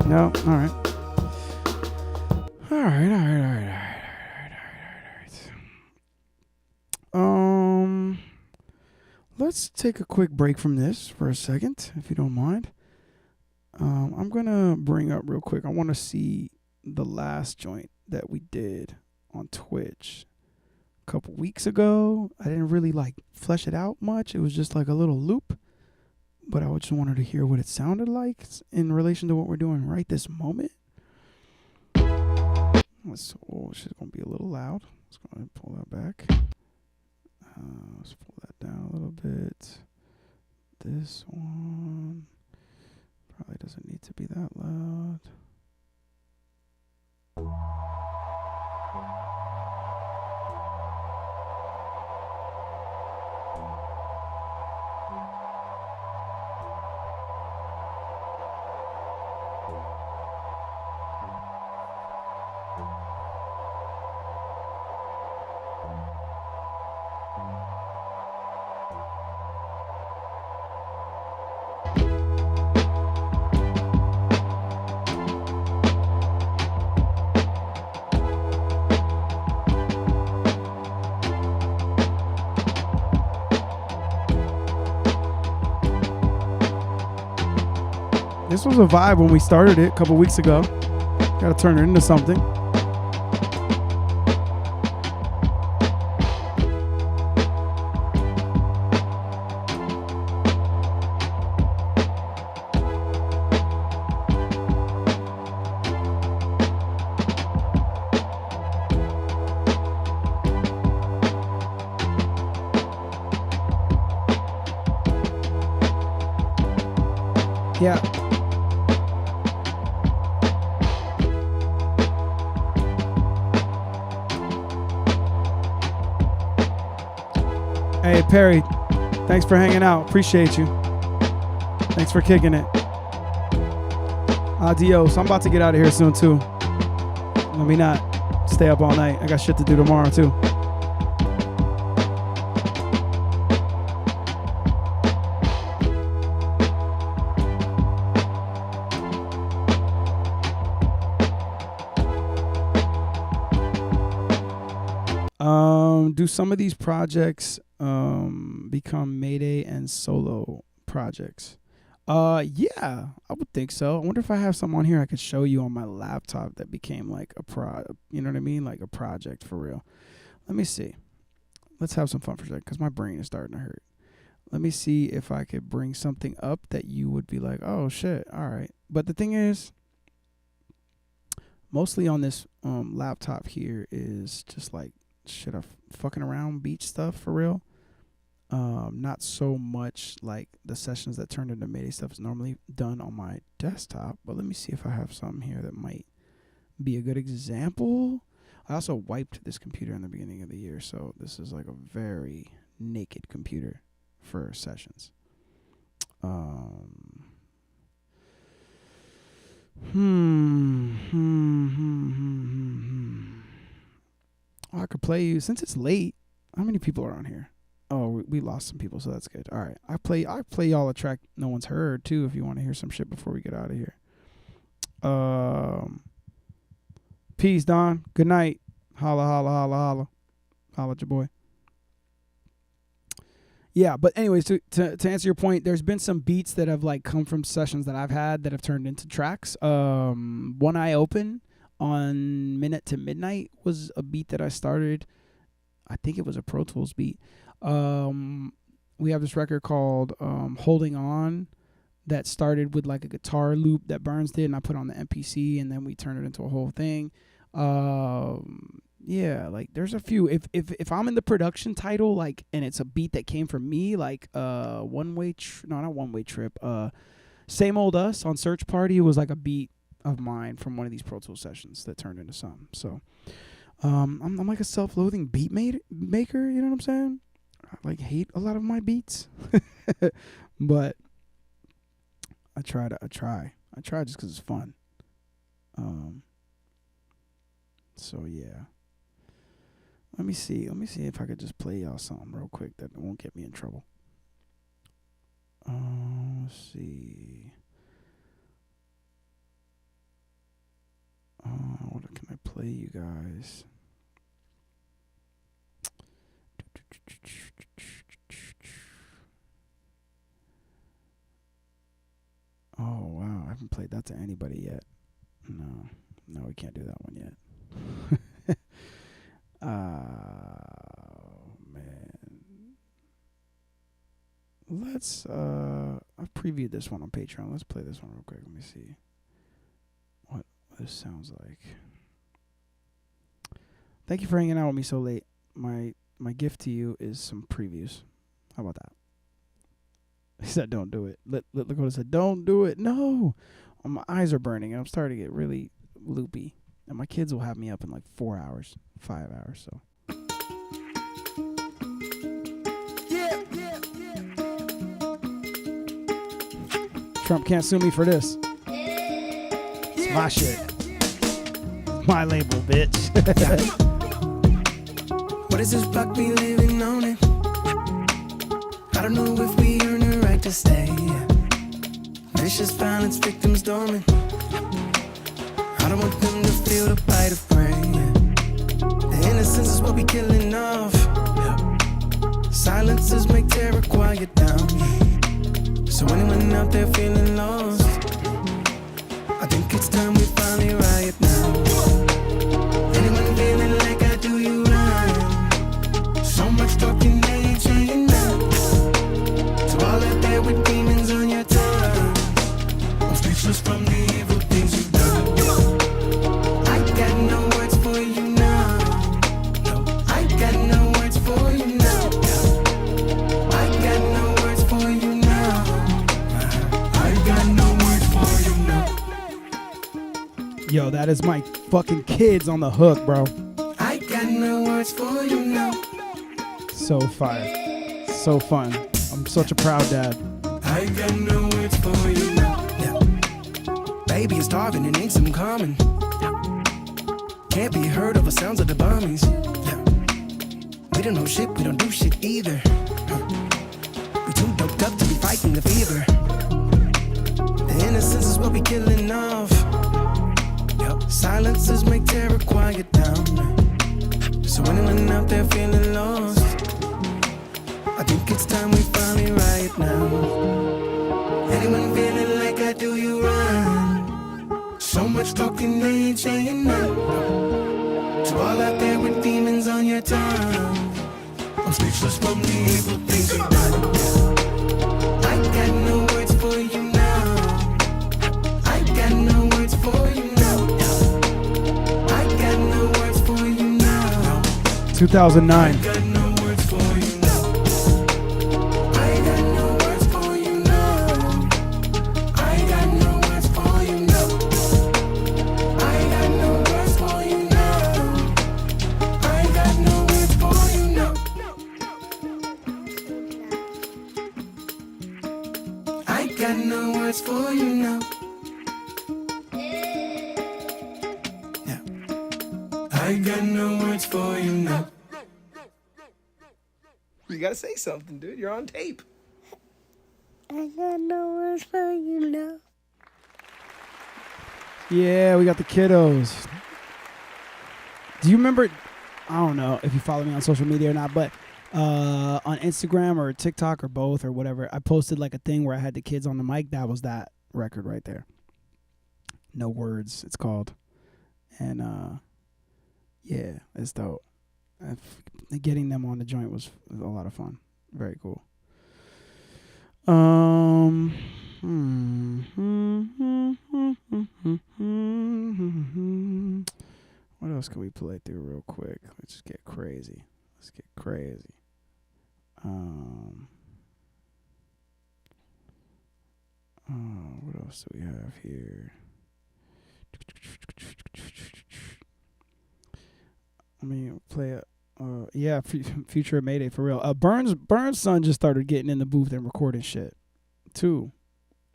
No, all right. Let's take a quick break from this for a second, if you don't mind. I'm going to bring up real quick. I want to see the last joint that we did on Twitch a couple weeks ago. I didn't really like flesh it out much. It was just like a little loop. But I just wanted to hear what it sounded like in relation to what we're doing right this moment. It's just going to be a little loud. Let's go ahead and pull that back. Let's pull that down a little bit. This one probably doesn't need to be that loud. This was a vibe when we started it a couple weeks ago. Got to turn it into something. Perry, thanks for hanging out. Appreciate you. Thanks for kicking it. Adios. I'm about to get out of here soon too. Let me not stay up all night. I got shit to do tomorrow too. Do some of these projects become Mayday and solo projects? Yeah, I would think so. I wonder if I have some on here I could show you on my laptop that became like you know what I mean? Like a project for real. Let me see. Let's have some fun for a second because my brain is starting to hurt. Let me see if I could bring something up that you would be like, oh shit, all right. But the thing is, mostly on this laptop here is just like shit of fucking around beach stuff for real. Not so much like the sessions that turned into Mayday stuff is normally done on my desktop. But let me see if I have something here that might be a good example. I also wiped this computer in the beginning of the year, so this is like a very naked computer for sessions. I could play you since it's late. How many people are on here? Oh, we lost some people, so that's good. All right, I play y'all a track no one's heard too. If you want to hear some shit before we get out of here. Peace, Don. Good night. Holla, holla, holla, holla, holla at your boy. Yeah, but anyways, to answer your point, there's been some beats that have like come from sessions that I've had that have turned into tracks. One Eye Open on Minute to Midnight was a beat that I started. I think it was a Pro Tools beat. We have this record called Holding On that started with like a guitar loop that Burns did, and I put on the MPC, and then we turned it into a whole thing. Yeah, like there's a few. If I'm in the production title, like, and it's a beat that came from me, like not One Way Trip. Same Old Us on Search Party was like a beat of mine from one of these Pro Tools sessions that turned into some. So I'm like a self-loathing beat maker, you know what I'm saying? I like hate a lot of my beats. But I try just because it's fun. So yeah. Let me see if I could just play y'all something real quick that won't get me in trouble. Let's see. What can I play you guys? Oh wow, I haven't played that to anybody yet. No, we can't do that one yet. Oh man. Let's I've previewed this one on Patreon. Let's play this one real quick. Let me see what this sounds like. Thank you for hanging out with me so late. My gift to you is some previews. How about that? He said don't do it. Lakota said don't do it. No. My eyes are burning and I'm starting to get really loopy. And my kids will have me up in like 4 hours, 5 hours, so. Trump can't sue me for this. It's my shit. My label, bitch. What is this block we living on it? I don't know if we earn the right to stay. Vicious violence victims dormant. I don't want them to feel the bite of prey. The innocence is what we killing off. Silences make terror quiet down. So anyone out there feeling lost, I think it's time we finally riot now. Anyone feeling like I do you wrong? So much talking they ain't saying nothing. So all out there with demons on your tongue, I'm speechless from the evil things you've done. I got no words for you now. No, I got no words for you now. I got no words for you now. I got no words for you now. Yo, that is my fucking kids on the hook, bro. I got no words for you now. So fire. So fun. I'm such a proud dad. I got no words for you now. Yeah. Baby is starving and needs some calming. Can't be heard over sounds of the bombings. Yeah. We don't know shit, we don't do shit either. We too doped up to be fighting the fever. The innocence is what we killing off. Yep. Silences make terror quiet down. So anyone out there feeling lost, I think it's time we finally riot now. Anyone feeling like I do you wrong? So much talking, they ain't saying no. To all out there with demons on your tongue, I'm speechless from the evil things you've done. I got no words for you now. I got no words for you now. I got no words for you now. 2009. I got no words for you now. I got no words for you now. I got no words for you now. I got no words for you now. I got no words for you now. I got no words for you now. Yeah. I got no words for you now. You gotta say something, dude. You're on tape. I got no words for you now. Yeah, we got the kiddos. Do you remember? I don't know if you follow me on social media or not, but on Instagram or TikTok or both or whatever, I posted like a thing where I had the kids on the mic. That was that record right there. No Words, it's called. And yeah, it's dope. Getting them on the joint was a lot of fun. Very cool. What else can we play through real quick? Let's just get crazy. Let's get crazy. What else do we have here? Let me play a yeah, Future Mayday for real. Burns' son just started getting in the booth and recording shit too,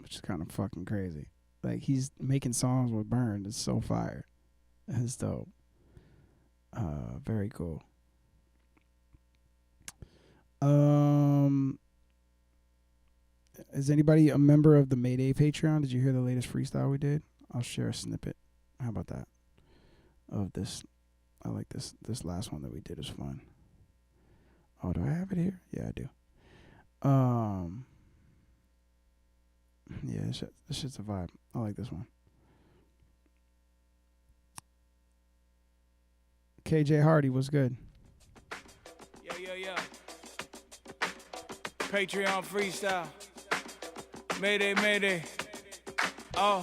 which is kind of fucking crazy. Like he's making songs with Burn. It's so fire. It's dope. Very cool. Is anybody a member of the Mayday Patreon? Did you hear the latest freestyle we did? I'll share a snippet. How about that? Of this. I like this last one that we did is fun. Oh, do I have it here? Yeah, I do. Yeah, this shit's a vibe. I like this one. KJ Hardy, what's good? Yeah. Patreon freestyle. Mayday. Oh.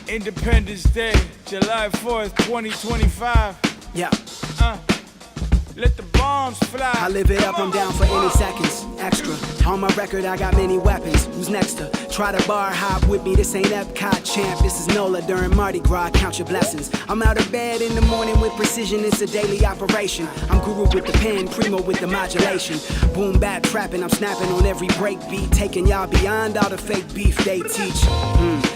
Independence Day, July 4th, 2025. Yeah. Let the bombs fly. I live it up, I'm down for any seconds. Extra. On my record, I got many weapons. Who's next to try to bar hop with me? This ain't Epcot, champ. This is NOLA during Mardi Gras. Count your blessings. I'm out of bed in the morning with precision. It's a daily operation. I'm guru with the pen, primo with the modulation. Boom, bap, trapping. I'm snapping on every break beat. Taking y'all beyond all the fake beef they teach.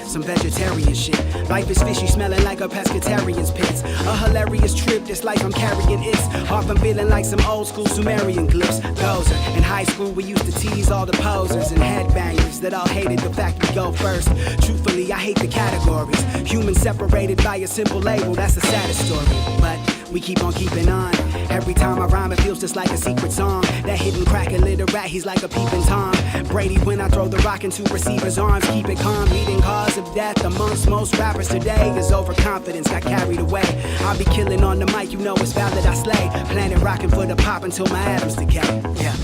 Some vegetarian shit. Life is fishy, smelling like a pescatarian's pits. A hilarious trip, this life I'm carrying it's often feeling like some old school Sumerian glyphs. Gozer. In high school we used to tease all the posers and headbangers that all hated the fact we go first. Truthfully, I hate the categories. Humans separated by a simple label, that's the saddest story. But we keep on keeping on. Every time I rhyme, it feels just like a secret song. That hidden cracker lit a rat, he's like a peeping Tom. Brady, when I throw the rock into receiver's arms, keep it calm. Leading cause of death amongst most rappers today is overconfidence, got carried away. I'll be killing on the mic, you know it's valid, I slay. Planet rocking for the pop until my atoms decay. Yeah.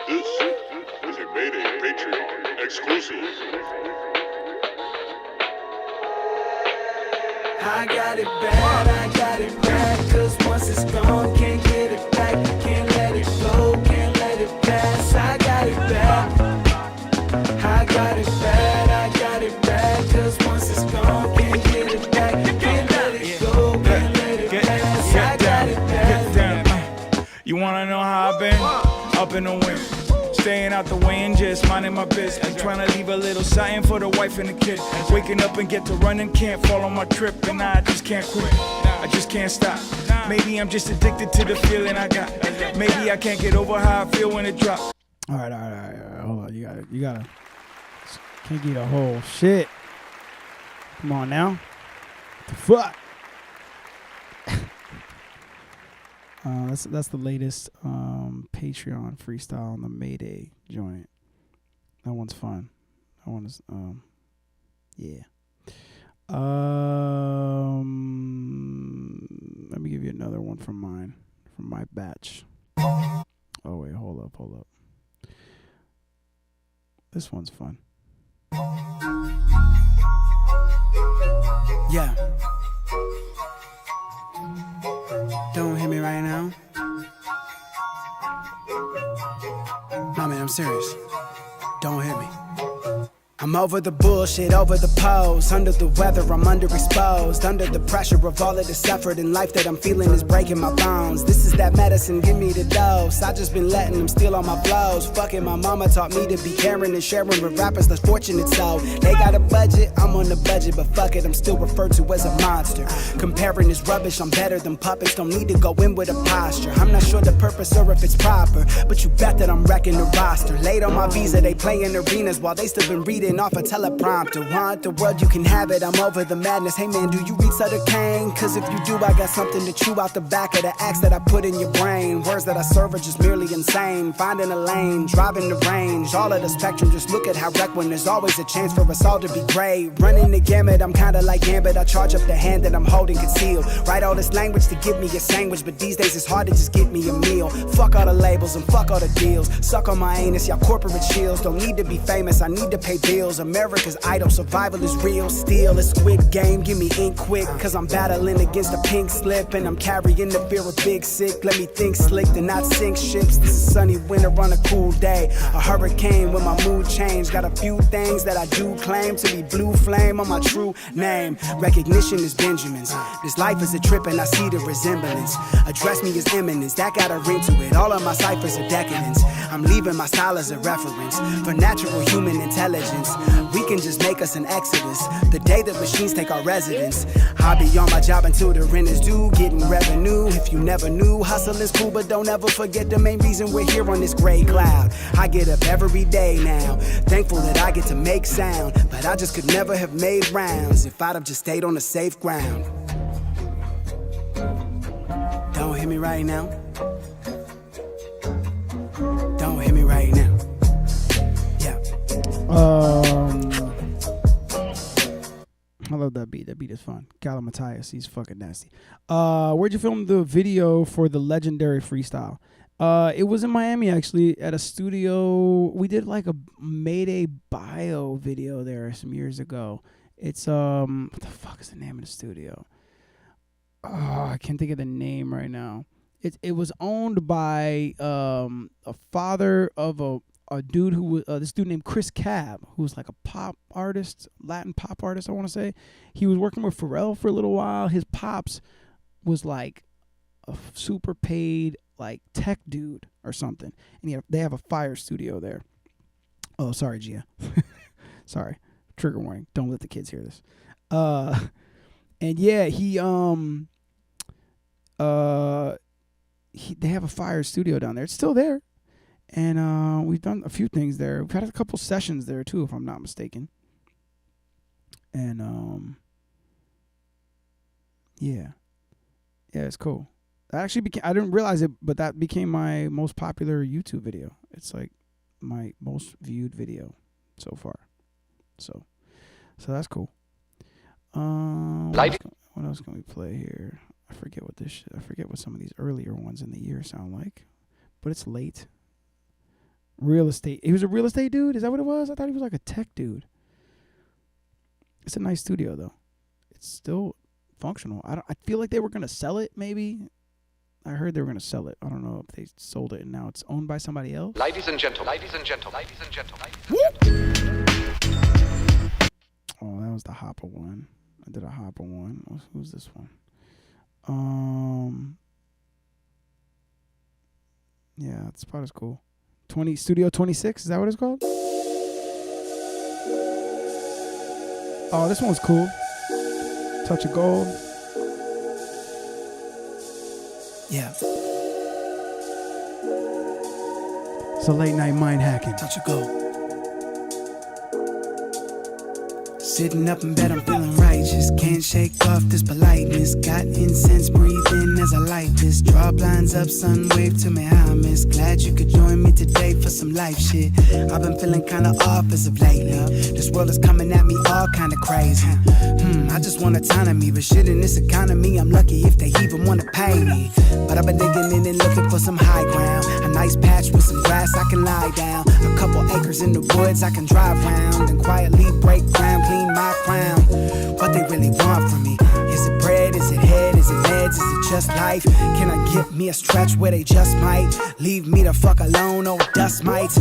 This is a Mayday Patreon exclusive. I got it bad, cause once it's gone, can't get it back, can't let it go, can't let it pass. I got it bad, cause once it's gone, can't get it back, can't let it go, can't let it pass. I got it bad. out the way and just minding my business. Trying to leave a little something for the wife and the kid. Waking up and get to running, can't fall on my trip, and I just can't quit. I just can't stop. Maybe I'm just addicted to the feeling I got. Maybe I can't get over how I feel when it drops. All right. Hold on. You gotta. Can't get a whole shit. Come on now. What the fuck? That's the latest Patreon freestyle on the Mayday joint. That one's fun. That one is yeah. Let me give you another one from mine, from my batch. Oh wait, hold up. This one's fun. Yeah. Don't hit me right now. Nah, man, I'm serious. Don't hit me. I'm over the bullshit, over the pose. Under the weather, I'm underexposed. Under the pressure of all of this effort in life that I'm feeling is breaking my bones. This is that medicine, give me the dose. I just been letting them steal all my blows. Fucking my mama taught me to be caring and sharing with rappers less fortunate. So they got a budget, I'm on the budget. But fuck it, I'm still referred to as a monster. Comparing is rubbish, I'm better than puppets. Don't need to go in with a posture. I'm not sure the purpose or if it's proper, but you bet that I'm wrecking the roster. Late on my visa, they play in arenas while they still been reading off a teleprompter. Want the world, you can have it, I'm over the madness. Hey man, do you read Sutter Kane? Cause if you do, I got something to chew out the back of the axe that I put in your brain. Words that I serve are just merely insane. Finding a lane, driving the range, all of the spectrum. Just look at how wrecked when there's always a chance for us all to be great. Running the gamut, I'm kinda like Gambit. I charge up the hand that I'm holding concealed. Write all this language to give me a sandwich, but these days it's hard to just get me a meal. Fuck all the labels and fuck all the deals. Suck on my anus, y'all corporate shields. Don't need to be famous, I need to pay bills. America's idol, survival is real. Still a Squid Game, give me ink quick. Cause I'm battling against a pink slip, and I'm carrying the fear of big sick. Let me think slick and not sink ships. This is sunny winter on a cool day. A hurricane when my mood changed. Got a few things that I do claim to be blue flame on my true name. Recognition is Benjamin's. This life is a trip and I see the resemblance. Address me as eminence, that got a ring to it. All of my ciphers are decadence. I'm leaving my style as a reference for natural human intelligence. We can just make us an exodus the day that machines take our residence. I'll be on my job until the rent is due, getting revenue. If you never knew, hustle is cool, but don't ever forget the main reason we're here on this gray cloud. I get up every day now, thankful that I get to make sound, but I just could never have made rounds if I'd have just stayed on the safe ground. Don't hit me right now. Don't hit me right now. I love that beat. That beat is fun. Callum Matthias, he's fucking nasty. Where'd you film the video for the legendary freestyle? It was in Miami, actually, at a studio. We did like a Mayday bio video there some years ago. It's what the fuck is the name of the studio? Oh, I can't think of the name right now. It was owned by a father of a dude who was this dude named Chris Cab, who was like a pop artist, Latin pop artist, I want to say. He was working with Pharrell for a little while. His pops was like a super paid like tech dude or something, and they have a fire studio there. Oh, sorry, Gia. Sorry, trigger warning. Don't let the kids hear this. And yeah, they have a fire studio down there. It's still there. And we've done a few things there. We've had a couple sessions there too, if I'm not mistaken. And yeah, it's cool. That actually became, I didn't realize it, but that became my most popular YouTube video. It's like my most viewed video so far. So that's cool. What else can we play here? I forget what some of these earlier ones in the year sound like, but it's late. Real estate. He was a real estate dude? Is that what it was? I thought he was like a tech dude. It's a nice studio though. It's still functional. I feel like they were gonna sell it, maybe. I heard they were gonna sell it. I don't know if they sold it and now it's owned by somebody else. Ladies and gentlemen. Oh, that was the Hopper one. I did a Hopper one. Who's this one? Yeah, that spot is cool. Studio 26. Is that what it's called? Oh, this one's cool. Touch of Gold. Yeah. It's a late night mind hacking. Touch of Gold. Sitting up in bed, I'm feeling righteous. Can't shake off this politeness. Got incense breathing as I light this. Draw blinds up, sun wave to me, I miss. Glad you could join me today for some life shit. I've been feeling kinda off as of lately. This world is coming at me all kinda crazy. I just want autonomy, but shit in this economy, I'm lucky if they even wanna pay me. But I've been digging in and looking for some high ground. A nice patch with some grass I can lie down. A couple acres in the woods I can drive round and quietly break ground, clean my crown. What they really want from me? Is it bread? Is it head? Is it meds? Is it just life? Can I get me a stretch where they just might leave me the fuck alone or dust mites?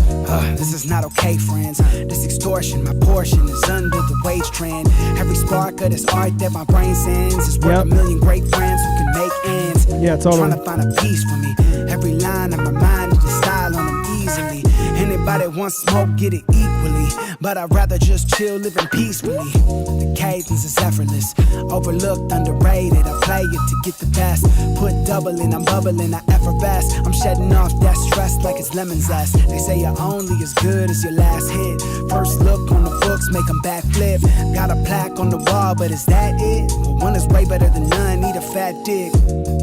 This is not okay, friends. This extortion, my portion is under the wage trend. Every spark of this art that my brain sends is worth a million great friends who can make ends. Yeah, totally. Trying to find a piece for me. Every line I'm reminded to style on them easily. Anybody wants smoke, get it equally. But I'd rather just chill, living peacefully. The cadence is effortless, overlooked, underrated. I play it to get the best. Put double in, I'm bubbling, I effervesce. I'm shedding off that stress like it's lemon zest. They say you're only as good as your last hit. First look on the books, make them backflip. Got a plaque on the wall, but is that it? Well, one is way better than none, need a fat dick.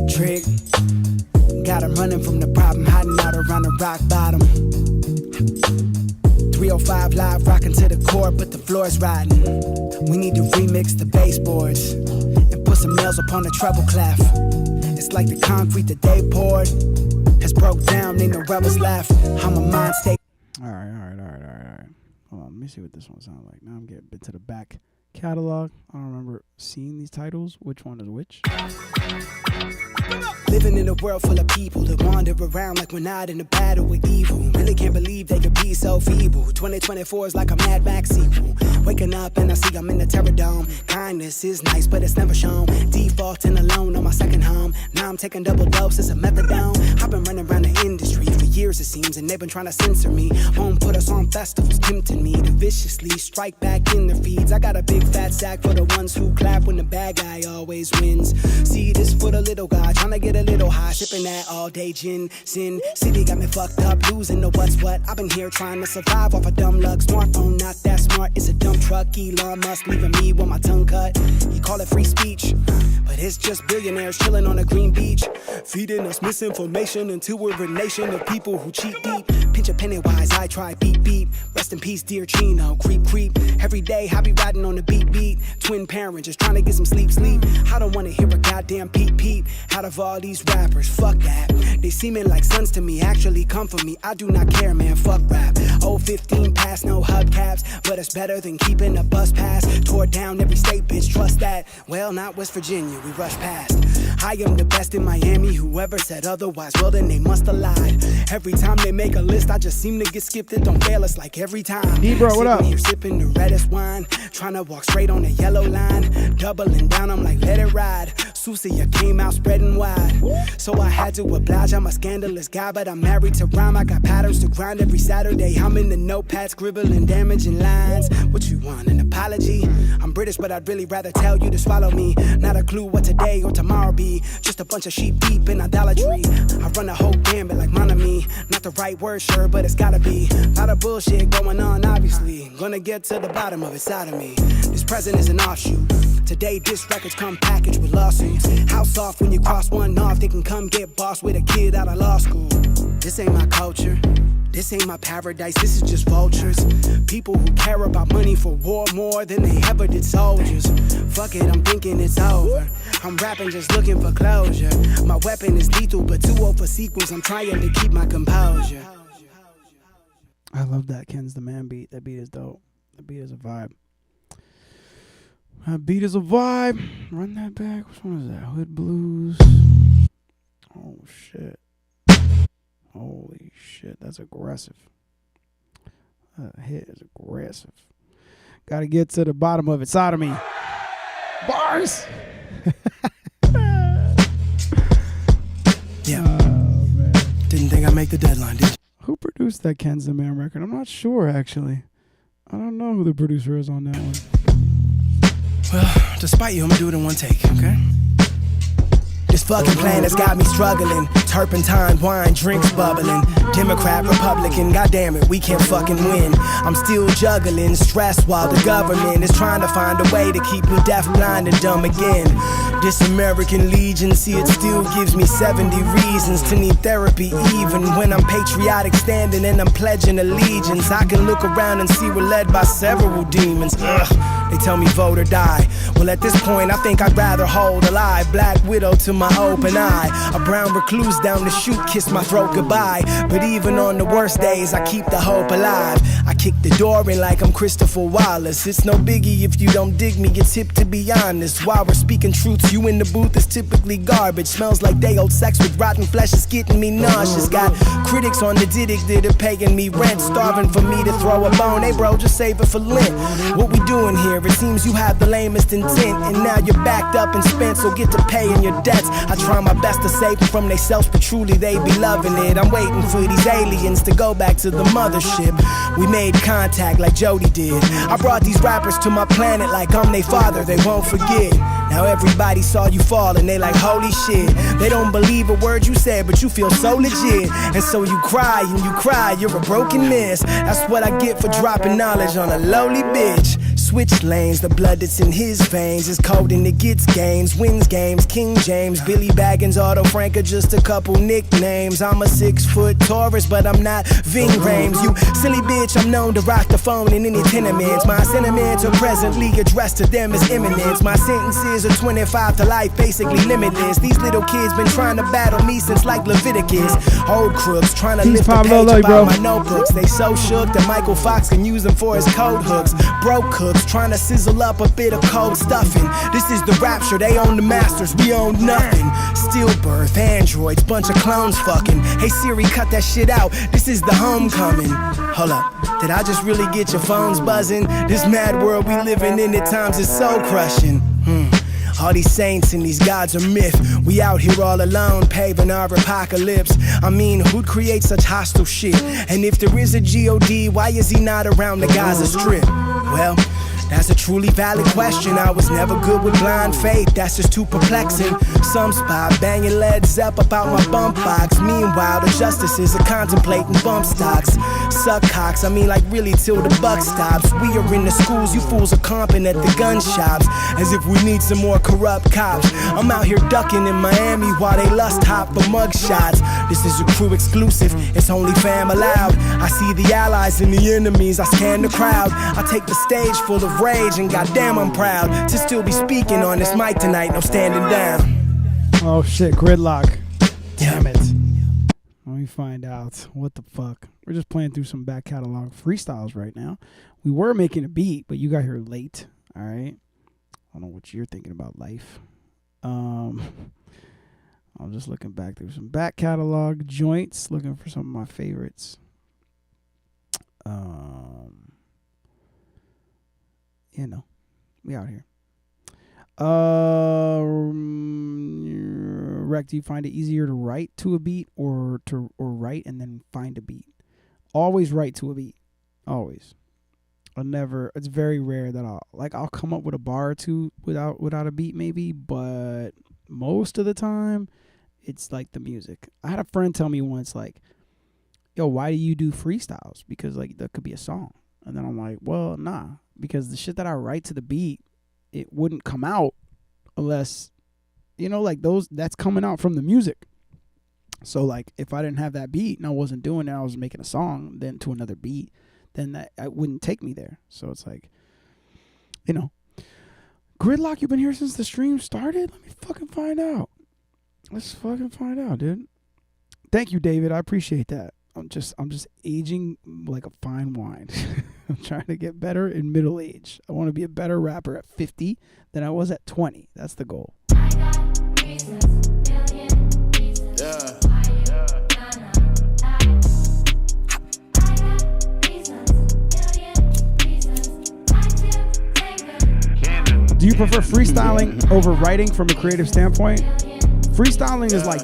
Trick. Got 'em running from the problem, hiding out around the rock bottom. 305 live, rocking to the core, but the floor's riding. We need to remix the baseboards and put some nails upon the treble clef. It's like the concrete that they poured has broke down, ain't no rebels left. I'm a mind state. All right. Hold on, let me see what this one sounds like. Now I'm getting a bit to the back catalog. I don't remember seeing these titles. Which one is which? Living in a world full of people that wander around like we're not in a battle with evil. Really can't believe they could be so feeble. 2024 is like a Mad Max sequel. Waking up and I see I'm in the Terror Dome. Kindness is nice, but it's never shown. Defaulting alone on my second home. Now I'm taking double doses of methadone. I've been running around the industry for years it seems, and they've been trying to censor me. Won't put us on festivals, tempting me to viciously strike back in their feeds. I got a big fat sack for the ones who clap when the bad guy always wins. See this for the little guy, trying to get a little high, sipping that all day gin. Sin City got me fucked up, losing the what's what. I've been here trying to survive off a dumb luck. Smartphone not that smart, it's a dump truck. Elon Musk leaving me with my tongue cut. He call it free speech, but it's just billionaires chilling on a green beach, feeding us misinformation into we're a nation of people who cheat deep. Pinch a penny wise, I try beat beat. Rest in peace, dear Chino. Creep creep. Every day I be riding on the beat beat. Twin parent just trying to get some sleep sleep. I don't wanna hear a goddamn peep peep out of all these rappers. Fuck that. They seeming like sons to me. Actually come for me. I do not care, man. Fuck rap. 015 pass, no hubcaps, but it's better than keeping a bus pass. Tore down every state, bitch. Trust that. Well, not West Virginia. We rush past. I am the best in Miami. Whoever said otherwise, well then they must have lied. Every time they make a list, I just seem to get skipped. It don't fail us like every time. Bro, what up? Here sipping the reddest wine, trying to walk straight on the yellow line. Doubling down, I'm like, let it ride. Susie, came out spreading wide, so I had to oblige. I'm a scandalous guy, but I'm married to rhyme. I got patterns to grind every Saturday. I'm in the notepad scribbling damaging lines. What you want, an apology? I'm British, but I'd really rather tell you to swallow me. Not a clue what today or tomorrow be. Just a bunch of sheep deep in idolatry. I run the whole gambit like Monami. Not the right word, sure, but it's gotta be. Lot of bullshit going on, obviously. Gonna get to the bottom of it, side of me. This present is an offshoot. Today, disc records come packaged with lawsuits. House off when you cross one off. They can come get boss with a kid out of law school. This ain't my culture. This ain't my paradise, this is just vultures. People who care about money for war more than they ever did soldiers. Fuck it, I'm thinking it's over. I'm rapping just looking for closure. My weapon is lethal, but too old for sequels. I'm trying to keep my composure. I love that Ken's the Man beat. That beat is dope. That beat is a vibe. That beat is a vibe. Run that back. Which one is that? Hood Blues. Oh, shit. Holy shit. That's aggressive. That hit is aggressive. Got to get to the bottom of it. Sodomy. Bars. Yeah. Didn't think I'd make the deadline, did you? Who produced that Ken's the Man record? I'm not sure, actually. I don't know who the producer is on that one. Well, despite you, I'm gonna do it in one take, okay? This fucking plan has got me struggling. Turpentine, wine, drinks bubbling. Democrat, Republican, goddamn it, we can't fucking win. I'm still juggling, stressed while the government is trying to find a way to keep me deaf, blind, and dumb again. This American Legion, see, it still gives me 70 reasons to need therapy, even when I'm patriotic standing and I'm pledging allegiance. I can look around and see we're led by several demons. Ugh, they tell me vote or die. Well, at this point, I think I'd rather hold alive. Black widow to my open eye. A brown recluse down the chute, kiss my throat goodbye. But even on the worst days, I keep the hope alive. I kick the door in like I'm Christopher Wallace. It's no biggie if you don't dig me, it's hip to be honest. While we're speaking truths, you in the booth is typically garbage. Smells like day old sex with rotten flesh, is getting me nauseous. Got critics on the Diddick that are paying me rent, starving for me to throw a bone. Hey bro, just save it for Lent. What we doing here? It seems you have the lamest intent, and now you're backed up and spent, so get to paying your debts. I try my best to save them from themselves, but truly they be loving it. I'm waiting for these aliens to go back to the mothership. We made contact like Jody did. I brought these rappers to my planet like I'm their father, they won't forget. Now everybody saw you fall and they like, holy shit. They don't believe a word you said, but you feel so legit. And so you cry and you cry, you're a broken miss. That's what I get for dropping knowledge on a lowly bitch. Switch lanes, the blood that's in his veins is cold and it gets gains, wins games. King James, Billy Baggins, Otto Frank are just a couple nicknames. I'm a 6-foot Taurus, but I'm not Ving Rhames. You silly bitch, I'm known to rock the phone in any tenements. My sentiments are presently addressed to them as imminence. My sentences are 25 to life, basically limitless. These little kids been trying to battle me since like Leviticus. Old crooks trying to lift the page about my notebooks. They so shook that Michael Fox can use them for his code hooks. Broke cooks trying to sizzle up a bit of cold stuffing. This is the rapture, they own the masters, we own nothing. Stillbirth, androids, bunch of clones fucking. Hey Siri, cut that shit out, this is the homecoming. Hold up, did I just really get your phones buzzing? This mad world we living in at times is so crushing. All these saints and these gods are myth. We out here all alone, paving our apocalypse. I mean, who'd create such hostile shit? And if there is a God, why is he not around the Gaza Strip? Well, that's a truly valid question. I was never good with blind faith, that's just too perplexing. Some spot banging Led Zepp about my bump box. Meanwhile, the justices are contemplating bump stocks. Suck cocks, I mean like really till the buck stops. We are in the schools, you fools are comping at the gun shops. As if we need some more corrupt cops. I'm out here ducking in Miami while they lust hop for mug shots. This is a crew exclusive, it's only fam allowed. I see the allies and the enemies, I scan the crowd. I take the stage full of rage and goddamn I'm proud to still be speaking on this mic tonight, no standing down. Oh shit, gridlock. Damn it. Let me find out. What the fuck? We're just playing through some back catalog freestyles right now. We were making a beat, but you got here late. Alright. I don't know what you're thinking about life. I'm just looking back through some back catalog joints, looking for some of my favorites. You know, we out here. Rec, do you find it easier to write to a beat or write and then find a beat? Always write to a beat. Always. It's very rare that I'll come up with a bar or two without a beat maybe, but most of the time it's like the music. I had a friend tell me once like, yo, why do you do freestyles? Because like that could be a song. And then I'm like, well, nah, because the shit that I write to the beat, it wouldn't come out unless, you know, like that's coming out from the music. So like if I didn't have that beat and I wasn't doing it, I was making a song then to another beat, then that wouldn't take me there. So it's like, you know, Gridlock, you've been here since the stream started? Let me fucking find out. Let's fucking find out, dude. Thank you, David. I appreciate that. I'm just aging like a fine wine. I'm trying to get better in middle age. I want to be a better rapper at 50 than I was at 20. That's the goal. Do you prefer freestyling over writing from a creative standpoint? Freestyling is like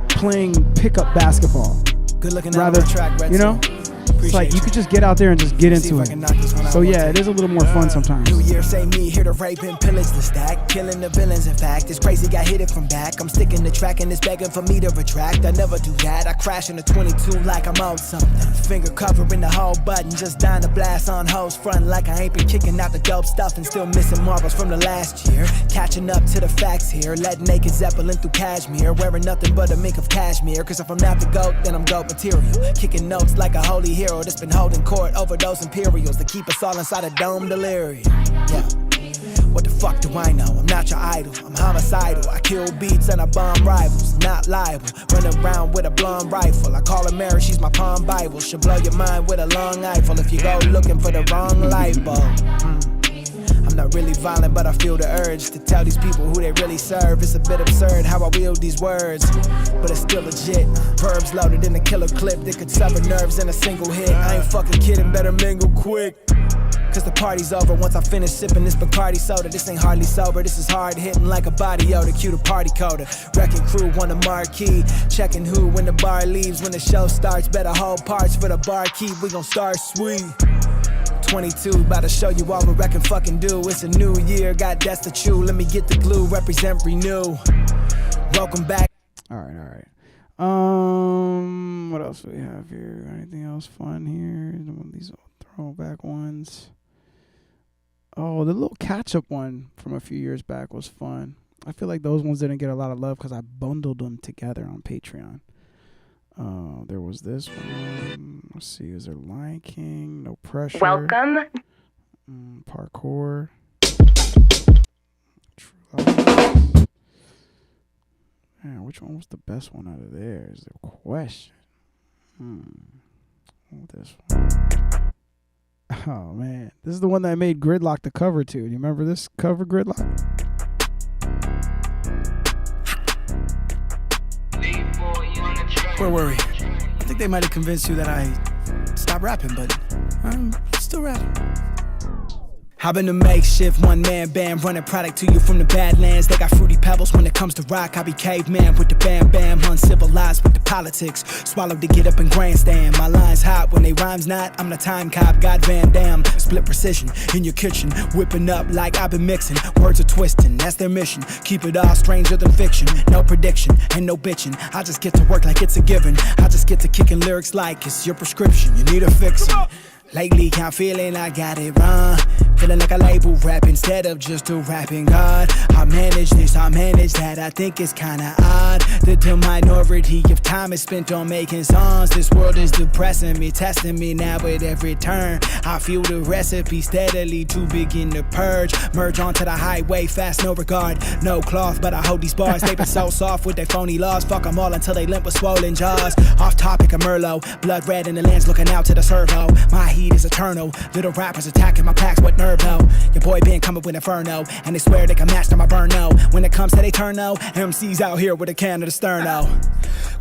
playing pickup basketball. Good looking rather, out on the track, Red you know. Zone. It's like Appreciate you could just get out there and just get See into if I it. can knock this one out So one yeah, day. it is a little more fun sometimes. New Year, say me, here to rape and pillage the stack. Killing the villains, in fact. It's crazy, I hit it from back. I'm sticking the track and it's begging for me to retract. I never do that. I crash in a 22 like I'm on something. Finger covering the whole button. Just dying to blast on hoes front like I ain't been kicking out the dope stuff and still missing marbles from the last year. Catching up to the facts here. Letting naked Zeppelin through cashmere. Wearing nothing but a mink of cashmere. Cause if I'm not the GOAT, then I'm GOAT material. Kicking notes like a holy hero that's been holding court over those Imperials to keep us all inside a dome delirium. Yeah. What the fuck do I know? I'm not your idol. I'm homicidal. I kill beats and I bomb rivals. Not liable. Running around with a blonde rifle. I call her Mary, she's my palm Bible. She'll blow your mind with a long Eiffel if you go looking for the wrong light bulb. I'm not really violent, but I feel the urge to tell these people who they really serve. It's a bit absurd how I wield these words, but it's still legit. Verbs loaded in a killer clip that could sever nerves in a single hit. I ain't fucking kidding, better mingle quick. Cause the party's over once I finish sipping this Bacardi soda. This ain't hardly sober, this is hard hitting like a body odor. Cue the party coder, wrecking crew on the marquee. Checking who when the bar leaves, when the show starts. Better hold parts for the barkeep, we gon' start sweet. 22, about to show you all we reckon fucking do. It's a new year, got debts to chew. Let me get the glue, represent renew. Welcome back. All right. What else do we have here? Anything else fun here? These throwback ones. Oh, the little catch-up one from a few years back was fun. I feel like those ones didn't get a lot of love because I bundled them together on Patreon. There was this one. Let's see. Is there Lion King? No Pressure. Welcome. Parkour. Man, which one was the best one out of there is the question. This one. Oh, man. This is the one that made Gridlock the cover to. Do you remember this cover, Gridlock? Where were we? I think they might have convinced you that I stopped rapping, but I'm still rapping. Hop in the makeshift one-man band, running product to you from the Badlands. They got fruity pebbles when it comes to rock. I be caveman with the bam-bam, uncivilized with the politics. Swallowed to get up and grandstand. My lines hot when they rhymes not. I'm the time cop, God Van Dam. Split precision in your kitchen, whipping up like I've been mixing. Words are twisting, that's their mission. Keep it all stranger than fiction. No prediction and no bitching. I just get to work like it's a given. I just get to kicking lyrics like it's your prescription. You need a fixin'. Lately, I'm feeling I got it wrong. Feeling like a label rap instead of just a rapping god. I manage this, I manage that. I think it's kinda odd that the minority of time is spent on making songs. This world is depressing me, testing me now at every turn. I feel the recipe steadily to begin to purge. Merge onto the highway, fast, no regard, no cloth. But I hold these bars, they been so soft with their phony laws. Fuck them all until they limp with swollen jaws. Off topic of Merlot, blood red in the lens looking out to the servo. My heat is eternal, little rappers attacking my packs with nerve though. Your boy been coming with Inferno, and they swear they can master my burno. When it comes to they turno, MCs out here with a can of the sterno.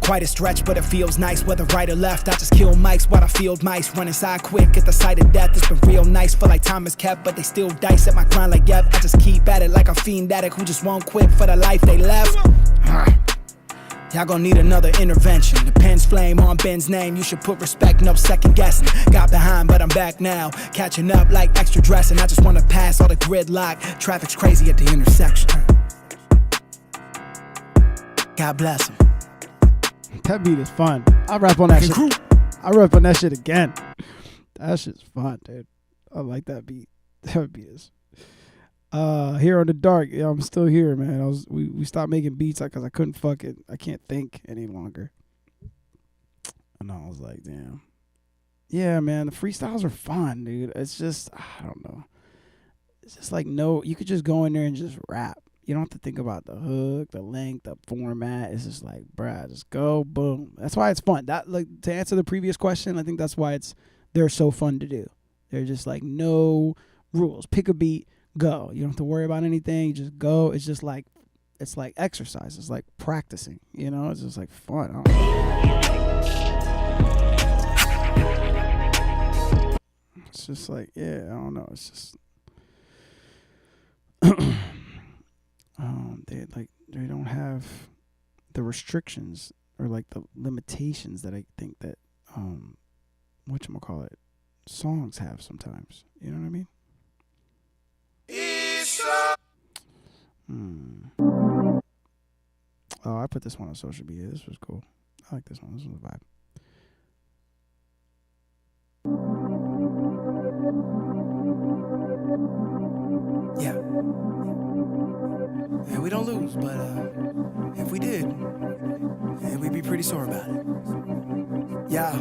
Quite a stretch, but it feels nice. Whether right or left, I just kill mics while I field mice. Running side quick at the sight of death. It's been real nice, feel like time is kept, but they still dice at my grind like yep. I just keep at it like a fiend addict who just won't quit for the life they left. Y'all gon' need another intervention. The pen's flame on Ben's name. You should put respect, no second guessing. Got behind, but I'm back now. Catching up like extra dressing. I just wanna pass all the gridlock. Traffic's crazy at the intersection. God bless him. That beat is fun. I'll rap on that shit. I'll rap on that shit again. That shit's fun, dude. I like that beat. That beat is. Here on the Dark, yeah, I'm still here, man. We stopped making beats because I couldn't I can't think any longer. And I was like, damn. Yeah, man, the freestyles are fun, dude. It's just, I don't know. It's just like, no, you could just go in there and just rap. You don't have to think about the hook, the length, the format. It's just like, bruh, just go, boom. That's why it's fun. That, like, to answer the previous question, I think that's why they're so fun to do. They're just like, no rules. Pick a beat. Go. You don't have to worry about anything. You just go. It's just like, it's like exercise. It's like practicing. You know, it's just like fun. I don't know. It's just like, yeah, I don't know. It's just, they don't have the restrictions or like the limitations that I think that whatchamacallit, songs have sometimes. You know what I mean? Oh, I put this one on social media. This was cool. I like this one. This was a vibe. Yeah. Yeah, we don't lose, but if we did, yeah, we'd be pretty sore about it. Yeah,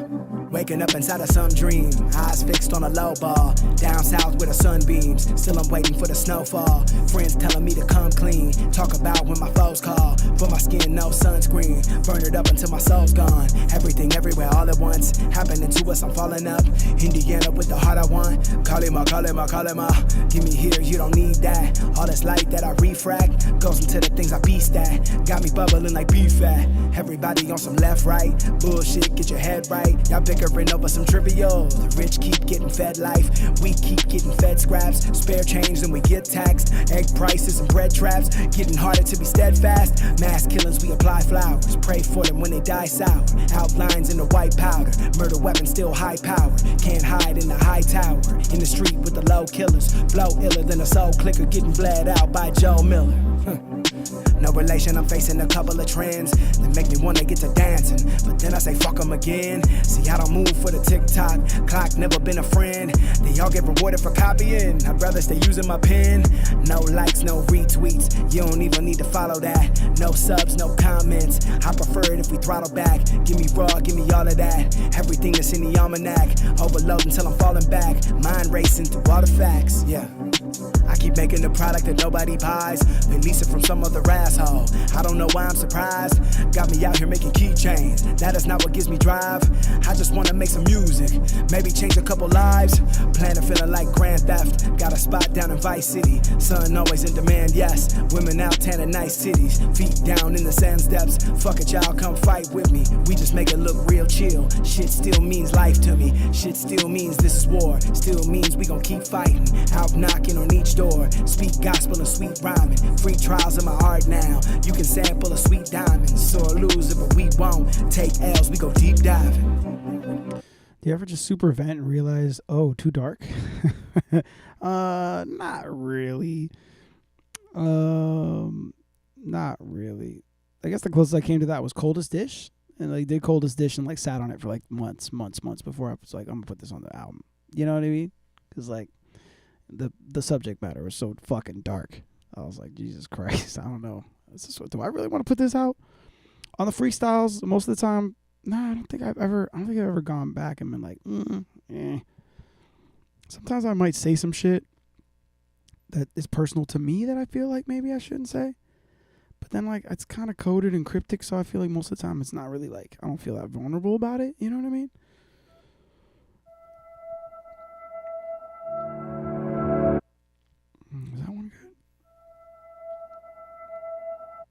waking up inside of some dream, eyes fixed on a low ball, down south with the sunbeams, still I'm waiting for the snowfall. Friends telling me to come clean, talk about when my foes call, for my skin no sunscreen, burn it up until my soul's gone. Everything everywhere all at once, happening to us, I'm falling up. Indiana with the heart I want, Kalima, Kalima, Kalima, give me here, you don't need that. All this light that I refract, goes into the things I beast at, got me bubbling like beef fat. Everybody on some left, right, bullshit, get your head right. Y'all bickering over some trivial. The rich keep getting fed life, we keep getting fed scraps. Spare change and we get taxed. Egg prices and bread traps, getting harder to be steadfast. Mass killings, we apply flowers, pray for them when they die sour. Outlines in the white powder, murder weapon still high power. Can't hide in the high tower, in the street with the low killers. Flow iller than a soul clicker, getting bled out by Joe Miller. No relation, I'm facing a couple of trends that make me wanna get to dancing, but then I say fuck them again. See, I don't move for the TikTok clock, never been a friend. They all get rewarded for copying, I'd rather stay using my pen. No likes, no retweets, you don't even need to follow that. No subs, no comments, I prefer it if we throttle back. Give me raw, give me all of that, everything that's in the almanac. Overload until I'm falling back, mind racing through all the facts, yeah. I keep making the product that nobody buys, they lease it from some other asshole. I don't know why I'm surprised, got me out here making keychains, that is not what gives me drive. I just wanna make some music, maybe change a couple lives. Planning feeling like Grand Theft, got a spot down in Vice City. Sun always in demand, yes, women out tanning nice cities. Feet down in the sand steps, fuck it y'all, come fight with me. We just make it look real chill, shit still means life to me. Shit still means this is war, still means we gon' keep fighting. Out knocking on each door, speak gospel and sweet rhyming. Free trials in my art now, you can sample a sweet diamond. Sore loser but we won't take L's, we go deep diving. Do you ever just super vent and realize, oh, too dark? Not really. Not really. I guess the closest I came to that was Coldest Dish. And I did Coldest Dish and like sat on it for like months before I was like, I'm gonna put this on the album. You know what I mean? Because like the subject matter was so fucking dark. I was like, Jesus Christ, I don't know. Do I really want to put this out? On the freestyles, most of the time, nah, I don't think I've ever gone back and been like, Sometimes I might say some shit that is personal to me that I feel like maybe I shouldn't say. But then like it's kind of coded and cryptic, so I feel like most of the time it's not really like, I don't feel that vulnerable about it. You know what I mean? Is that one good?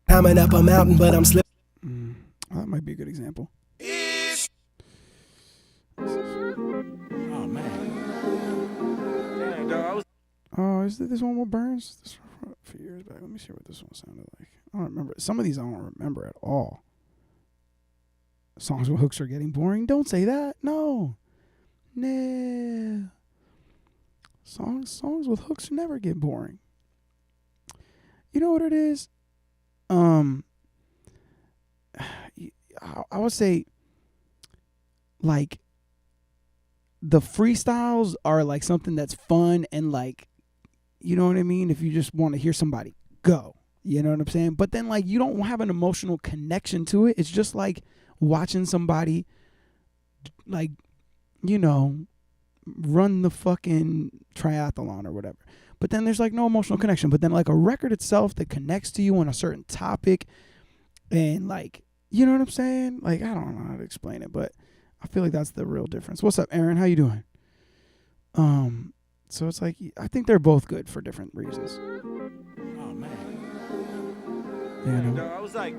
Climbing up a mountain, but I'm slipping. That might be a good example. Oh man. Dang, dog, Oh, is this one with Burns? This one a few years back. Let me see what this one sounded like. I don't remember. Some of these I don't remember at all. Songs with hooks are getting boring. Don't say that. No. Songs with hooks never get boring. You know what it is? I would say like the freestyles are like something that's fun and like, you know what I mean? If you just want to hear somebody go, you know what I'm saying? But then like you don't have an emotional connection to it. It's just like watching somebody like, you know, run the fucking triathlon or whatever. But then there's like no emotional connection. But then like a record itself that connects to you on a certain topic and like, you know what I'm saying? Like, I don't know how to explain it, but I feel like that's the real difference. What's up, Aaron? How you doing? So it's like, I think they're both good for different reasons. oh man. You know? Dog, I was like,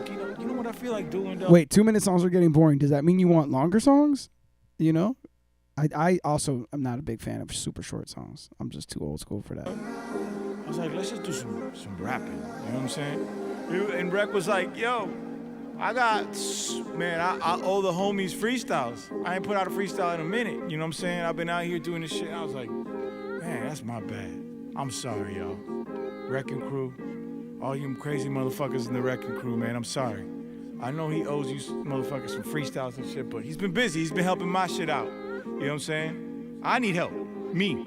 you know what I feel like doing, dog? Wait, 2-minute songs are getting boring. Does that mean you want longer songs? You know? I also am not a big fan of super short songs. I'm just too old school for that. I was like, let's just do some rapping. You know what I'm saying? And Rec was like, yo, I owe the homies freestyles. I ain't put out a freestyle in a minute, you know what I'm saying? I've been out here doing this shit. I was like, man, that's my bad. I'm sorry, y'all. Wrecking Crew, all you crazy motherfuckers in the Wrecking Crew, man, I'm sorry. I know he owes you motherfuckers some freestyles and shit, but he's been busy. He's been helping my shit out. You know what I'm saying? I need help. Me.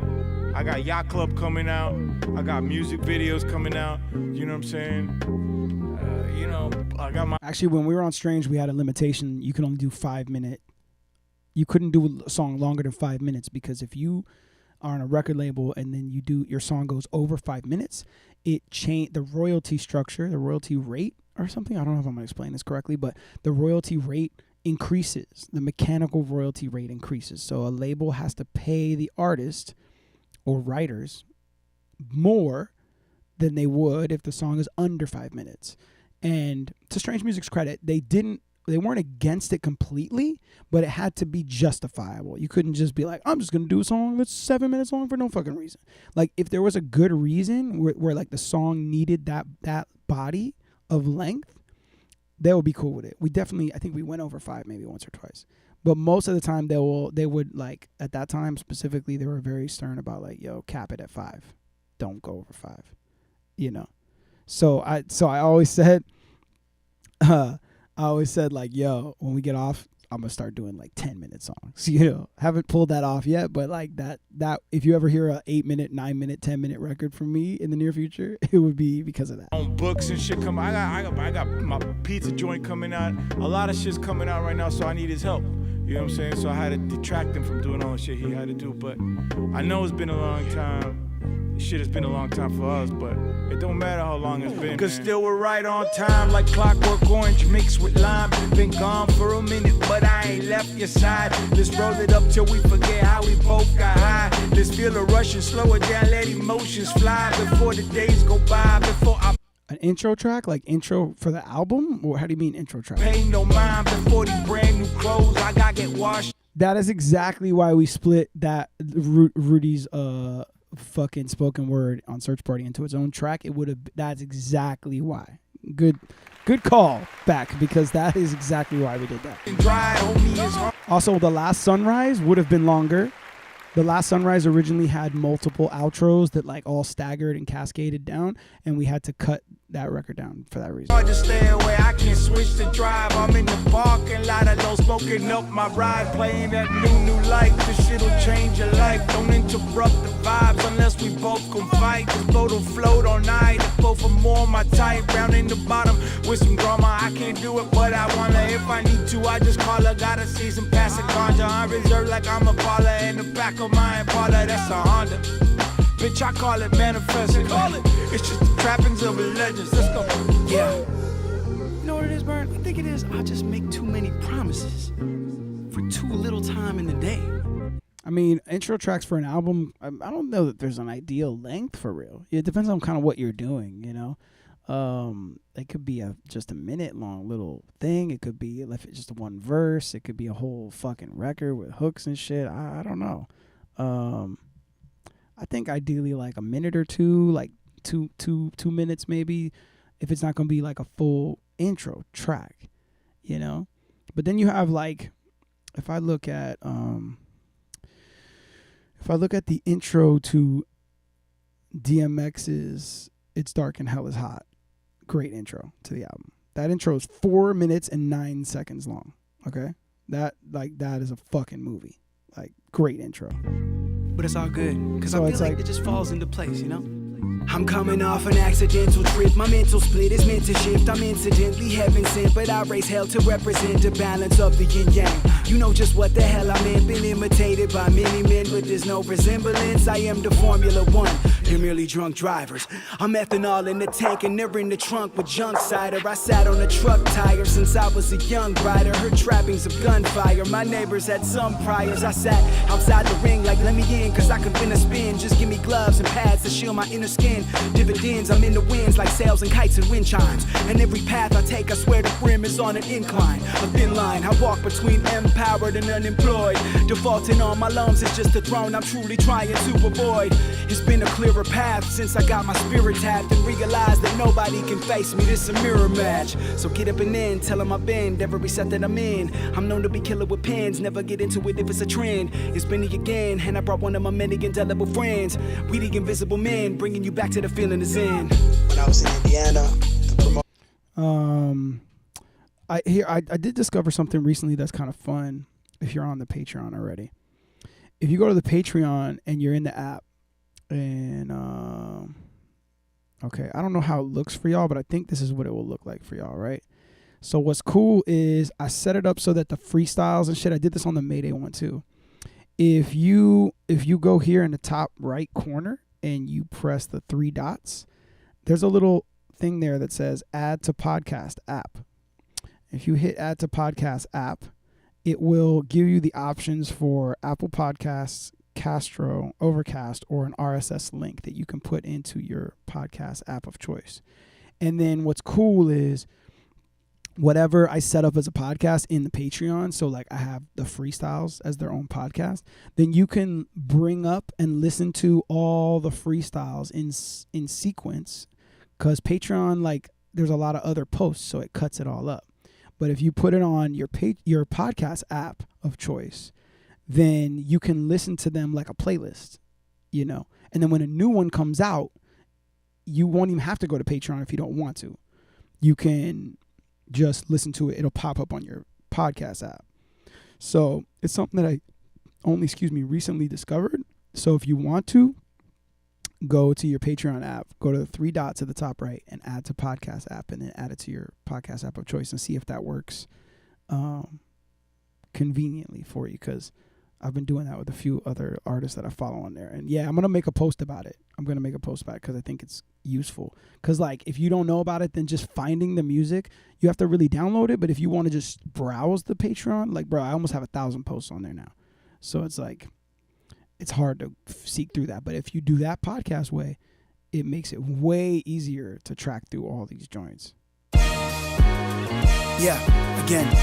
I got Yacht Club coming out. I got music videos coming out. You know what I'm saying? You know, I got my... Actually, when we were on Strange, we had a limitation. You could only do 5 minute. You couldn't do a song longer than 5 minutes, because if you are on a record label and then your song goes over 5 minutes, it changed the royalty structure, the royalty rate or something. I don't know if I'm going to explain this correctly, but the royalty rate increases. The mechanical royalty rate increases. So a label has to pay the artist or writers more than they would if the song is under 5 minutes. And to Strange Music's credit, they weren't against it completely, but it had to be justifiable. You couldn't just be like, I'm just going to do a song that's 7 minutes long for no fucking reason. Like, if there was a good reason where like the song needed that body of length, they would be cool with it. I think we went over 5 maybe once or twice. But most of the time they would like, at that time specifically, they were very stern about like, yo, cap it at 5. Don't go over 5. You know. So I always said like, yo, when we get off, I'm gonna start doing like 10-minute songs. You know, haven't pulled that off yet, but like that if you ever hear a 8-minute, 9-minute, 10-minute record from me in the near future, it would be because of that. On books and shit coming. I got my pizza joint coming out. A lot of shit's coming out right now, so I need his help. You know what I'm saying? So I had to detract him from doing all the shit he had to do. But I know it's been a long time. Shit has been a long time for us, but it don't matter how long it's been. Cause still we're right on time, like Clockwork Orange mixed with lime. Been gone for a minute, but I ain't left your side. Let's roll it up till we forget how we both got high. Let's feel the rush and slow it down, let emotions fly before the days go by. Before I an intro track, like intro for the album, or how do you mean intro track? Pay no mind before these brand new clothes. I gotta get washed. That is exactly why we split that Rudy's fucking spoken word on Search Party into its own track. That's exactly why. Good call back, because that is exactly why we did that. Also, The Last Sunrise would have been longer. The Last Sunrise originally had multiple outros that like all staggered and cascaded down, and we had to cut that record down for that reason. Hard to stay away, I can't switch the drive. I'm in the parking lot, I know smoking up my ride, playing that new life. This shit'll change your life. Don't interrupt the vibes unless we both can fight. Just blow the float all night and flow for more my type. Round in the bottom with some drama, I can't do it, but I wanna. If I need to, I just call her. Got a season pass a conjure. I'm reserved like I'm a baller in the back of my Impala. That's a Honda. Bitch, I call it manifesting. It's just the trappings of a legend. Let's go. Yeah. You know what it is, Bert? I think it is I just make too many promises for too little time in the day. I mean, intro tracks for an album, I don't know that there's an ideal length for real. It depends on kind of what you're doing, you know? It could be just a minute long little thing. It could be just one verse. It could be a whole fucking record with hooks and shit. I don't know. I think ideally like a minute or two, like two minutes maybe, if it's not going to be like a full intro track, you know? But then you have like, if I look at the intro to DMX's It's Dark and Hell is Hot, great intro to the album. That intro is 4 minutes and 9 seconds long, okay? That is a fucking movie. Like, great intro. But it's all good, because So I it's feel like like- it just falls into place, you know? I'm coming off an accidental trip. My mental split is meant to shift. I'm incidentally heaven sent, but I raise hell to represent the balance of the yin yang. You know just what the hell I meant. Been imitated by many men, but there's no resemblance. I am the Formula One. You're merely drunk drivers. I'm ethanol in the tank and they're in the trunk with junk cider. I sat on a truck tire since I was a young rider. Heard trappings of gunfire. My neighbors had some priors. I sat outside the ring like let me in, cause I could win a spin. Just give me gloves and pads to shield my inner skin. again. Dividends, I'm in the winds like sails and kites and wind chimes. And every path I take, I swear the brim is on an incline. A thin line, I walk between empowered and unemployed. Defaulting on my lungs is just a throne I'm truly trying to avoid. It's been a clearer path since I got my spirit tapped and realized that nobody can face me. This a mirror match. So get up and in, tell them I've been every set that I'm in. I'm known to be killer with pens, never get into it if it's a trend. It's Benny again, and I brought one of my many indelible friends. We the invisible men, bringing you back to the feeling is in. When I was in Indiana, I did discover something recently that's kind of fun if you're on the Patreon already. If you go to the Patreon and you're in the app, and okay, I don't know how it looks for y'all, but I think this is what it will look like for y'all, right? So what's cool is I set it up so that the freestyles and shit, I did this on the Mayday one too. If you go here in the top right corner and you press the 3 dots, there's a little thing there that says add to podcast app. If you hit add to podcast app, it will give you the options for Apple Podcasts, Castro, Overcast, or an RSS link that you can put into your podcast app of choice. And then what's cool is whatever I set up as a podcast in the Patreon, so like I have the freestyles as their own podcast, then you can bring up and listen to all the freestyles in sequence, because Patreon, like, there's a lot of other posts, so it cuts it all up. But if you put it on your podcast app of choice, then you can listen to them like a playlist, you know. And then when a new one comes out, you won't even have to go to Patreon if you don't want to. You can just listen to it. It'll pop up on your podcast app. So it's something that I only, recently discovered. So if you want to, go to your Patreon app, go to the 3 dots at the top right and add to podcast app, and then add it to your podcast app of choice and see if that works conveniently for you, because I've been doing that with a few other artists that I follow on there. And yeah, I'm going to make a post about it. Because I think it's useful. Because like, if you don't know about it, then just finding the music, you have to really download it. But if you want to just browse the Patreon, like, bro, I almost have 1,000 posts on there now. So it's like, it's hard to seek through that. But if you do that podcast way, it makes it way easier to track through all these joints. Yeah, again.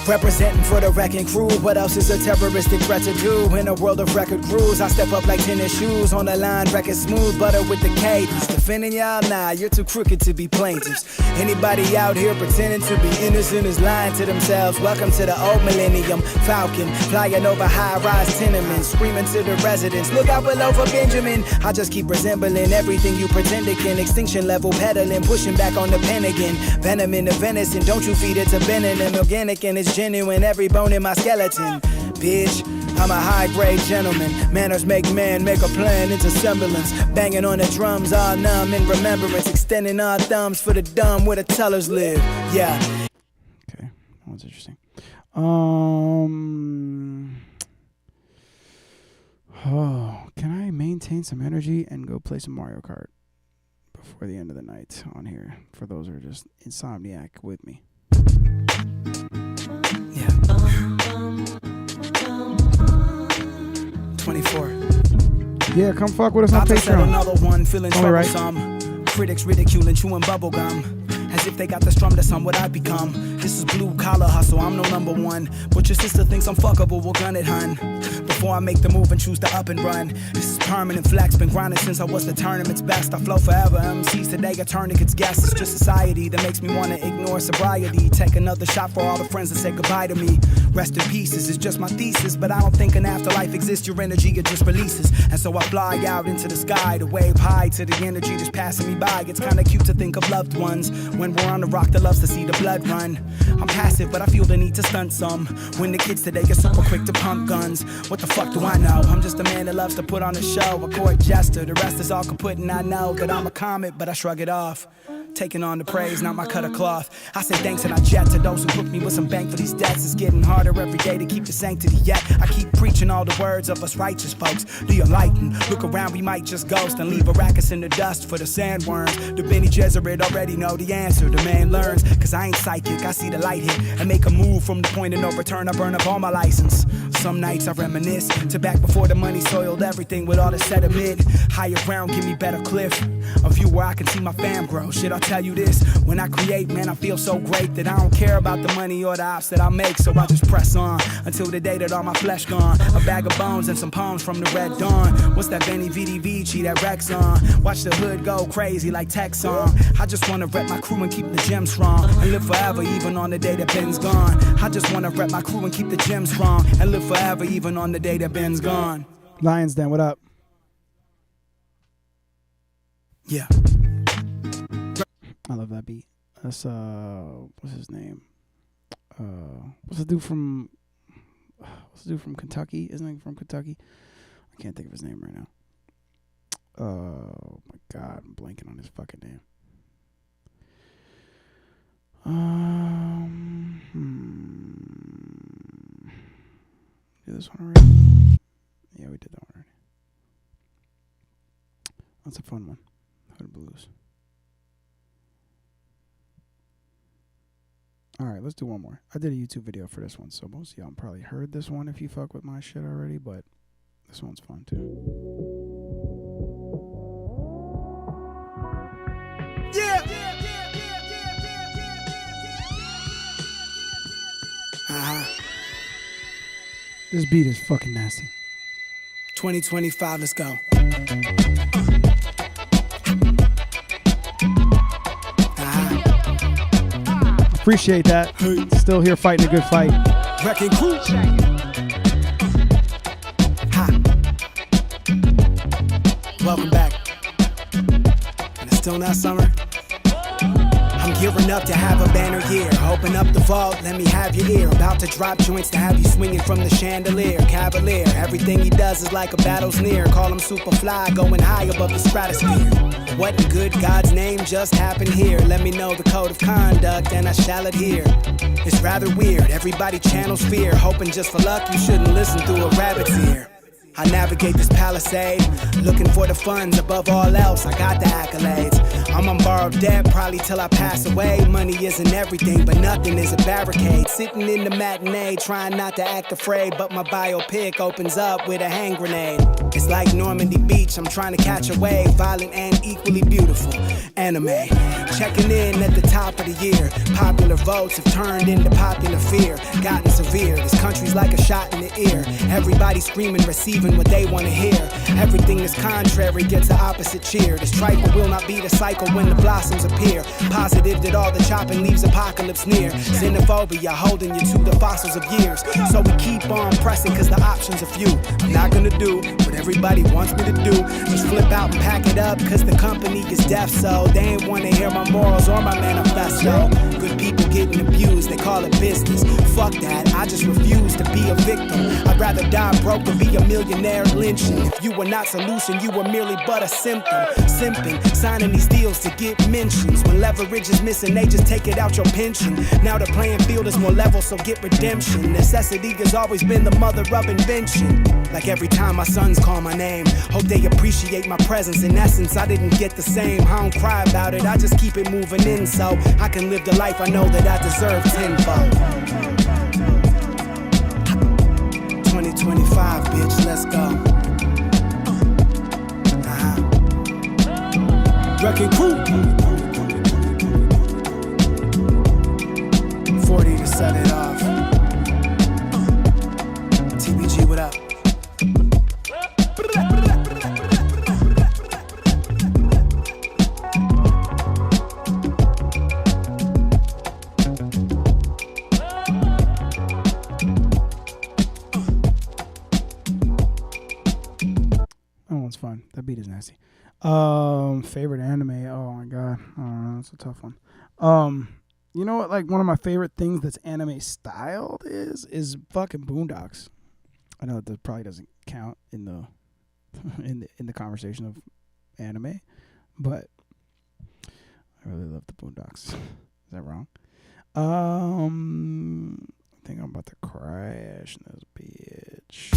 Representing for the wrecking crew. What else is a terroristic threat to do? In a world of record grooves, I step up like tennis shoes. On the line, record smooth, butter with the cadence. Defending y'all, nah, you're too crooked to be plaintiffs. Anybody out here pretending to be innocent is lying to themselves. Welcome to the old millennium. Falcon, flying over high-rise tenements, screaming to the residents, look out below for Benjamin. I just keep resembling everything you pretend it can. Extinction level peddling, pushing back on the pen again. Venom in the venison, don't you feed it to venom. Organic and it's genuine, every bone in my skeleton. Bitch, I'm a high-grade gentleman. Manners make man, make a plan into semblance. Banging on the drums, all numb in remembrance. Extending our thumbs for the dumb where the tellers live. Yeah. Okay, that one's interesting. Can I maintain some energy and go play some Mario Kart before the end of the night on here? For those who are just insomniac with me. 24. Yeah, come fuck with us on Patreon. Another one feeling troublesome. Right. Critics ridiculing, chewing bubblegum. As if they got the strum to some what I become. This is blue collar hustle, I'm no number one. But your sister thinks I'm fuckable, we'll gun it, hun. Before I make the move and choose to up and run. This is permanent flex, been grinding since I was the tournament's best. I flow forever, MCs today are turning its guests. It's just society that makes me wanna ignore sobriety. Take another shot for all the friends that say goodbye to me. Rest in pieces, it's just my thesis. But I don't think an afterlife exists, your energy it just releases. And so I fly out into the sky to wave high to the energy just passing me by. It's kinda cute to think of loved ones when we're on the rock that loves to see the blood run. I'm passive, but I feel the need to stunt some. When the kids today get super quick to pump guns. What the fuck do I know? I'm just a man that loves to put on a show. A court jester, the rest is all kaput and I know that I'm a comet, but I shrug it off. Taking on the praise, not my cut of cloth. I say thanks and I jet to those who hook me with some bank for these debts. It's getting harder every day to keep the sanctity yet. I keep preaching all the words of us righteous folks. The enlightened, look around, we might just ghost and leave Arrakis in the dust for the sandworms. The Benny Gesserit already know the answer. The man learns, cause I ain't psychic. I see the light hit and make a move from the point of no return. I burn up all my license. Some nights I reminisce to back before the money soiled everything with all the sediment. Higher ground, give me better cliff. A view where I can see my fam grow. Shit, I'll tell you this. When I create, man, I feel so great that I don't care about the money or the ops that I make. So I just press on until the day that all my flesh gone. A bag of bones and some poems from the Red Dawn. What's that Benny Vidi Vici that Rex on? Watch the hood go crazy like tech song. I just wanna rep my crew and keep the gym strong and live forever even on the day that Ben's gone. I just wanna rep my crew and keep the gym strong and live forever even on the day that Ben's gone. Lions Den, what up? Yeah. I love that beat. That's what's his name? What's the dude from Kentucky? Isn't he from Kentucky? I can't think of his name right now. Oh my god, I'm blanking on his fucking name. Did this one already? Yeah, we did that one already. That's a fun one. Hood Blues. Alright, let's do one more. I did a YouTube video for this one, so most of y'all probably heard this one if you fuck with my shit already, but this one's fun too. Yeah! This beat is fucking nasty. 2025, let's go. Appreciate that. Still here fighting a good fight. Wrecking crew. Ha. Welcome back. And it's still not summer. I'm gearing up to have a banner year. Open up the vault, let me have your ear. About to drop joints to have you swinging from the chandelier. Cavalier, everything he does is like a battle's near. Call him Superfly, going high above the stratosphere. What in good God's name just happened here? Let me know the code of conduct and I shall adhere. It's rather weird, everybody channels fear. Hoping just for luck you shouldn't listen through a rabbit's ear. I navigate this palisade, looking for the funds above all else. I got the accolades. I'm on borrowed debt, probably till I pass away. Money isn't everything, but nothing is a barricade. Sitting in the matinee, trying not to act afraid, but my biopic opens up with a hand grenade. It's like Normandy Beach, I'm trying to catch a wave, violent and equally beautiful. Anime, checking in at the top of the year. Popular votes have turned into popular fear, gotten severe. This country's like a shot in the ear. Everybody screaming, receiving what they want to hear. Everything that's contrary gets the opposite cheer. This trifle will not be the cycle when the blossoms appear. Positive that all the chopping leaves apocalypse near. Xenophobia holding you to the fossils of years. So we keep on pressing cause the options are few. I'm not gonna do what everybody wants me to do. Just flip out and pack it up cause the company is deaf. So they ain't wanna hear my morals or my manifesto. Good people getting abused, they call it business. Fuck that, I just refuse to be a victim. I'd rather die broke than be a millionaire lynching. If you were not solution, you were merely but a symptom. Simping, signing these deals to get mentions. When leverage is missing, they just take it out your pension. Now the playing field is more level, so get redemption. Necessity has always been the mother of invention. Like every time my sons call my name, hope they appreciate my presence. In essence, I didn't get the same. I don't cry about it, I just keep it moving in so I can live the life I know that I deserve tenfold. 2025, bitch, let's go. Wrecking crew. 40 to set it off. TBG, what up? Fun. That beat is nasty. Favorite anime. Oh my god. That's a tough one. You know what? Like one of my favorite things that's anime styled is fucking Boondocks. I know that probably doesn't count in the in the conversation of anime, but I really love the Boondocks. Is that wrong? I think I'm about to crash this bitch.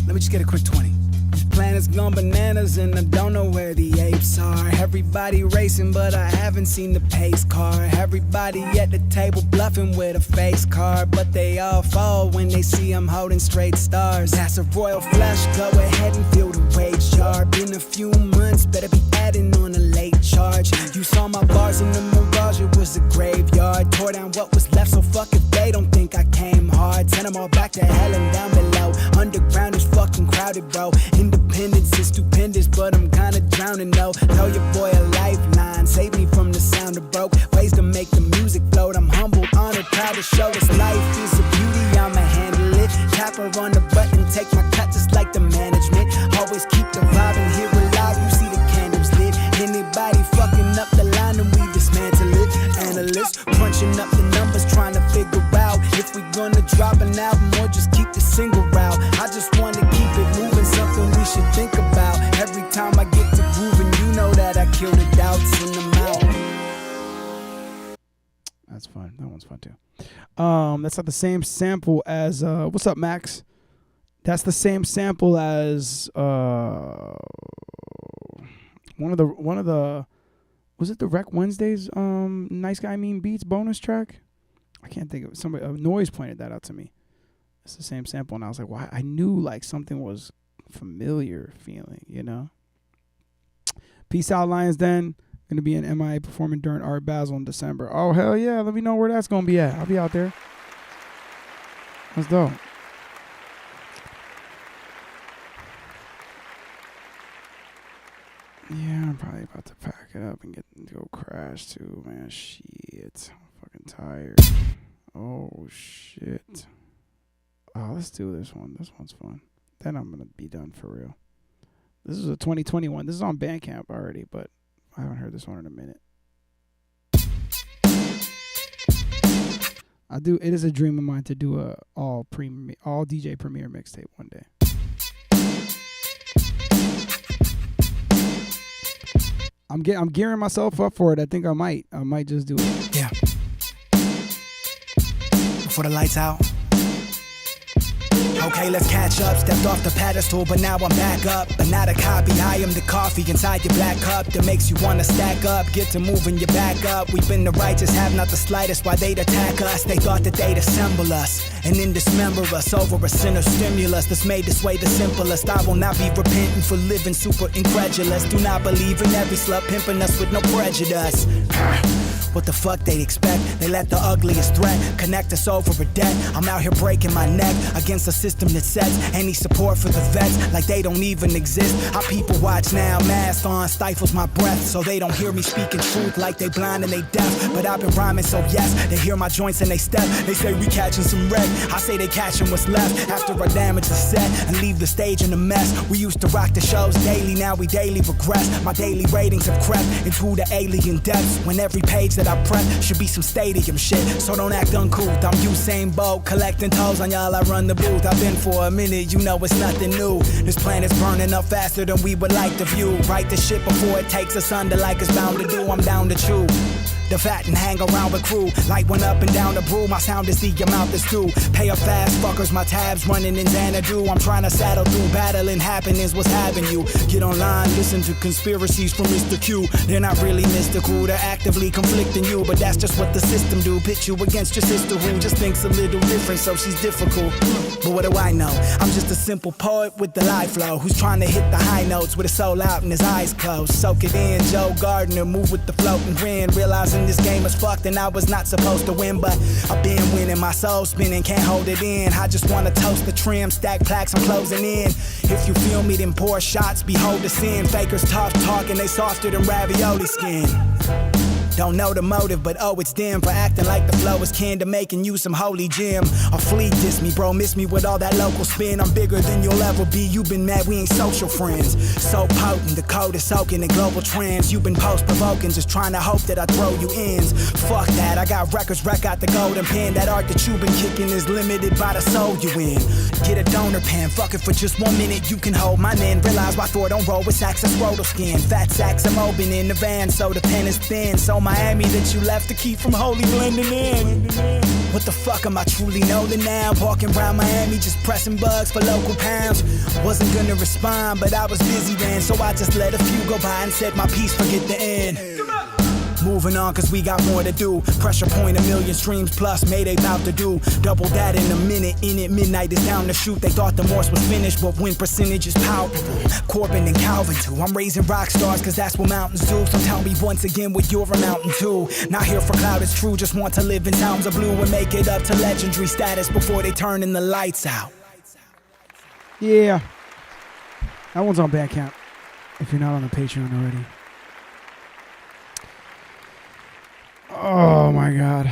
Let me just get a quick 20. This planet's gone bananas and I don't know where the apes are. Everybody racing but I haven't seen the pace car. Everybody at the table bluffing with a face card, but they all fall when they see I'm holding straight stars. That's a royal flush, go ahead and feel the wage jar. Been a few months, better be adding on a late charge. You saw my bars in the mirage, it was a graveyard. Tore down what was left, so fuck if they don't think I came hard. Send them all back to hell and down below. Underground is fucking crowded, bro. Independence is stupendous, but I'm kinda drowning, though. Throw your boy a lifeline, save me from the sound of broke. Ways to make the music float. I'm humble, honored, proud to show us life is a beauty, I'ma handle it. Tap her on the button, take my cut just like the management. Always keep the vibe and here alive, you see the candles lit. Anybody fucking up the line and we dismantle it. Analysts crunching up the numbers, trying to figure out if we gonna drop an album or just keep the single route. I just wanna keep it moving, something we should think about. Every time I get to grooving, you know that I kill the doubts in the mouth. That's fun. That one's fun too. That's not the same sample as what's up, Max? That's the same sample as one of the was it the Rec Wednesdays Nice Guy Mean Beats bonus track? I can't think of it. Somebody Noise pointed that out to me. It's the same sample, and I was like, "Why?" I knew like something was familiar feeling, you know. Peace out, Lions Den. Gonna be in MIA performing during Art Basel in December. Oh hell yeah! Let me know where that's gonna be at. I'll be out there. That's dope. Yeah, I'm probably about to pack it up and go crash too, man. Shit, I'm fucking tired. Oh shit. Oh, let's do this one. This one's fun. Then I'm gonna be done for real. This is a 2021. This is on Bandcamp already, but I haven't heard this one in a minute. It is a dream of mine to do a all DJ Premier mixtape one day. I'm gearing myself up for it. I think I might just do it. Yeah. Before the lights out. Okay, let's catch up. Stepped off the pedestal, but now I'm back up. But not a copy, I am the coffee inside your black cup that makes you wanna stack up. Get to moving your back up. We've been the righteous, have not the slightest why they'd attack us. They thought that they'd assemble us and then dismember us over a sin of stimulus that's made this way the simplest. I will not be repenting for living super incredulous. Do not believe in every slut pimping us with no prejudice. What the fuck they expect? They let the ugliest threat connect us over a debt. I'm out here breaking my neck against a system that sets any support for the vets like they don't even exist. Our people watch now, mask on, stifles my breath so they don't hear me speaking truth like they blind and they deaf. But I've been rhyming so yes, they hear my joints and they step. They say we catching some wreck, I say they catching what's left after our damage is set and leave the stage in a mess. We used to rock the shows daily, now we daily regress. My daily ratings have crept into the alien depths when every page that I prep should be some stadium shit. So don't act uncouth, I'm Usain Bolt, collecting toes on y'all, I run the booth. I've been for a minute, you know it's nothing new. This planet's burning up faster than we would like to view. Write the shit before it takes us under like it's bound to do. I'm down to chew the fat and hang around with crew. Light went up and down the brew, my sound is the amount that's due. Pay up fast, fuckers, my tabs running in Xanadu. I'm trying to saddle through, battling happenings, what's having you? Get online, listen to conspiracies from Mr. Q. They're not really mystical, they're actively conflicting you, but that's just what the system do. Pit you against your sister who just thinks a little different, so she's difficult. But what do I know? I'm just a simple poet with the live flow, who's trying to hit the high notes with his soul out and his eyes closed. Soak it in, Joe Gardner, move with the floating wind, realizing this game is fucked and I was not supposed to win, but I've been winning, my soul spinning, can't hold it in. I just wanna toast the trim, stack plaques, I'm closing in. If you feel me, then pour shots, behold the sin. Fakers tough talking, they softer than ravioli skin. Don't know the motive, but oh, it's dim for acting like the flow is kin to making you some holy gym. A fleet diss me, bro, miss me with all that local spin. I'm bigger than you'll ever be. You been mad, we ain't social friends. So potent, the code is soaking in global trends. You been post-provoking, just trying to hope that I throw you ends. Fuck that, I got records, wreck out the golden pen. That art that you been kicking is limited by the soul you in. Get a donor pen, fuck it for just 1 minute. You can hold my nin, realize why Thor don't roll with sacks of scrotal skin. Fat sacks, I'm open in the van, so the pen is thin. So Miami that you left to keep from wholly blending in. What the fuck, am I truly Nolan now? Walking around Miami just pressing bugs for local pounds. Wasn't gonna respond, but I was busy then, so I just let a few go by and said my piece, forget the end. Moving on, cause we got more to do. Pressure point, 1 million streams plus, Mayday bout to do. Double that in a minute, in it, midnight is down to shoot. They thought the Morse was finished, but win percentage is palpable. Corbin and Calvin too. I'm raising rock stars, cause that's what mountains do. So tell me once again what you're a mountain too. Not here for cloud, it's true, just want to live in towns of blue and make it up to legendary status before they turn the lights out. Yeah. That one's on Bandcamp, if you're not on the Patreon already. Oh my God.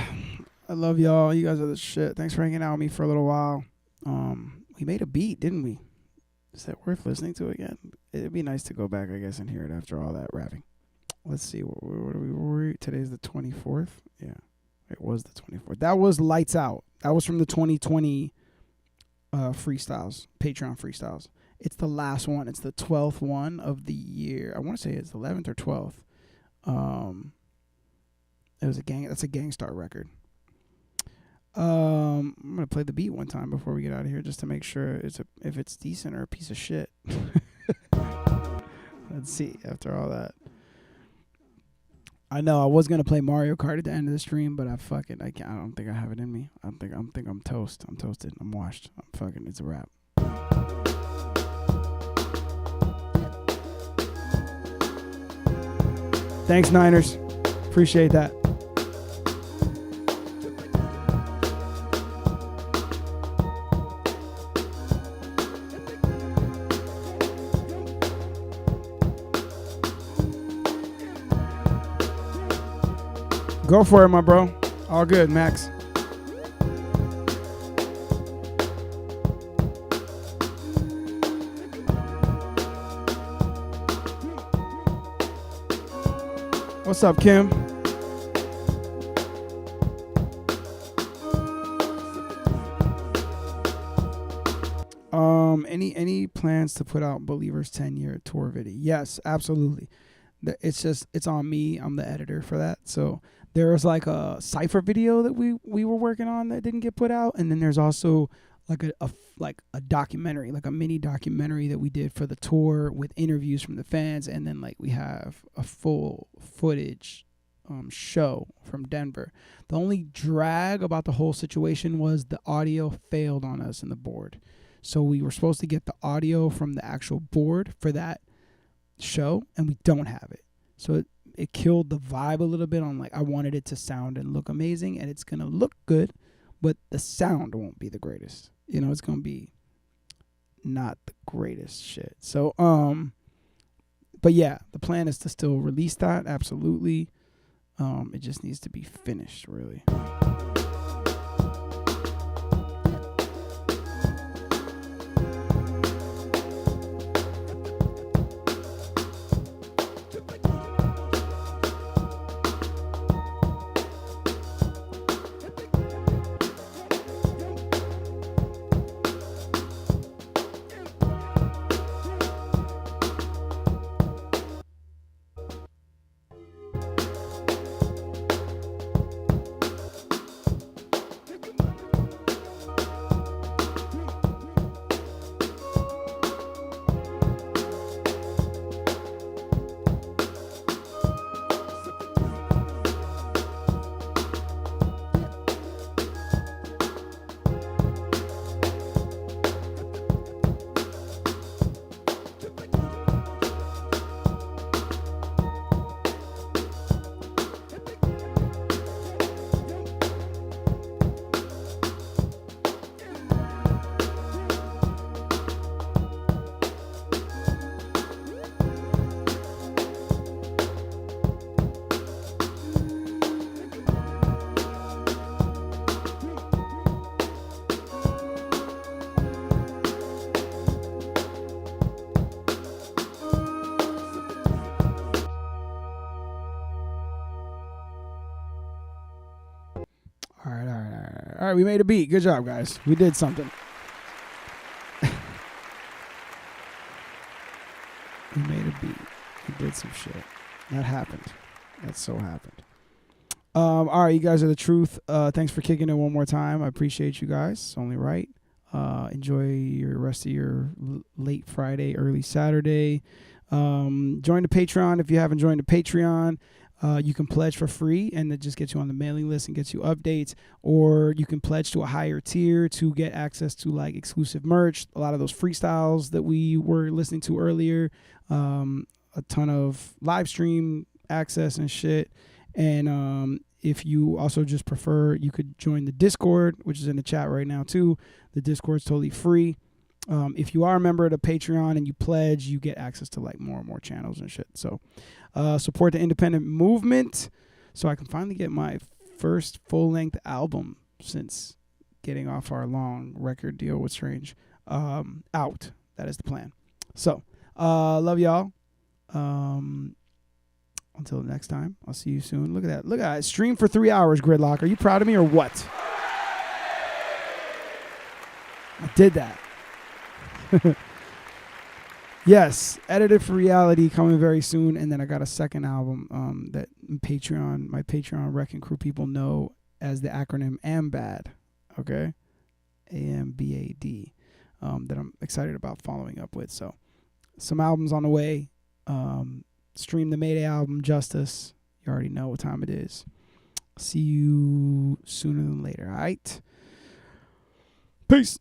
I love y'all. You guys are the shit. Thanks for hanging out with me for a little while. We made a beat, didn't we? Is that worth listening to again? It'd be nice to go back, I guess, and hear it after all that rapping. Let's see. What were we? Today's the 24th? Yeah. It was the 24th. That was Lights Out. That was from the 2020 freestyles, Patreon freestyles. It's the last one. It's the 12th one of the year. I want to say it's 11th or 12th. It was that's a Gangstar record. I'm gonna play the beat one time before we get out of here, just to make sure if it's decent or a piece of shit. Let's see. After all that, I know I was gonna play Mario Kart at the end of the stream, but I can't. I don't think I have it in me. I think I'm toast. I'm toasted. I'm washed. It's a wrap. Thanks, Niners. Appreciate that. Go for it, my bro. All good, Max. What's up, Kim? Any plans to put out Believer's 10-year tour video? Yes, absolutely. It's on me. I'm the editor for that. So there was like a cypher video that we were working on that didn't get put out, and then there's also like a documentary, like a mini documentary that we did for the tour with interviews from the fans, and then like we have a full footage show from Denver. The only drag about the whole situation was the audio failed on us in the board. So we were supposed to get the audio from the actual board for that show, and we don't have it. So it killed the vibe a little bit on, like, I wanted it to sound and look amazing, and it's going to look good, but the sound won't be the greatest. You know, it's going to be not the greatest shit. So, but yeah, the plan is to still release that. Absolutely. It just needs to be finished, really. All right, we made a beat. Good job, guys. We did something. We made a beat. We did some shit. That happened. That so happened. All right, you guys are the truth. Thanks for kicking it one more time. I appreciate you guys. It's only right. Enjoy your rest of your late Friday, early Saturday. Join the Patreon if you haven't joined the Patreon. You can pledge for free, and it just gets you on the mailing list and gets you updates. Or you can pledge to a higher tier to get access to like exclusive merch. A lot of those freestyles that we were listening to earlier. A ton of live stream access and shit. And if you also just prefer, you could join the Discord, which is in the chat right now too. The Discord's totally free. If you are a member of the Patreon and you pledge, you get access to like more and more channels and shit. So support the independent movement so I can finally get my first full-length album since getting off our long record deal with Strange out. That is the plan. So love y'all. Until next time, I'll see you soon. Look at that. Look at that. Stream for 3 hours, Gridlock. Are you proud of me or what? I did that. Yes, Edited for Reality coming very soon. And then I got a second album that my Patreon Wrecking Crew people know as the acronym AMBAD. Okay? AMBAD. That I'm excited about following up with. So some albums on the way. Stream the Mayday album, Justice. You already know what time it is. See you sooner than later, all right? Peace.